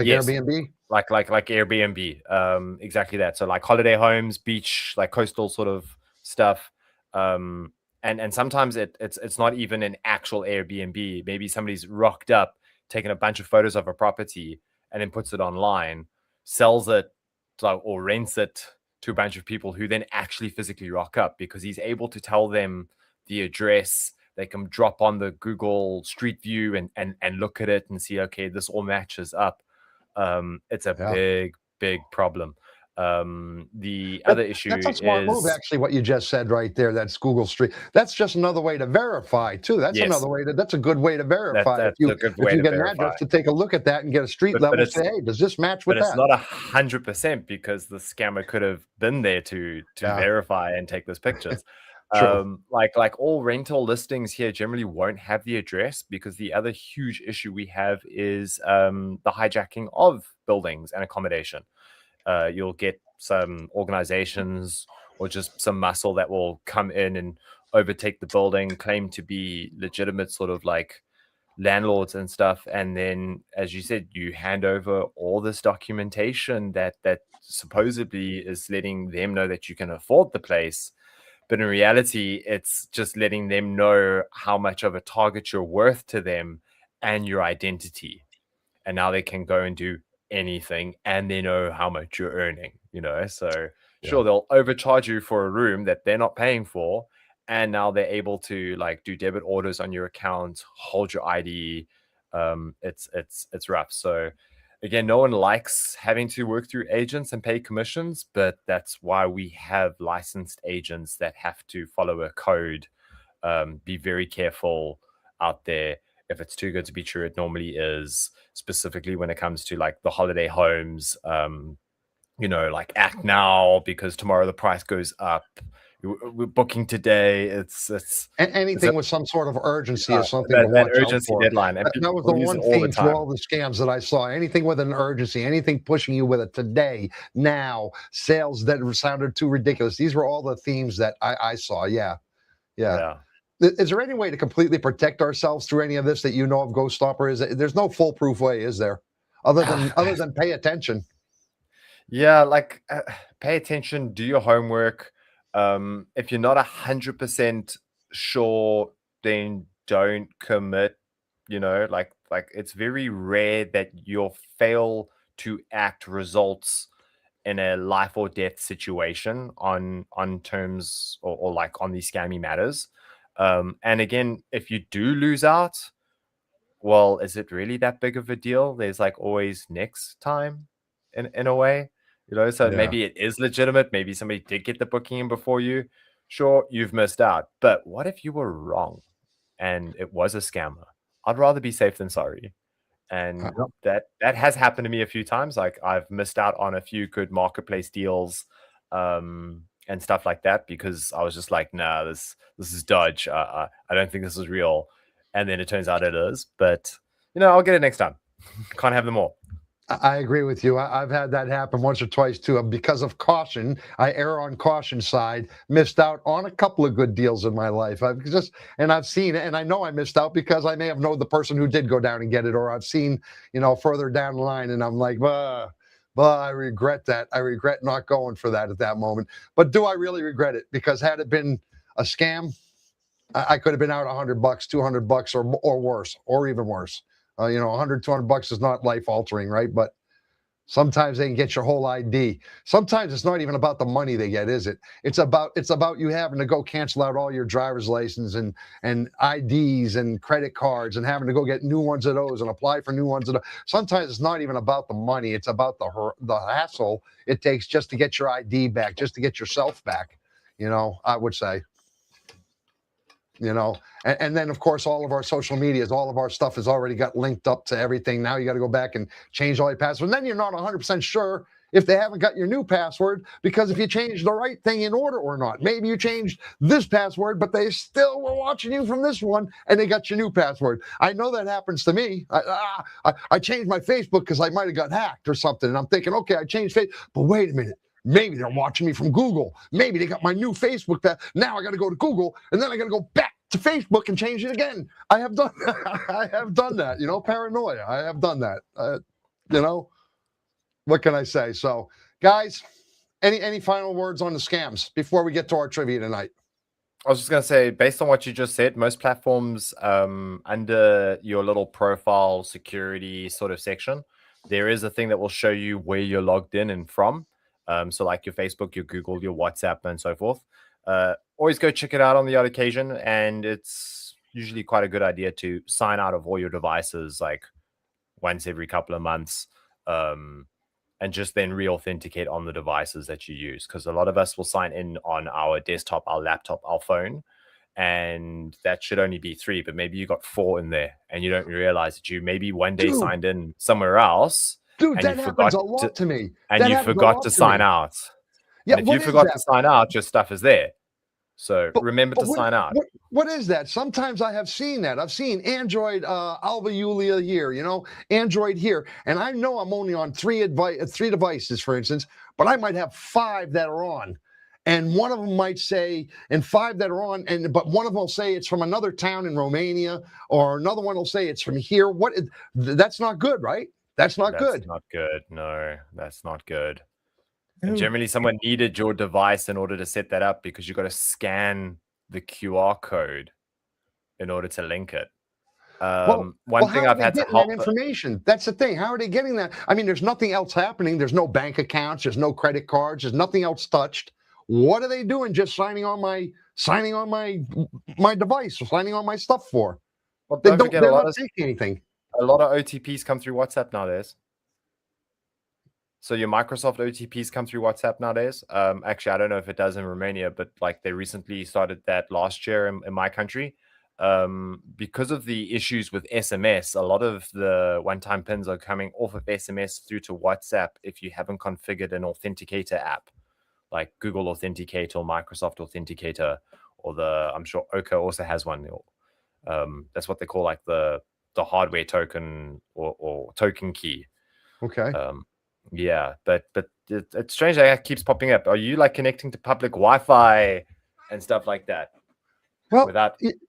Yes. Airbnb? Like Airbnb, exactly that. So like holiday homes, beach, like coastal sort of stuff. And sometimes it's not even an actual Airbnb. Maybe somebody's rocked up, taken a bunch of photos of a property, and then puts it online, sells it, or rents it to a bunch of people who then actually physically rock up, because he's able to tell them the address. They can drop on the Google Street View and look at it and see, okay, this all matches up. It's a big problem. The other issue that's a smart move, is actually, what you just said right there. That's Google Street. That's just another way to verify too. That's Yes. another way to. That's a good way to verify. that's if a good you way to get an verify. address to take a look at that and get a street But level, it's- say, hey, does this match with But it's that? not 100% because the scammer could have been there to Yeah. verify and take those pictures. True. Like all rental listings here generally won't have the address, because the other huge issue we have is the hijacking of buildings and accommodation. You'll get some organizations or just some muscle that will come in and overtake the building, claim to be legitimate sort of like landlords and stuff, and then, as you said, you hand over all this documentation that supposedly is letting them know that you can afford the place, but in reality it's just letting them know how much of a target you're worth to them and your identity, and now they can go and do anything, and they know how much you're earning, so sure, they'll overcharge you for a room that they're not paying for, and now they're able to like do debit orders on your account, hold your ID. It's rough. So again, no one likes having to work through agents and pay commissions, but that's why we have licensed agents that have to follow a code. Be very careful out there. If it's too good to be true, it normally is, specifically when it comes to like the holiday homes. Like act now because tomorrow the price goes up. We're booking today. It's anything with some sort of urgency is something that, to that watch urgency out for. deadline. And That was the people use one it all the theme through time. all the scams that I saw. Anything with an urgency, anything pushing you with a today, now, sales that sounded too ridiculous. These were all the themes that I saw. Yeah. Is there any way to completely protect ourselves through any of this that you know of, Ghost Stopper? There's no foolproof way, is there? Other than pay attention. Yeah, like pay attention, do your homework. If you're not 100% sure, then don't commit. Like it's very rare that your fail to act results in a life or death situation on terms or like on these scammy matters. And again, if you do lose out, well, is it really that big of a deal? There's like always next time in a way, so maybe it is legitimate. Maybe somebody did get the booking in before you. Sure, you've missed out. But what if you were wrong and it was a scammer? I'd rather be safe than sorry. And that has happened to me a few times. Like I've missed out on a few good marketplace deals and stuff like that because I was just like, nah, this is dodge. I don't think this is real. And then it turns out it is. But I'll get it next time. Can't have them all. I agree with you. I've had that happen once or twice too. Because of caution, I err on caution side. Missed out on a couple of good deals in my life. I've seen it, and I know I missed out because I may have known the person who did go down and get it, or I've seen further down the line, and I'm like, but I regret that. I regret not going for that at that moment. But do I really regret it? Because had it been a scam, I could have been out $100, $200, or worse, or even worse. $100, $200 is not life altering, right? But sometimes they can get your whole ID. Sometimes it's not even about the money they get, is it? It's about you having to go cancel out all your driver's license and IDs and credit cards and having to go get new ones of those and apply for new ones of those. Sometimes it's not even about the money. It's about the hassle it takes just to get your ID back, just to get yourself back. I would say. And then of course all of our social medias, all of our stuff has already got linked up to everything. Now you got to go back and change all your passwords. And then you're not 100% sure if they haven't got your new password, because if you changed the right thing in order or not. Maybe you changed this password, but they still were watching you from this one and they got your new password. I know that happens to me. I changed my Facebook because I might have got hacked or something. And I'm thinking, okay, I changed Facebook, but wait a minute. Maybe they're watching me from Google. Maybe they got my new Facebook. Now I got to go to Google, and then I got to go back to Facebook and change it again. I have done that. Paranoia. I have done that. What can I say? So, guys, any final words on the scams before we get to our trivia tonight? I was just going to say, based on what you just said, most platforms under your little profile security sort of section, there is a thing that will show you where you're logged in and from. So like your Facebook, your Google, your WhatsApp, and so forth. Always go check it out on the odd occasion. And it's usually quite a good idea to sign out of all your devices like once every couple of months. and just then re-authenticate on the devices that you use. Because a lot of us will sign in on our desktop, our laptop, our phone, and that should only be 3, but maybe you got 4 in there and you don't realize that you maybe one day signed in somewhere else. Dude, and that you happens a lot to me. And you forgot to sign out. Yeah, and if you forgot to sign out, your stuff is there. So remember to sign out. What is that? Sometimes I have seen that. I've seen Android Alva Julia here, you know, Android here. And I know I'm only on 3 devices, for instance, but I might have 5 that are on. And one of them might say, and 5 that are on, but one of them will say it's from another town in Romania, or another one will say it's from here. That's not good, right? That's not good. That's not good. No, that's not good. And generally, someone needed your device in order to set that up, because you've got to scan the QR code in order to link it. One thing I've had to help. That information. That's the thing. How are they getting that? I mean, there's nothing else happening. There's no bank accounts. There's no credit cards. There's nothing else touched. What are they doing? Just signing on my device, or signing on my stuff for? Well, they're not taking anything. A lot of OTPs come through WhatsApp nowadays. So your Microsoft OTPs come through WhatsApp nowadays. Actually, I don't know if it does in Romania, but like they recently started that last year in my country. Because of the issues with SMS, a lot of the one-time pins are coming off of SMS through to WhatsApp if you haven't configured an authenticator app, like Google Authenticator or Microsoft Authenticator, or I'm sure Oka also has one. That's what they call like the hardware token or token key. Okay. Yeah, but it's strange that keeps popping up. Are you like connecting to public Wi-Fi and stuff like that? Well,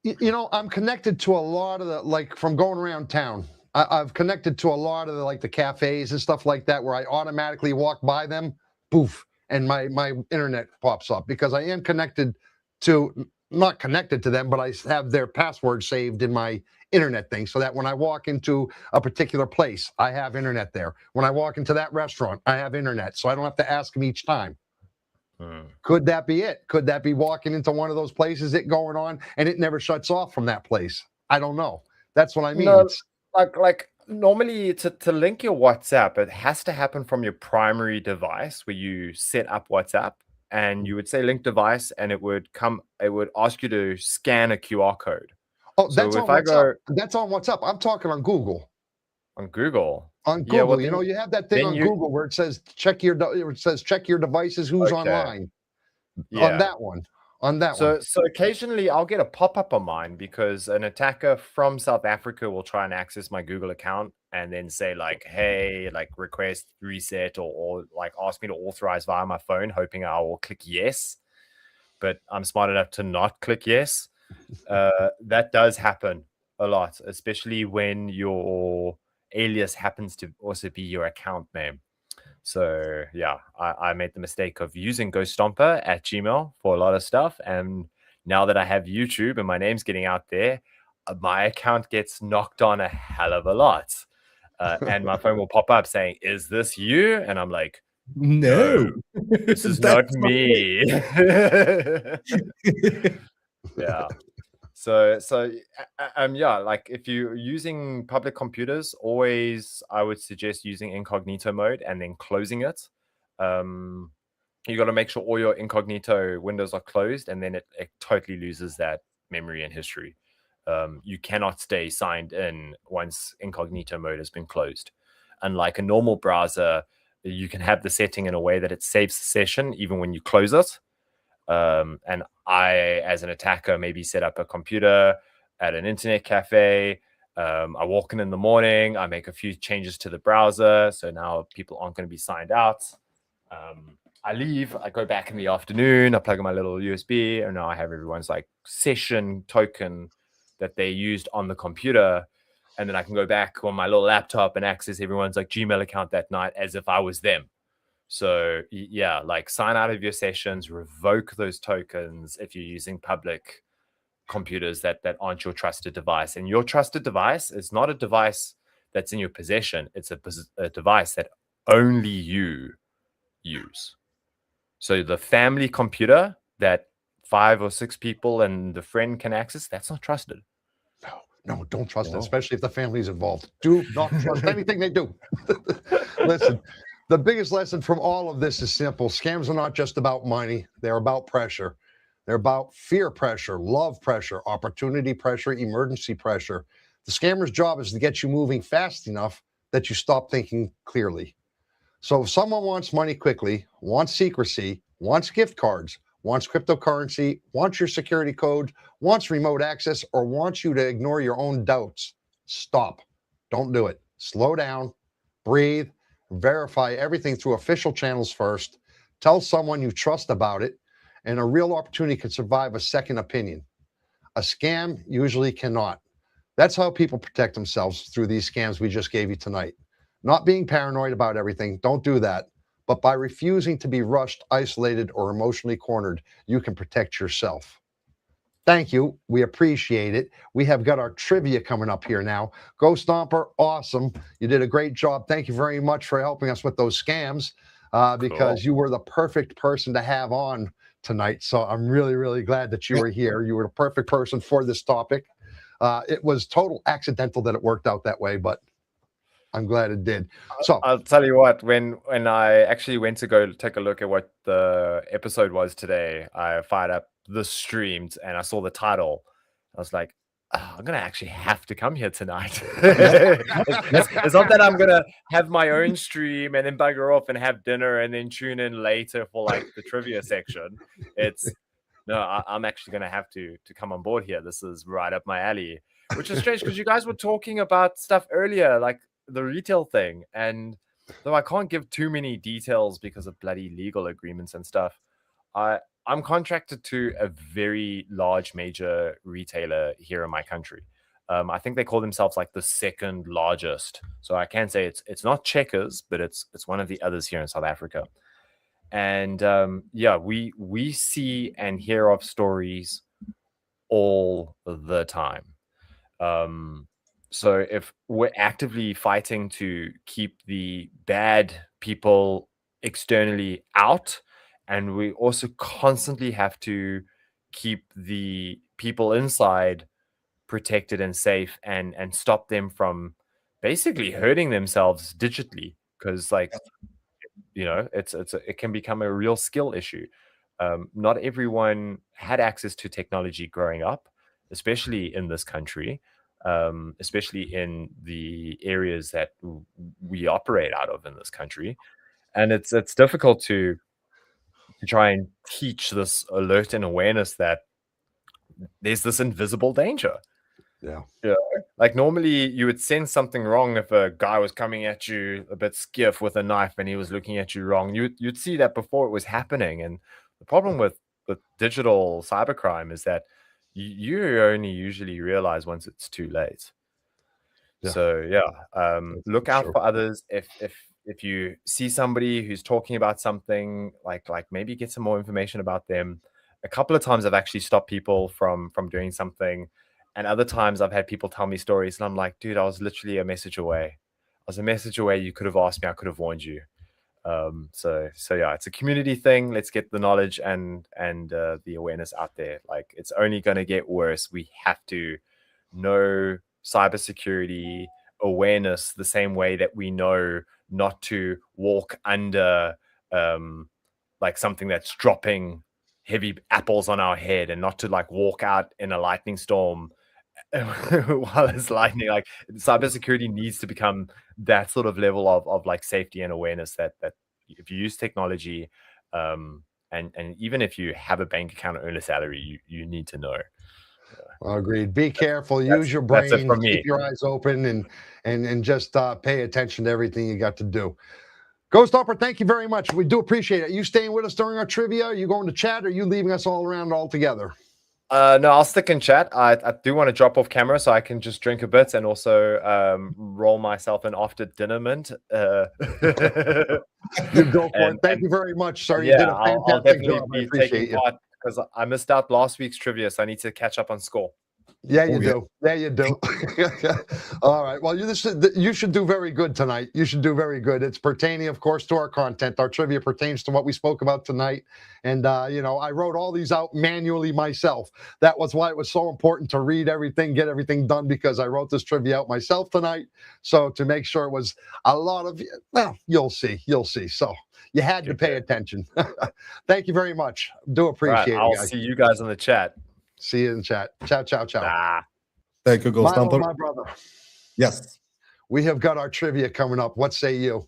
you know, I'm connected to a lot of the, like, from going around town. I've connected to a lot of the, like, the cafes and stuff like that, where I automatically walk by them, poof, and my internet pops up, because I am connected to, not connected to them, but I have their password saved in my internet thing, so that when I walk into a particular place, I have internet there. When I walk into that restaurant, I have internet, so I don't have to ask them each time. Could that be it? Could that be walking into one of those places, it going on, and it never shuts off from that place? I don't know. That's what I mean. No, like normally to link your WhatsApp, it has to happen from your primary device where you set up WhatsApp, and you would say link device, and it would ask you to scan a QR code. Oh, so that's on WhatsApp. That's on WhatsApp. I'm talking on Google. On Google. On Google, yeah, well, you know, you have that thing on Google where it says check your devices, who's online. Yeah. On that one. So occasionally I'll get a pop-up on mine, because an attacker from South Africa will try and access my Google account and then say like, hey, like request reset, or like ask me to authorize via my phone, hoping I will click yes. But I'm smart enough to not click yes. That does happen a lot, especially when your alias happens to also be your account name. So yeah, I made the mistake of using ghoststomper@gmail for a lot of stuff, and now that I have YouTube and my name's getting out there, my account gets knocked on a hell of a lot, and my phone will pop up saying, "Is this you?" And I'm like, "No, this is not me." Yeah. So yeah, like if you're using public computers, always I would suggest using incognito mode and then closing it. You got to make sure all your incognito windows are closed, and then it totally loses that memory and history. You cannot stay signed in once incognito mode has been closed. Unlike a normal browser, you can have the setting in a way that it saves the session even when you close it. And I, as an attacker, maybe set up a computer at an internet cafe. I walk in the morning, I make a few changes to the browser, so now people aren't going to be signed out. I leave, I go back in the afternoon, I plug in my little USB, and now I have everyone's like session token that they used on the computer, and then I can go back on my little laptop and access everyone's like Gmail account that night as if I was them. So yeah, like sign out of your sessions, revoke those tokens if you're using public computers that aren't your trusted device. And your trusted device is not a device that's in your possession. It's a device that only you use. So the family computer that 5 or 6 people and the friend can access, that's not trusted. No, don't trust it, especially if the family's involved. Do not trust anything they do. Listen, The biggest lesson from all of this is simple. Scams are not just about money. They're about pressure. They're about fear pressure, love pressure, opportunity pressure, emergency pressure. The scammer's job is to get you moving fast enough that you stop thinking clearly. So if someone wants money quickly, wants secrecy, wants gift cards, wants cryptocurrency, wants your security code, wants remote access, or wants you to ignore your own doubts, stop. Don't do it. Slow down, breathe, verify everything through official channels first. Tell someone you trust about it, and a real opportunity can survive a second opinion. A scam usually cannot. That's how people protect themselves through these scams we just gave you tonight. Not being paranoid about everything, don't do that. But by refusing to be rushed, isolated, or emotionally cornered, you can protect yourself. Thank you. We appreciate it. We have got our trivia coming up here now. Go Stomper, awesome. You did a great job. Thank you very much for helping us with those scams because you were the perfect person to have on tonight. So I'm really, really glad that you were here. You were the perfect person for this topic. It was total accidental that it worked out that way, but I'm glad it did. So I'll tell you what, when I actually went to go take a look at what the episode was today, I fired up the streams and I saw the title. I was like, oh, I'm gonna actually have to come here tonight. It's not that I'm gonna have my own stream and then bugger off and have dinner and then tune in later for like the trivia section. It's no, I'm actually gonna have to come on board here. This is right up my alley, which is strange because you guys were talking about stuff earlier, like the retail thing, and though I can't give too many details because of bloody legal agreements and stuff, I'm contracted to a very large major retailer here in my country. I think they call themselves like the second largest, so I can say it's not Checkers, but it's one of the others here in South Africa. And yeah, we see and hear of stories all the time. So if we're actively fighting to keep the bad people externally out, and we also constantly have to keep the people inside protected and safe and stop them from basically hurting themselves digitally, because like, you know, it can become a real skill issue. Not everyone had access to technology growing up, especially in this country. Especially in the areas that we operate out of in this country, and it's difficult to try and teach this alert and awareness that there's this invisible danger. Yeah. Like normally you would sense something wrong if a guy was coming at you a bit skiff with a knife and he was looking at you wrong. You'd see that before it was happening. And the problem with digital cybercrime is that you only usually realize once it's too late. Yeah. So yeah, look out for others. If you see somebody who's talking about something, like maybe get some more information about them. A couple of times I've actually stopped people from doing something, and other times I've had people tell me stories and I'm like, dude, I was literally a message away. I was a message away. You could have asked me. I could have warned you. So yeah, it's a community thing. Let's get the knowledge and the awareness out there. Like, it's only going to get worse. We have to know cybersecurity awareness the same way that we know not to walk under like something that's dropping heavy apples on our head, and not to like walk out in a lightning storm while it's lightning. Like, cybersecurity needs to become that sort of level of like safety and awareness that if you use technology, and even if you have a bank account or earn a salary, you need to know. Agreed. Be careful. Use your brain. Keep your eyes open, and just pay attention to everything you got to do. Ghost Hopper, thank you very much. We do appreciate it. Are you staying with us during our trivia? Are you going to chat? Or are you leaving us all around all together? No, I'll stick in chat. I do want to drop off camera so I can just drink a bit and also roll myself an after dinner mint. You go for it. Thank you very much, sir. You did a fantastic job. I appreciate you. Because I missed out last week's trivia, so I need to catch up on score. Yeah, you Oh, yeah. do. Yeah, you do. All right. Well, you should do very good tonight. You should do very good. It's pertaining, of course, to our content. Our trivia pertains to what we spoke about tonight. And, I wrote all these out manually myself. That was why it was so important to read everything, get everything done, because I wrote this trivia out myself tonight. So to make sure it was a lot of, well, you'll see. You'll see. So you had to pay attention. Thank you very much. Do appreciate it, I'll guys. see you guys in the chat. See you in the chat. Ciao, ciao, ciao. Thank you, Ghost Milo, Stomper. my brother. Yes. We have got our trivia coming up. What say you?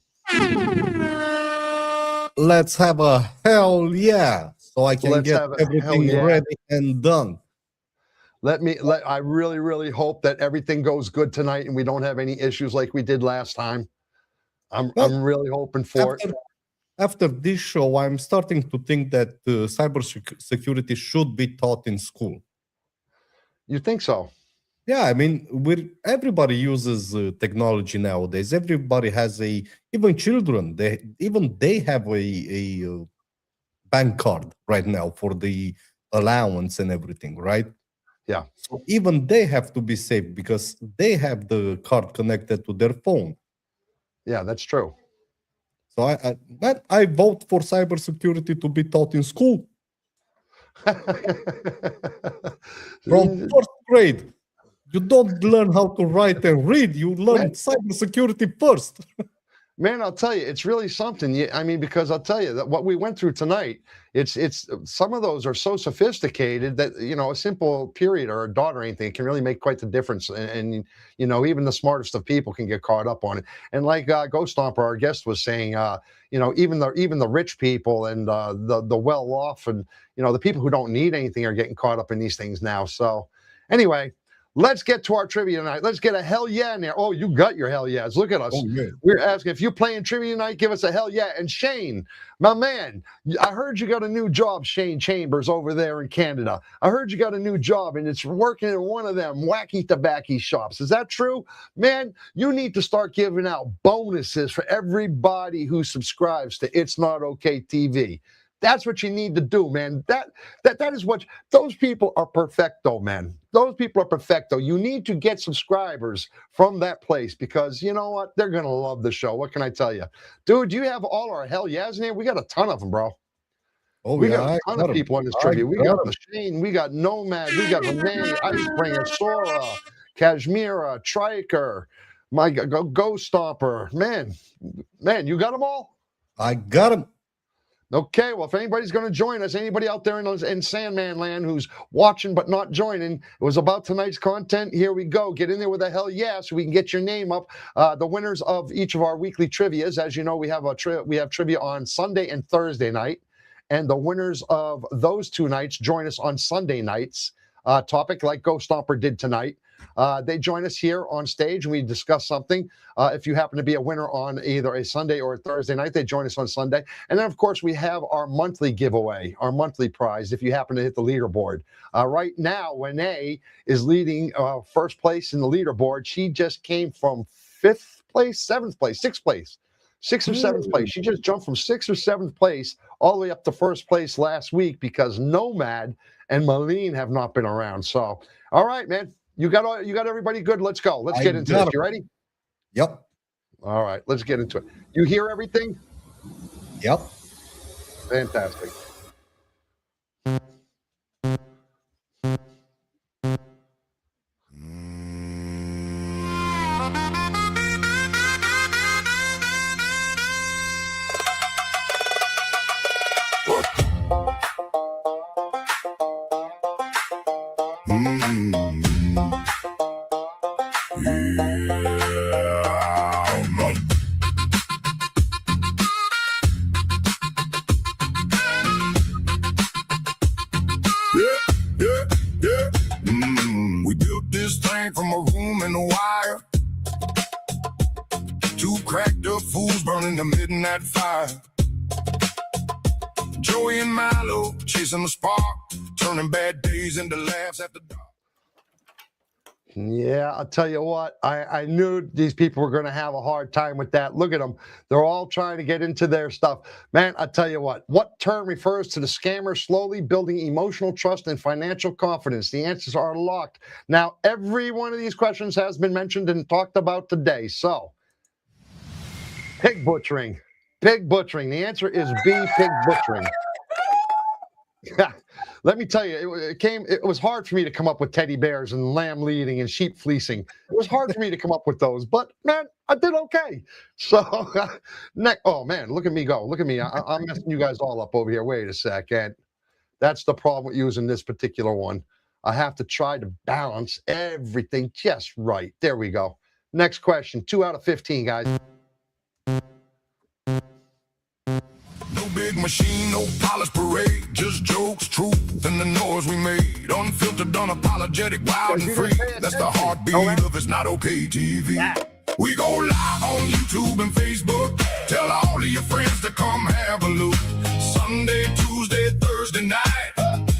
Let's have a hell yeah, so I can get everything ready and done. I really, really hope that everything goes good tonight and we don't have any issues like we did last time. I'm really hoping for it. After this show, I'm starting to think that cybersecurity should be taught in school. You think so? Yeah, I mean, everybody uses technology nowadays. Everybody has even children. They have a bank card right now for the allowance and everything, right? Yeah. So even they have to be safe because they have the card connected to their phone. Yeah, that's true. So I vote for cybersecurity to be taught in school. From first grade. You don't learn how to write and read. You learn cybersecurity first. Man, I'll tell you, it's really something. I mean, because I'll tell you that what we went through tonight, it's some of those are so sophisticated that, a simple period or a dot or anything can really make quite the difference. And even the smartest of people can get caught up on it. And like Ghost Stomper, our guest, was saying, even the rich people and the well-off and, the people who don't need anything are getting caught up in these things now. So anyway, let's get to our trivia tonight. Let's get a hell yeah in there. Oh, you got your hell yeahs. Look at us. Oh, yeah. We're asking if you're playing trivia tonight, give us a hell yeah. And Shane, my man, I heard you got a new job, Shane Chambers, over there in Canada. I heard you got a new job, and it's working in one of them wacky tobacco shops. Is that true? Man, you need to start giving out bonuses for everybody who subscribes to It's Not Okay TV. That's what you need to do, man. That is what those people are perfecto, man. Those people are perfecto. You need to get subscribers from that place because you know what? They're gonna love the show. What can I tell you, dude? Do you have all our hell yeahs in here? We got a ton of them, bro. Oh, we yeah, got a ton of people on this trivia. We got Machine, we got Nomad, we got Renee, Icebringer, Sora, Kashmira, Triker, my Ghost Stomper. Man, you got them all? I got them. Okay, well, if anybody's going to join us, anybody out there in Sandman land who's watching but not joining, it was about tonight's content. Here we go. Get in there with a hell yeah so we can get your name up. The winners of each of our weekly trivias, as you know, we have trivia on Sunday and Thursday night. And the winners of those two nights join us on Sunday nights. Topic like Ghost Stomper did tonight. They join us here on stage and we discuss something. If you happen to be a winner on either a Sunday or a Thursday night, they join us on Sunday. And then, of course, we have our monthly giveaway, our monthly prize, if you happen to hit the leaderboard. Right now, Renee is leading first place in the leaderboard. She just came from 5th place, 7th place, 6th place. 6th or 7th place. She just jumped from 6th or 7th place all the way up to first place last week because Nomad and Malene have not been around. So, all right, man. You got everybody good. Let's go. Let's get into this. You ready? Yep. All right, let's get into it. You hear everything? Yep. Fantastic. We built this thing from a room and a wire. Two cracked up fools burning the midnight fire. Joey and Milo chasing the spark, turning bad days into laughs after dark. Yeah, I'll tell you what, I knew these people were going to have a hard time with that. Look at them. They're all trying to get into their stuff. Man, I'll tell you what term refers to the scammer slowly building emotional trust and financial confidence? The answers are locked. Now, every one of these questions has been mentioned and talked about today. So, pig butchering. Pig butchering. The answer is B, pig butchering. Let me tell you, it was hard for me to come up with teddy bears and lamb leading and sheep fleecing. It was hard for me to come up with those, but man, I did okay. So, oh man, look at me go. Look at me. I'm messing you guys all up over here. Wait a second. That's the problem with using this particular one. I have to try to balance everything just right. There we go. Next question. 2 out of 15, guys. No big machine, no polished parade, just jokes, truth, and the noise we made. Unfiltered, unapologetic, wild and free. That's the heartbeat of It's Not Okay TV. We go live on YouTube and Facebook. Tell all of your friends to come have a look. Sunday, Tuesday, Thursday night.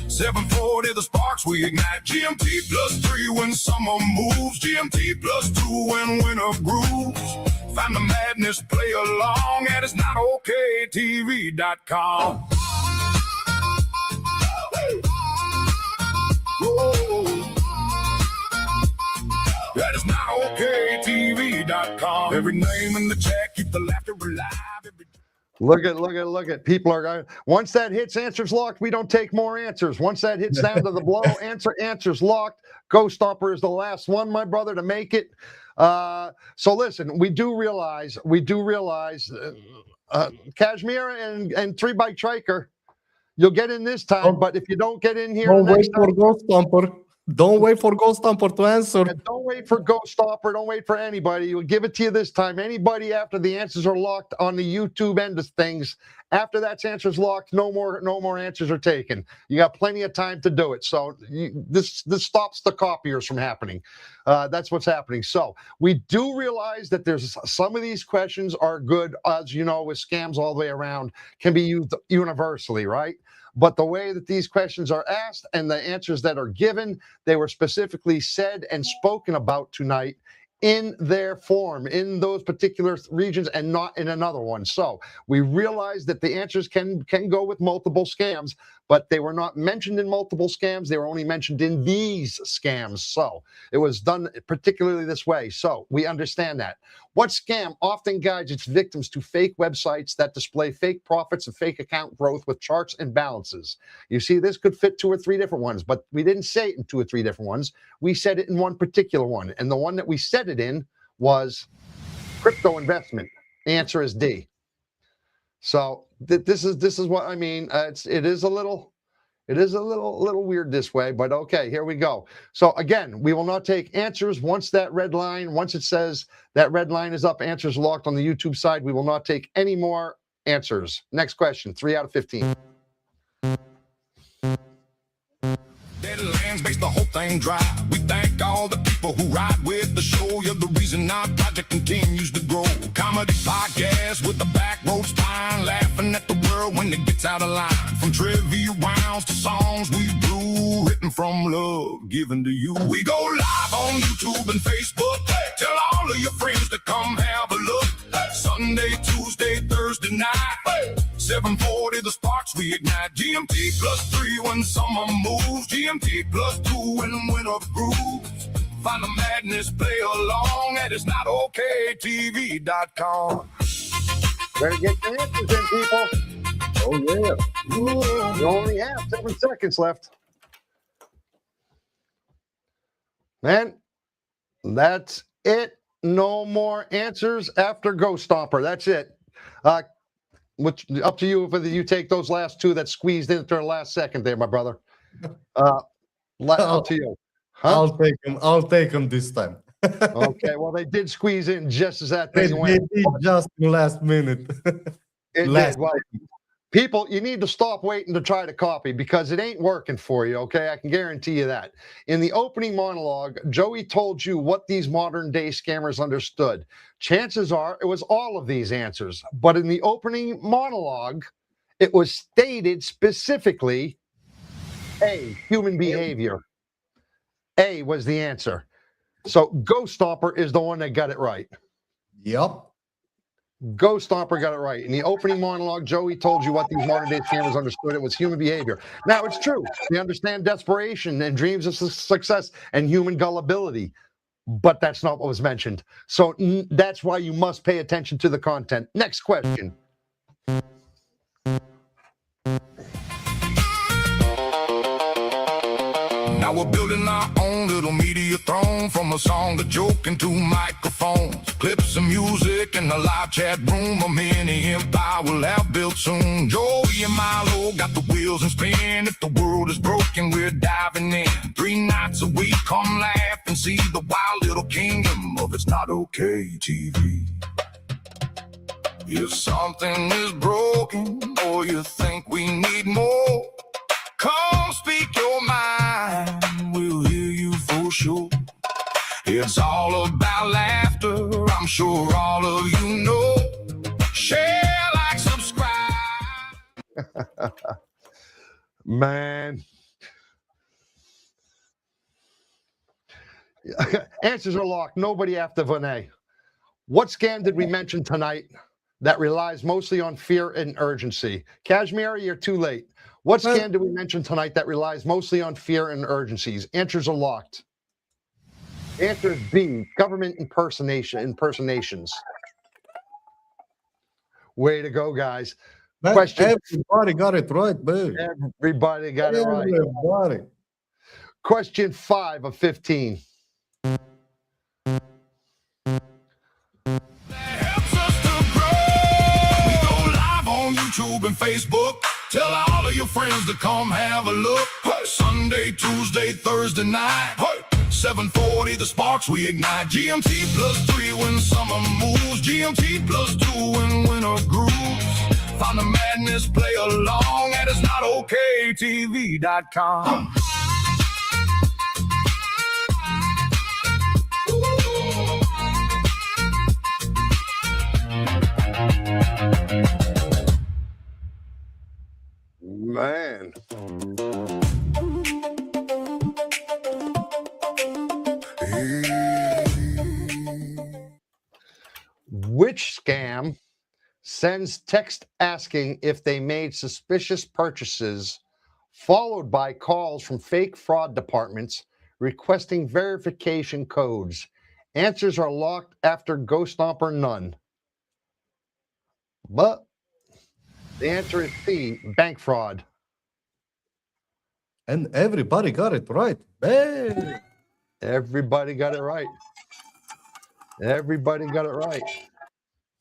740, the sparks we ignite. GMT+3 when summer moves. GMT+2 when winter grooves. Find the madness, play along at It's Not Okay TV.com. That is Not Okay TV.com. Every name in the chat, keep the laughter alive. Look at people are going. Once that hits answers locked, we don't take more answers. Once that hits down to the blow, answers locked. Ghost Stomper is the last one, my brother, to make it. So listen, we do realize, Kashmir and 3 by Triker, you'll get in this time, but if you don't get in here, don't wait for Ghost Stomper. Don't wait for Ghost Stomper to answer. And don't wait for Ghost Stomper. Don't wait for anybody. We'll give it to you this time. Anybody after the answers are locked on the YouTube end of things, after that answer's locked, no more answers are taken. You got plenty of time to do it. So this stops the copiers from happening. That's what's happening. So we do realize that there's some of these questions are good, as you know, with scams all the way around, can be used universally, right? But the way that these questions are asked and the answers that are given, they were specifically said and spoken about tonight in their form, in those particular regions and not in another one. So we realize that the answers can go with multiple scams, but they were not mentioned in multiple scams. They were only mentioned in these scams. So it was done particularly this way. So we understand that. What scam often guides its victims to fake websites that display fake profits and fake account growth with charts and balances? You see, this could fit 2 or 3 different ones, but we didn't say it in 2 or 3 different ones. We said it in one particular one. And the one that we said it in was crypto investment. The answer is D. So this is what I mean. It is a little weird this way, but okay, here we go. So again, we will not take answers once it says that red line is up, answers locked on the YouTube side. We will not take any more answers. Next question, 3 out of 15. Deadlands makes the whole thing dry. We thank all the people who ride with the show. You're the reason our project continues to grow. Comedy podcast with the back row spine, laughing at the world when it gets out of line. From trivia rounds to songs we brew, written from love given to you. We go live on YouTube and Facebook. Tell all of your friends to come have a look. Sunday, Tuesday, Thursday night. 740, the sparks we ignite. GMT+3 when summer moves. GMT+2 when winter grooves. Find the madness, play along at It's Not Okay TV.com. Better get your answers in, people. Oh, yeah. You only have 7 seconds left. Man, that's it. No more answers after Ghost Stomper. That's it. Which up to you whether you take those last 2 that squeezed in at the last second there, my brother. Up to you. Huh? I'll take them this time. Okay, well, they did squeeze in just as that thing went. They did just in last minute. Well, people, you need to stop waiting to try to copy because it ain't working for you, okay? I can guarantee you that. In the opening monologue, Joey told you what these modern day scammers understood. Chances are it was all of these answers. But in the opening monologue, it was stated specifically, A, human behavior. A was the answer. So Ghost Stomper is the one that got it right. Yep. Ghost Stomper got it right. In the opening monologue, Joey told you what these modern-day scammers understood. It was human behavior. Now, it's true. They understand desperation and dreams of success and human gullibility. But that's not what was mentioned. So that's why you must pay attention to the content. Next question. Now we're building our own little media throne, from a song to joke and to microphones, clips of music in the live chat room. A mini empire we'll have built soon. Joey and Milo got the wheels and spin. If the world is broken, we're diving in. 3 nights a week, come laugh and see the wild little kingdom of It's Not Okay TV. If something is broken or you think we need more, come speak your mind, we'll hear you for sure. It's all about laughter, I'm sure all of you know. Share, like, subscribe. Man. Answers are locked. Nobody after Vinay. What scam did we mention tonight that relies mostly on fear and urgency? Kashmir, you're too late. What scam did we mention tonight that relies mostly on fear and urgencies? Answers are locked. Answer is B, government impersonations. Way to go, guys. Man, Question. everybody got it right, man. Everybody got it right. Everybody. Question 5 of 15. YouTube and Facebook. Tell all of your friends to come have a look. Hey, Sunday, Tuesday, Thursday night. Hey, 7:40, the sparks we ignite. GMT +3 when summer moves. GMT +2 when winter grooves. Find the madness, play along at It'sNotOkTV.com. Man. Which scam sends text asking if they made suspicious purchases, followed by calls from fake fraud departments requesting verification codes? Answers are locked after Ghost Stomper none. But the answer is C, bank fraud. And everybody got it right. Man. Everybody got it right. Everybody got it right.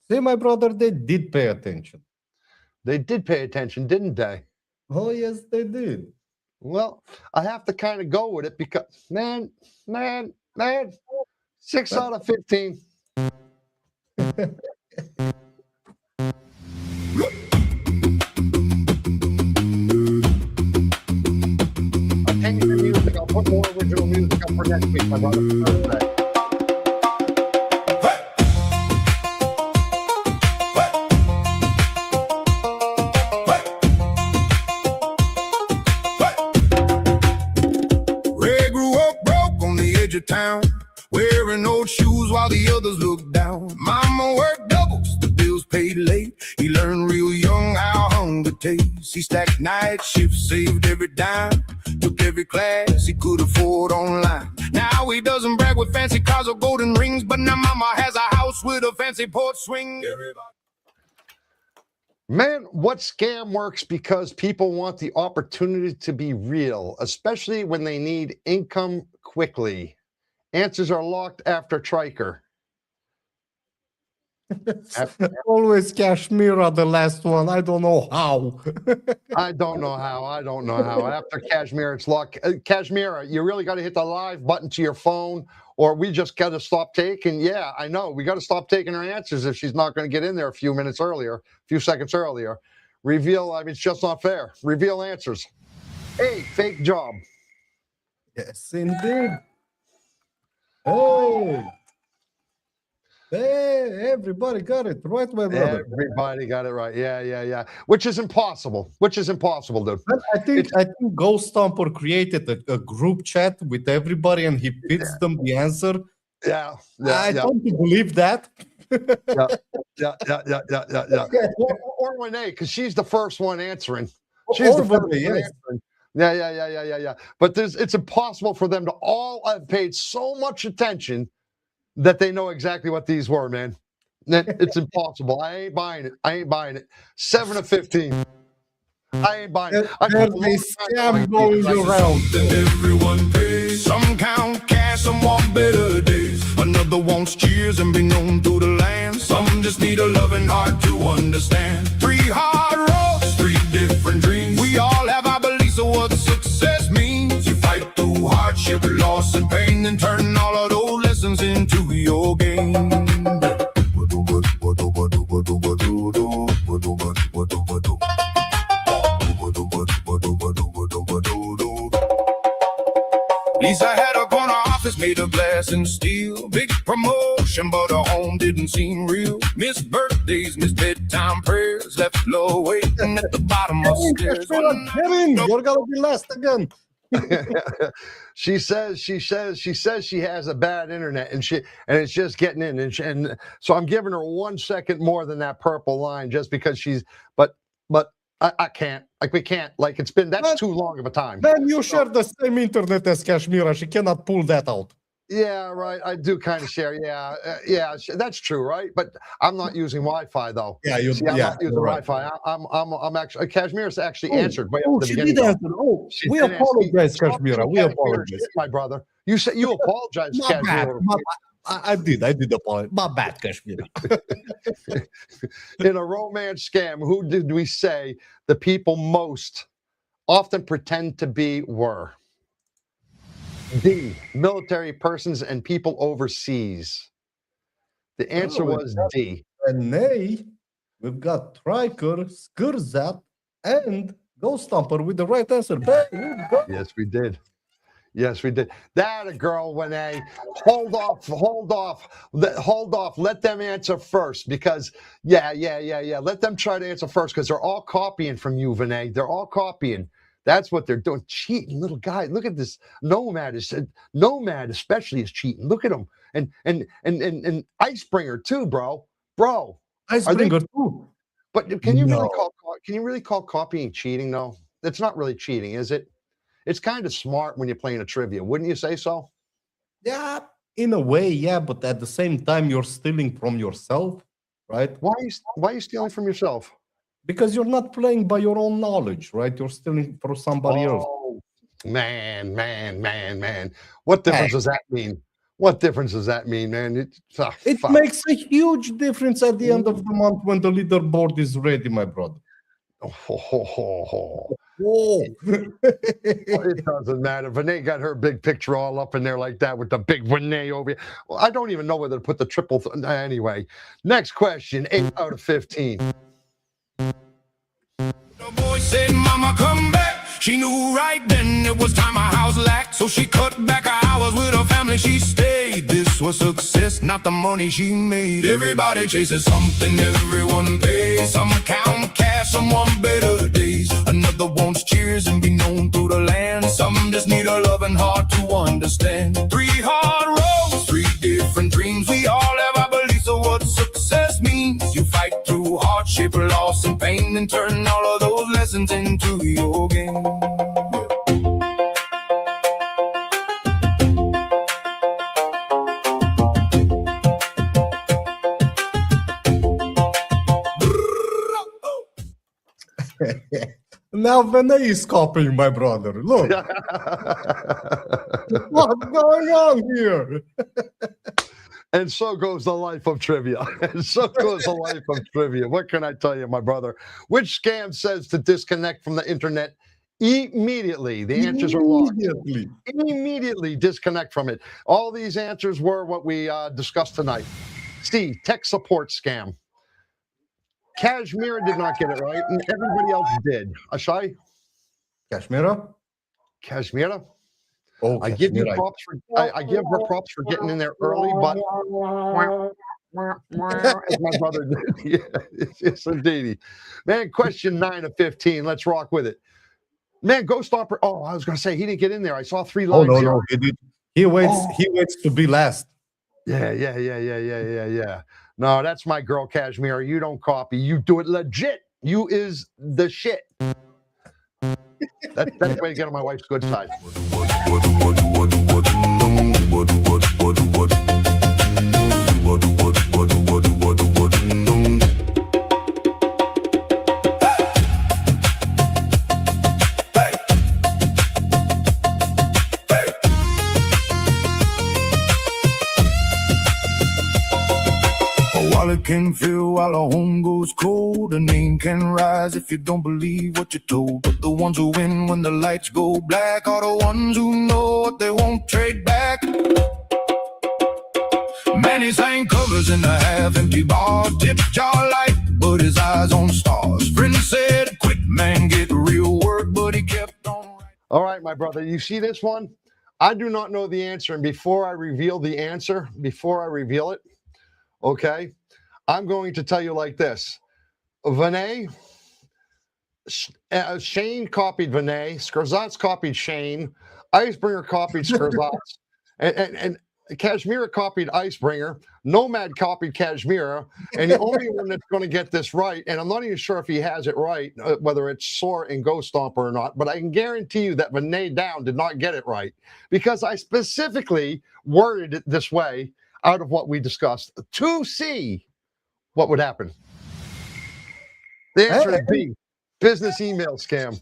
See, my brother, they did pay attention. They did pay attention, didn't they? Oh, yes, they did. Well, I have to kind of go with it because, man, 6 out of 15. Music. I'll put more original music up for next week, my brother. Ray grew up broke on the edge of town, wearing old shoes while the others looked down. Mama worked doubles, the bills paid late. He learned real young how hunger tastes. He stacked night shifts, saved every dime, took every class he could afford online. Now he doesn't brag with fancy cars or golden rings, but now mama has a house with a fancy porch swing. Man, what scam works because people want the opportunity to be real, especially when they need income quickly? Answers are locked after Triker. Always Kashmir, the last one. I don't know how. I don't know how. After Kashmir, it's locked. Kashmir, you really got to hit the live button to your phone, or we just got to stop taking. Yeah, I know. We got to stop taking her answers if she's not going to get in there a few seconds earlier. Reveal, I mean, it's just not fair. Reveal answers. Hey, fake job. Yes, indeed. Hey. Hey, everybody got it right, my brother. Everybody got it right. Yeah. Which is impossible. Dude. But I think Ghost Stomper created a group chat with everybody, and he feeds them the answer. Yeah. I don't believe that. Yeah. Or Renee, because she's the first one answering. She's Or the first Renee, one yes. answering. Yeah. But it's impossible for them to all have paid so much attention that they know exactly what these were, man. It's impossible. I ain't buying it. 7 of 15. I ain't buying it. There's a scam going around. Everyone pays. Some count cash, some want better days. Another wants cheers and be known through the land. Some just need a loving heart to understand. 3 hard roads, 3 different dreams. We all have our beliefs of what success means. You fight through hardship, loss, and pain, and turn all of those lessons into your game. Lisa had a corner office made of glass and steel. Big promotion, but her home didn't seem real. Missed birthdays, missed bedtime prayers. Left low waiting at the bottom of the stairs. Get in, you're gonna be last again. She says she has a bad internet and it's just getting in and so I'm giving her 1 second more than that purple line just because but I can't, like, we can't, like, that's too long of a time. Then you share the same internet as Kashmira. She cannot pull that out. Yeah, right. I do kind of share. Yeah, that's true, right? But I'm not using Wi-Fi though. Yeah, I'm not using Wi-Fi. I'm actually Kashmir's actually answered way up the she beginning. did answer. Oh, we apologize, Kashmira. We apologize, my brother. You said you apologize, Kashmira. I did apologize. My bad, Kashmira. In a romance scam, who did we say the people most often pretend to be were? D, military persons and people overseas. The answer was D. And A, we've got Triker, Skurzat, and Ghost Stomper with the right answer. Yes, we did. That a girl, Renee. Hold off. Let them answer first because, yeah. Let them try to answer first because they're all copying from you, Renee. They're all copying. That's what they're doing. Cheating, little guy. Look at this. Nomad especially is cheating. Look at him. And Icebringer too, bro. Icebringer too. But can you really call copying cheating though? It's not really cheating, is it? It's kind of smart when you're playing a trivia, wouldn't you say so? Yeah, in a way, yeah. But at the same time, you're stealing from yourself, right? Why are you stealing from yourself? Because you're not playing by your own knowledge, right? You're stealing from somebody else. Man. What difference does that mean? What difference does that mean, man? It makes a huge difference at the end of the month when the leaderboard is ready, my brother. It doesn't matter. Renee got her big picture all up in there like that with the big Renee over here. Well, I don't even know whether to put the triple. Anyway, next question, 8 out of 15. The boy said, "Mama, come back." She knew right then it was time her house lacked, so she cut back her hours with her family. She stayed. This was success, not the money she made. Everybody chases something, everyone pays. Some count cash, some want better days. Another wants cheers and be known through the land. Some just need a loving heart to understand. 3 hard roads, 3 different dreams. We all have our beliefs of what success means. You fight through hardship, loss, and pain, and turn all of those lessons into your game. Now Vinay is copying my brother. Look. What's going on here? And so goes the life of trivia. What can I tell you, my brother? Which scam says to disconnect from the internet immediately? The answers are locked. Immediately disconnect from it. All these answers were what we discussed tonight. C, tech support scam. Kashmira did not get it right, and everybody else did. Ashai? Kashmira? Oh, I give her props for getting in there early, but as my brother did. Yeah, yes, indeed. Man, question 9 of 15. Let's rock with it. Man, Ghost Stomper. Oh, I was going to say he didn't get in there. I saw 3 Oh lines. no, he did. He waits to be last. Yeah. No, that's my girl, Kashmir. You don't copy. You do it legit. You is the shit. That's the way to get on my wife's good side. Wallet can fill while a home goes cold. A name can rise if you don't believe what you're told. But the ones who win when the lights go black are the ones who know what they won't trade back. Manny sang covers in the half-empty bar, tip-jar light, but his eyes on stars. Friend said, quick man, get real work, but he kept on. All right, my brother, you see this one? I do not know the answer, and before I reveal the answer, okay, I'm going to tell you like this. Vinay, Shane copied Vinay, Skrzatz copied Shane, Icebringer copied Skrzatz, and Kashmir copied Icebringer, Nomad copied Kashmir, and the only one that's going to get this right, and I'm not even sure if he has it right, whether it's Sore and Ghost Stomper or not, but I can guarantee you that Vinay Down did not get it right, because I specifically worded it this way out of what we discussed to see what would happen. The answer is B, business email scam.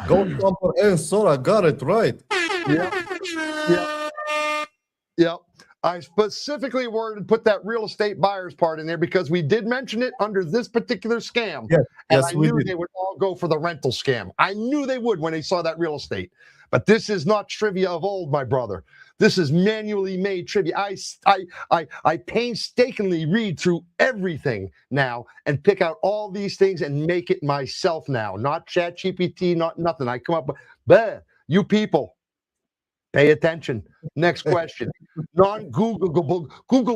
Ghost Stomper and Sora got it right. Yep. I specifically put that real estate buyers part in there because we did mention it under this particular scam. And I knew they would all go for the rental scam. I knew they would when they saw that real estate. But this is not trivia of old, my brother. This is manually made trivia. I painstakingly read through everything now and pick out all these things and make it myself now. Not ChatGPT, not nothing. I come up with, you people, pay attention. Next question. Non-Googleable.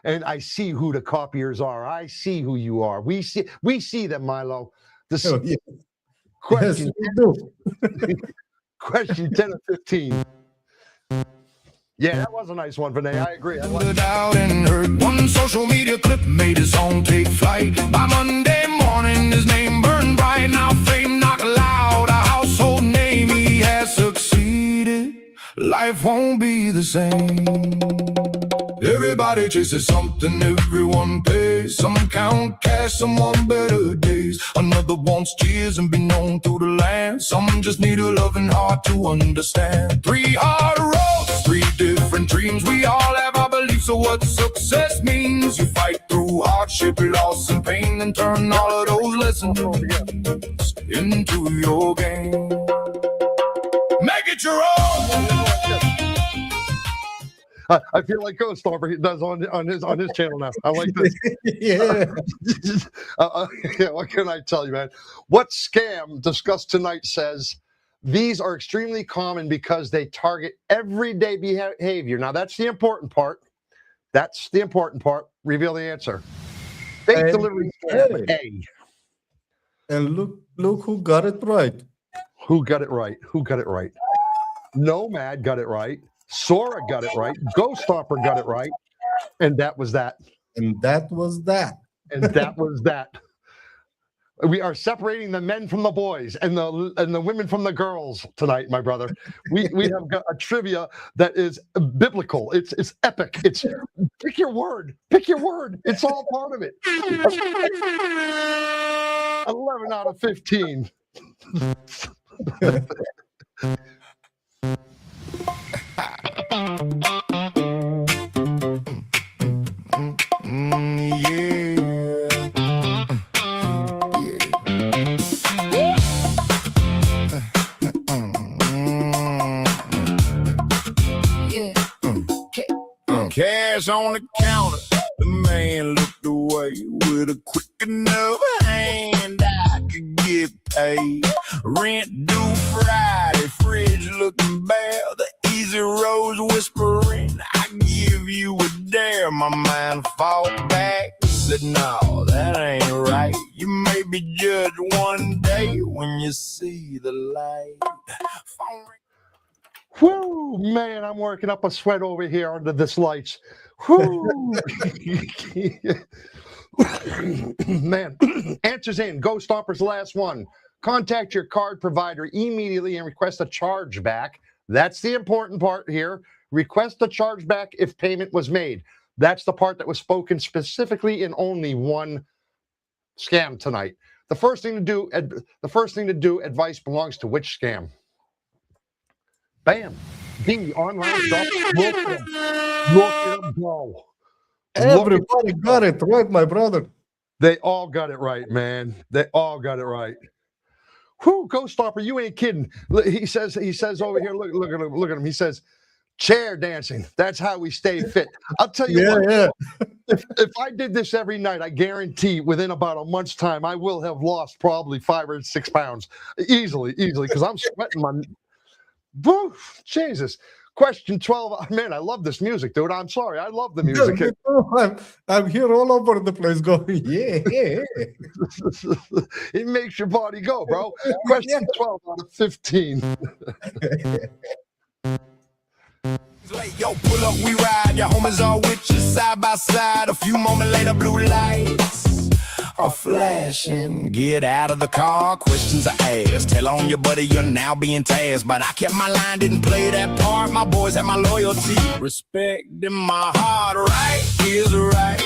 And I see who the copiers are. I see who you are. We see them, Milo. Question, question 10 or 15. Yeah, that was a nice one, Vinay. I agree. Out and heard one social media clip made his song take flight. By Monday morning, his name burned bright. Now fame knock loud, a household name. He has succeeded. Life won't be the same. Everybody chases something, everyone pays. Some count cash, some want better days. Another wants cheers and be known through the land. Some just need a loving heart to understand. 3 hard roads, 3 different dreams. We all have our beliefs of what success means. You fight through hardship, loss, and pain, and turn all of those lessons into your game. Make it your own. I feel like Ghost Stomper does on his channel now. I like this. Yeah. What can I tell you, man? What scam discussed tonight says these are extremely common because they target everyday behavior. Now that's the important part. Reveal the answer. Fake delivery scam. A. And look who got it right. Who got it right? Nomad got it right. Sora got it right. Ghost Stomper got it right. And that was that. And that was that. We are separating the men from the boys and the women from the girls tonight, my brother. We have got a trivia that is biblical. It's epic. It's pick your word. It's all part of it. 11 out of 15. Cash on the counter, the man looked away with a quick enough hand I could get paid. Rent due Friday, fridge looking bare, the easy rose whispering, I get my mind fall back. Said, no, that ain't right. You may be judged one day when you see the light. Whoo, man, I'm working up a sweat over here under this lights. Whoo. Man, answers in. Go Stompers, last one. Contact your card provider immediately and request a chargeback. That's the important part here. Request a chargeback if payment was made. That's the part that was spoken specifically in only one scam tonight. The first thing to do, advice belongs to which scam? Bam. B, online shop. Look at them go. Everybody got it right, my brother. They all got it right, man. They all got it right. Whoo, Ghost Stopper, you ain't kidding. He says over here, look at him. He says, chair dancing. That's how we stay fit. I'll tell you what. If I did this every night, I guarantee within about a month's time, I will have lost probably 5 or 6 pounds easily, because I'm sweating my. Woo, Jesus. Question 12. Man, I love this music, dude. I'm sorry. I love the music. I'm here all over the place going, yeah. It makes your body go, bro. Question 12 out of 15. Yo, pull up, we ride. Your homies all with you side by side. A few moments later, blue lights are flashing. Get out of the car, questions are asked. Tell on your buddy you're now being tasked. But I kept my line, didn't play that part. My boys have my loyalty, respect in my heart. Right is right,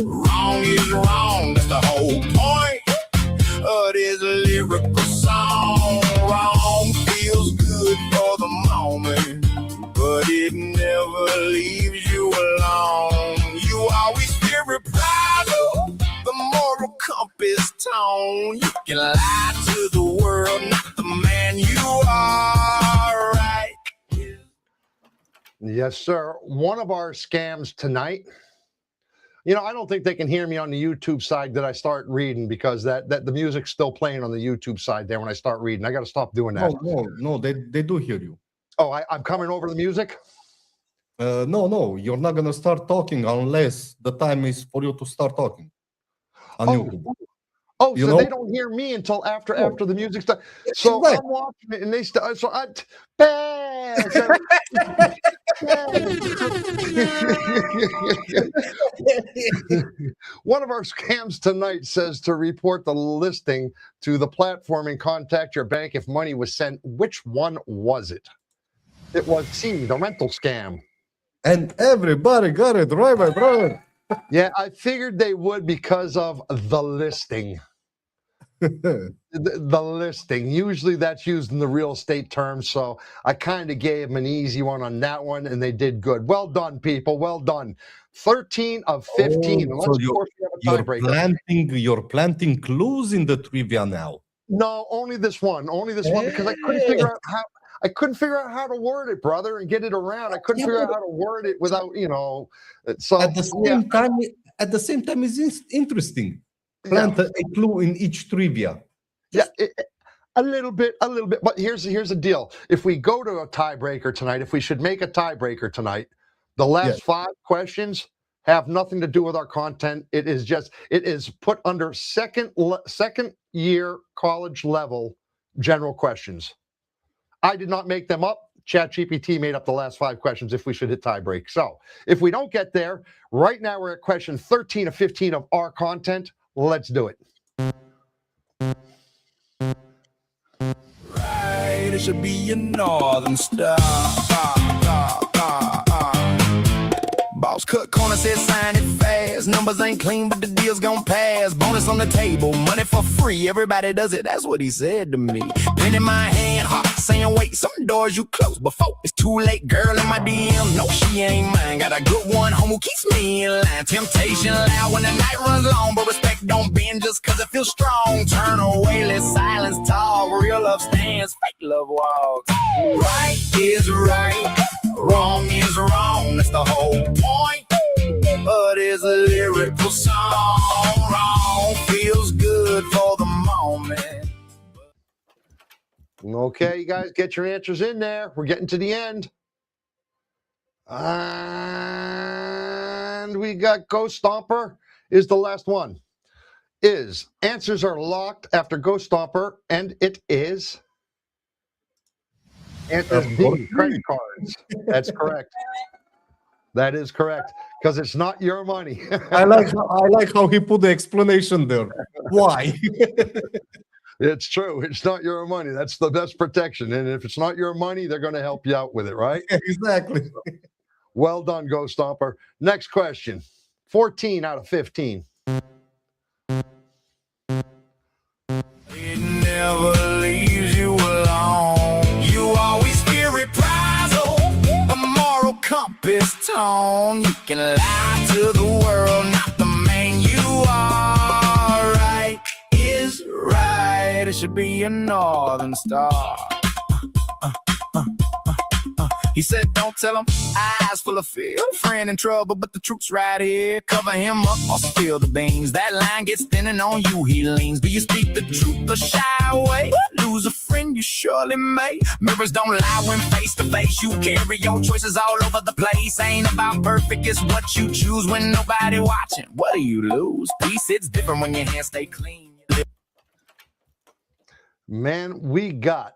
wrong is wrong. That's the whole point of this lyrical song. Wrong feels good for the moment, but it never leaves you alone. You always feel proud of the moral compass tone. You can lie to the world, not the man you are, right? Yes, sir. One of our scams tonight. I don't think they can hear me on the YouTube side that I start reading, because that the music's still playing on the YouTube side there when I start reading. I got to stop doing that. No, they do hear you. Oh, I'm coming over the music? No, you're not gonna start talking unless the time is for you to start talking on YouTube. So they don't hear me until after the music starts. So right. I'm watching it and they start. So I. One of our scams tonight says to report the listing to the platform and contact your bank if money was sent. Which one was it? It was C, the rental scam. And everybody got it right, my brother. Yeah, I figured they would because of the listing. the listing. Usually that's used in the real estate terms, so I kind of gave them an easy one on that one, and they did good. Well done, people. Well done. 13 of 15. So you're planting clues in the trivia now. No, only this one. Only this one, because I couldn't figure out how to word it, brother, and get it around. I couldn't figure out how to word it without, So at the same time, it's interesting. Plant a clue in each trivia. A little bit. But here's the deal. If we go to a tiebreaker tonight, if we should make a tiebreaker tonight, the last 5 questions have nothing to do with our content. It is put under second year college level general questions. I did not make them up. ChatGPT made up the last 5 questions if we should hit tiebreak. So if we don't get there, right now we're at question 13 of 15 of our content. Let's do it. Right, it should be a northern star. Boss cut corner, said sign it fast. Numbers ain't clean, but the deal's gon' pass. Bonus on the table, money for free. Everybody does it, that's what he said to me. Pen in my hand, heart saying wait. Some doors you close before it's too late. Girl in my DM, no, she ain't mine. Got a good one home who keeps me in line. Temptation loud when the night runs long, but respect don't bend just cause it feels strong. Turn away, let silence talk. Real love stands, fake love walks. Right is right, wrong is wrong. That's the whole point. But it's a lyrical song. Wrong feels good for the moment. Okay, you guys, get your answers in there. We're getting to the end. And And we got Ghost Stomper is the last one. Answers are locked after Ghost Stomper, and it is answer D, credit cards. That's correct. That is correct, because it's not your money. I like how he put the explanation there. Why? It's true. It's not your money. That's the best protection. And if it's not your money, they're going to help you out with it, right? Exactly. Well done, Ghost Stomper. Next question. 14 out of 15. It never leaves you alone. You always fear reprisal, a moral compass tone. You can lie to the world, not the man you are. Right is right. It should be a northern star. He said, don't tell him, eyes full of fear. Friend in trouble, but the truth's right here. Cover him up or spill the beans. That line gets thinning on you, he leans. Do you speak the truth or shy away? Lose a friend, you surely may. Mirrors don't lie when face to face. You carry your choices all over the place. Ain't about perfect, it's what you choose when nobody watching. What do you lose? Peace, it's different when your hands stay clean. Man, we got...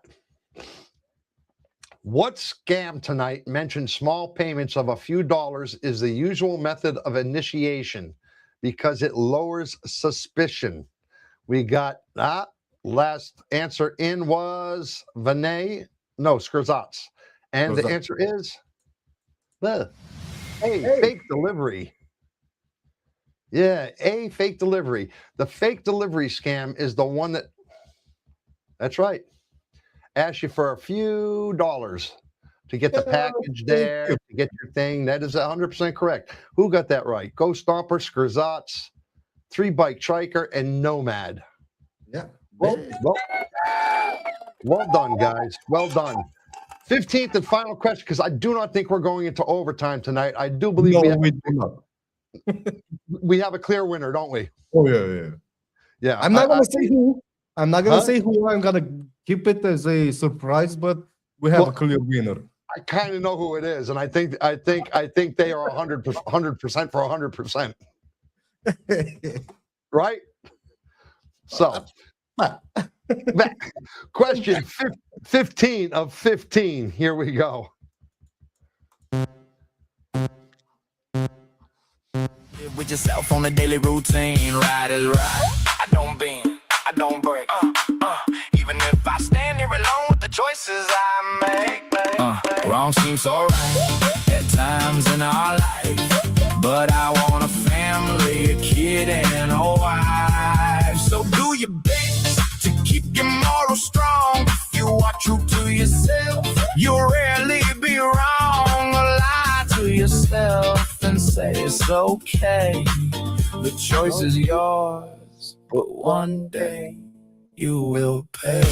What scam tonight mentioned small payments of a few dollars is the usual method of initiation because it lowers suspicion. We got last answer in was Skrzats. And the answer is fake delivery. Yeah, fake delivery. The fake delivery scam is the one that's right. Ask you for a few dollars to get the package there, to get your thing. That is 100% correct. Who got that right? Ghost Stomper, Skrzats, 3-Bike Triker, and Nomad. Yeah. Well done, guys. Well done. 15th and final question, because I do not think we're going into overtime tonight. I do believe we have a clear winner, don't we? Oh, yeah. Yeah. I'm not going to say who. I'm not going to say who. I'm going to keep it as a surprise, but we have a clear winner. I kind of know who it is, and I think they are 100% for 100%. Right? So, question 15 of 15. Here we go. Live with yourself on a daily routine. Right is right. I don't bend. I don't break. Even if I stand here alone with the choices I make. Wrong seems so right at times in our life. But I want a family, a kid, and a wife. So do your best to keep your morals strong. If you are true to yourself, you'll rarely be wrong. Or lie to yourself and say it's okay. The choice is yours, but one day you will pay.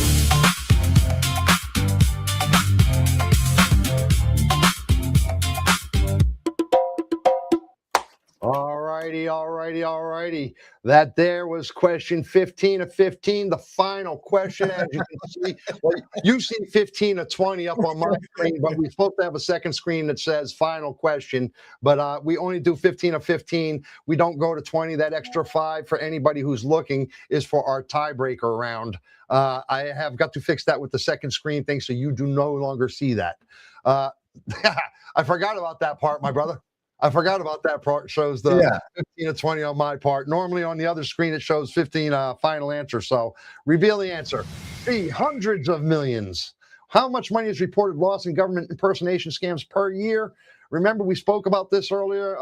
Alrighty. That there was question 15 of 15, the final question. As you can see, well, you see 15 of 20 up on my screen, but we're supposed to have a second screen that says final question. But we only do 15 of 15. We don't go to 20. That extra 5 for anybody who's looking is for our tiebreaker round. I have got to fix that with the second screen thing, so you do no longer see that. I forgot about that part, my brother. I forgot about that part. Shows the 15 to 20 on my part. Normally on the other screen, it shows 15 final answer. So reveal the answer. C, hundreds of millions. How much money is reported lost in government impersonation scams per year? Remember, we spoke about this earlier.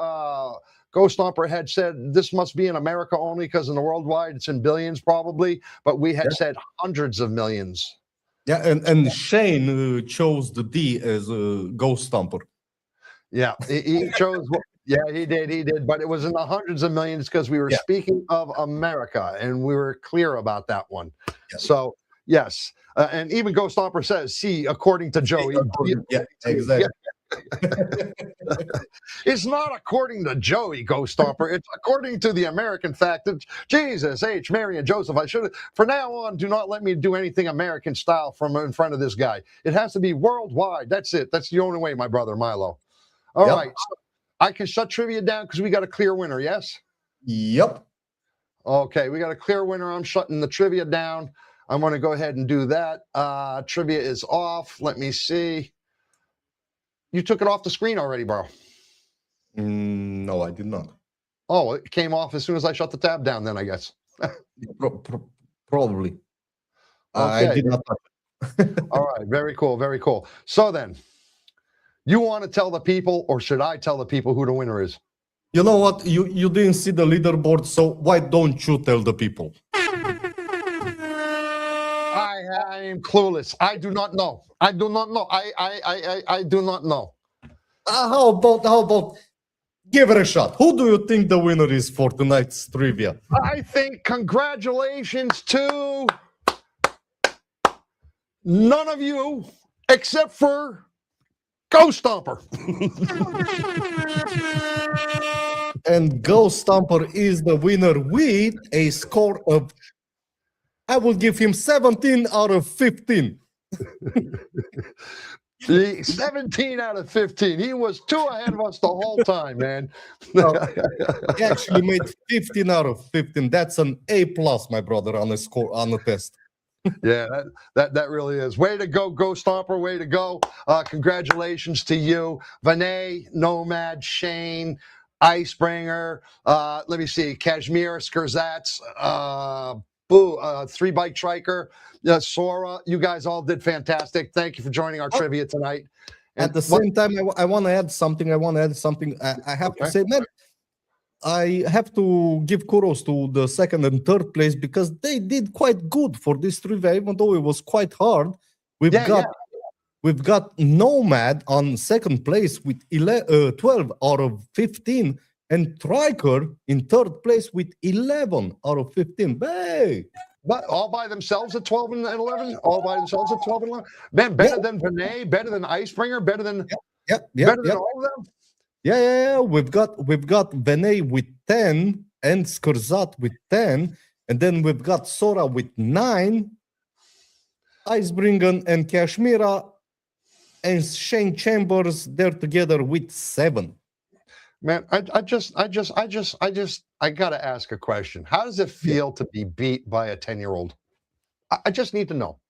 Ghost Stomper had said this must be in America only because in the worldwide, it's in billions probably. But we had said hundreds of millions. Yeah, and Shane chose the D as Ghost Stomper. Yeah, he chose. Yeah, he did. But it was in the hundreds of millions because we were speaking of America, and we were clear about that one. Yeah. So, yes. And even Ghost Stomper says, see, according to Joey. Yeah, exactly. It's not according to Joey, Ghost Stomper. It's according to the American fact that Jesus, H, Mary, and Joseph. I should, from now on, do not let me do anything American style from in front of this guy. It has to be worldwide. That's it. That's the only way, my brother Milo. All right. I can shut trivia down because we got a clear winner, yes? Yep. Okay, we got a clear winner. I'm shutting the trivia down. I'm going to go ahead and do that. Trivia is off. Let me see. You took it off the screen already, bro. No, I did not. Oh, it came off as soon as I shut the tab down then, I guess. Probably. Okay. I did not touch it. All right, very cool, very cool. So then, you want to tell the people, or should I tell the people who the winner is? You know what? You didn't see the leaderboard, so why don't you tell the people? I am clueless. I do not know. I do not know. I do not know. How about give it a shot? Who do you think the winner is for tonight's trivia? I think congratulations to none of you except for Ghost Stomper. And Ghost Stomper is the winner with a score of, I will give him 17 out of 15. 17 out of 15. He was 2 ahead of us the whole time, man. He actually made 15 out of 15. That's an A+, my brother, on the test. Yeah, that really is. Way to go, Ghost Stomper. Way to go. Congratulations to you. Vinay, Nomad, Shane, Icebringer. Let me see. Kashmir, Skurzats, Three Bike Triker, Sora. You guys all did fantastic. Thank you for joining our trivia tonight. And at the same time, I want to add something. I have to say, man, I have to give kudos to the second and third place because they did quite good for this trivia, even though it was quite hard. We've got Nomad on second place with 12 out of 15, and Triker in third place with 11 out of 15. Hey! But all by themselves at 12 and 11? All by themselves at 12 and 11? Man, better than Vinay, better than Icebringer, better than all of them? Yeah. We've got Vinay with 10 and Skurzat with 10, and then we've got Sora with 9, Icebringer and Kashmira and Shane Chambers, they're together with 7. Man, I gotta ask a question. How does it feel to be beat by a 10-year-old? I just need to know.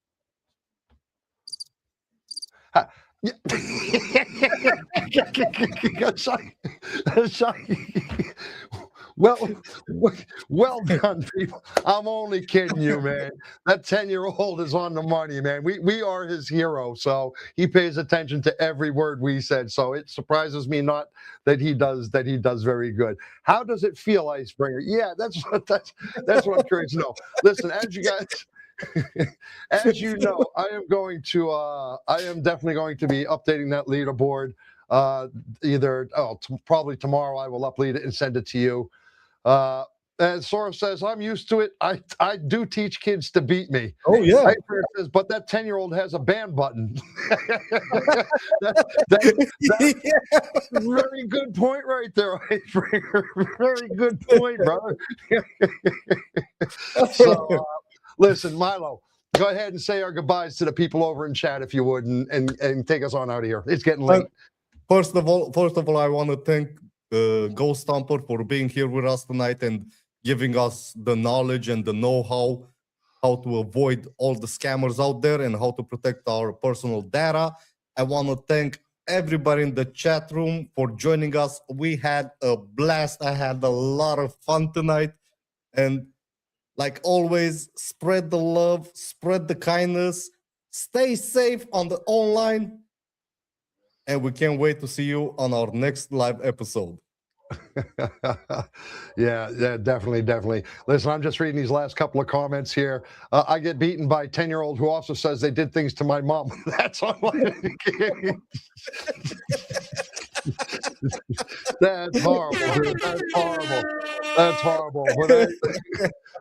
Well done, people. I'm only kidding you, man. That 10-year-old is on the money, man. We are his hero, so he pays attention to every word we said. So it surprises me not that he does very good. How does it feel, Icebringer? Yeah, that's what I'm curious to know. Listen, as you guys. As you know, I am definitely going to be updating that leaderboard. Probably tomorrow I will upload it and send it to you. And Sora says, I'm used to it. I do teach kids to beat me. Oh, yeah. Says, but that 10-year-old has a ban button. Very good point right there. Very good point, brother. So, listen, Milo, go ahead and say our goodbyes to the people over in chat, if you would, and take us on out of here. It's getting late. First of all, I want to thank Ghost Stomper for being here with us tonight and giving us the knowledge and the know-how to avoid all the scammers out there and how to protect our personal data. I want to thank everybody in the chat room for joining us. We had a blast. I had a lot of fun tonight. And like always, spread the love, spread the kindness, stay safe on the online, and we can't wait to see you on our next live episode. Yeah, definitely. Listen, I'm just reading these last couple of comments here. I get beaten by a 10-year-old who also says they did things to my mom. That's online. That's horrible, dude. That's horrible.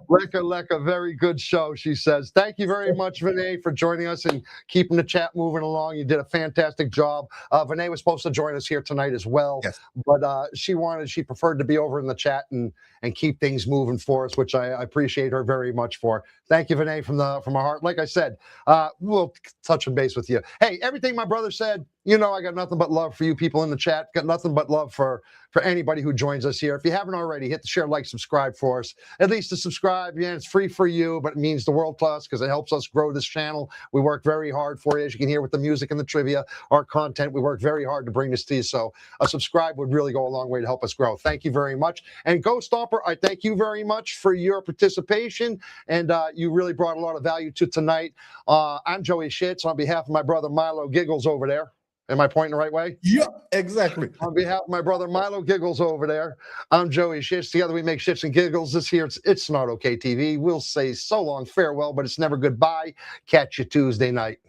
Lecca, very good show, she says. Thank you very much, Vinay, for joining us and keeping the chat moving along. You did a fantastic job. Vinay was supposed to join us here tonight as well, yes. But she preferred to be over in the chat and keep things moving for us, which I appreciate her very much for. Thank you, Vinay, from our heart. Like I said, we'll touch base with you. Hey, everything my brother said, you know I got nothing but love for you people in the chat. Got nothing but love for anybody who joins us here. If you haven't already, hit the share, like, subscribe for us. At least to subscribe, yeah, it's free for you, but it means the world to us because it helps us grow this channel. We work very hard for you, as you can hear with the music and the trivia, our content. We work very hard to bring this to you, so a subscribe would really go a long way to help us grow. Thank you very much. And Go Stomper, I thank you very much for your participation, and you really brought a lot of value to tonight. I'm Joey Shits on behalf of my brother Milo Giggles over there. Am I pointing the right way? Yeah, exactly. On behalf of my brother Milo Giggles over there, I'm Joey Shits. Together we make shits and giggles. This here, it's Not Okay TV. We'll say so long, farewell, but it's never goodbye. Catch you Tuesday night.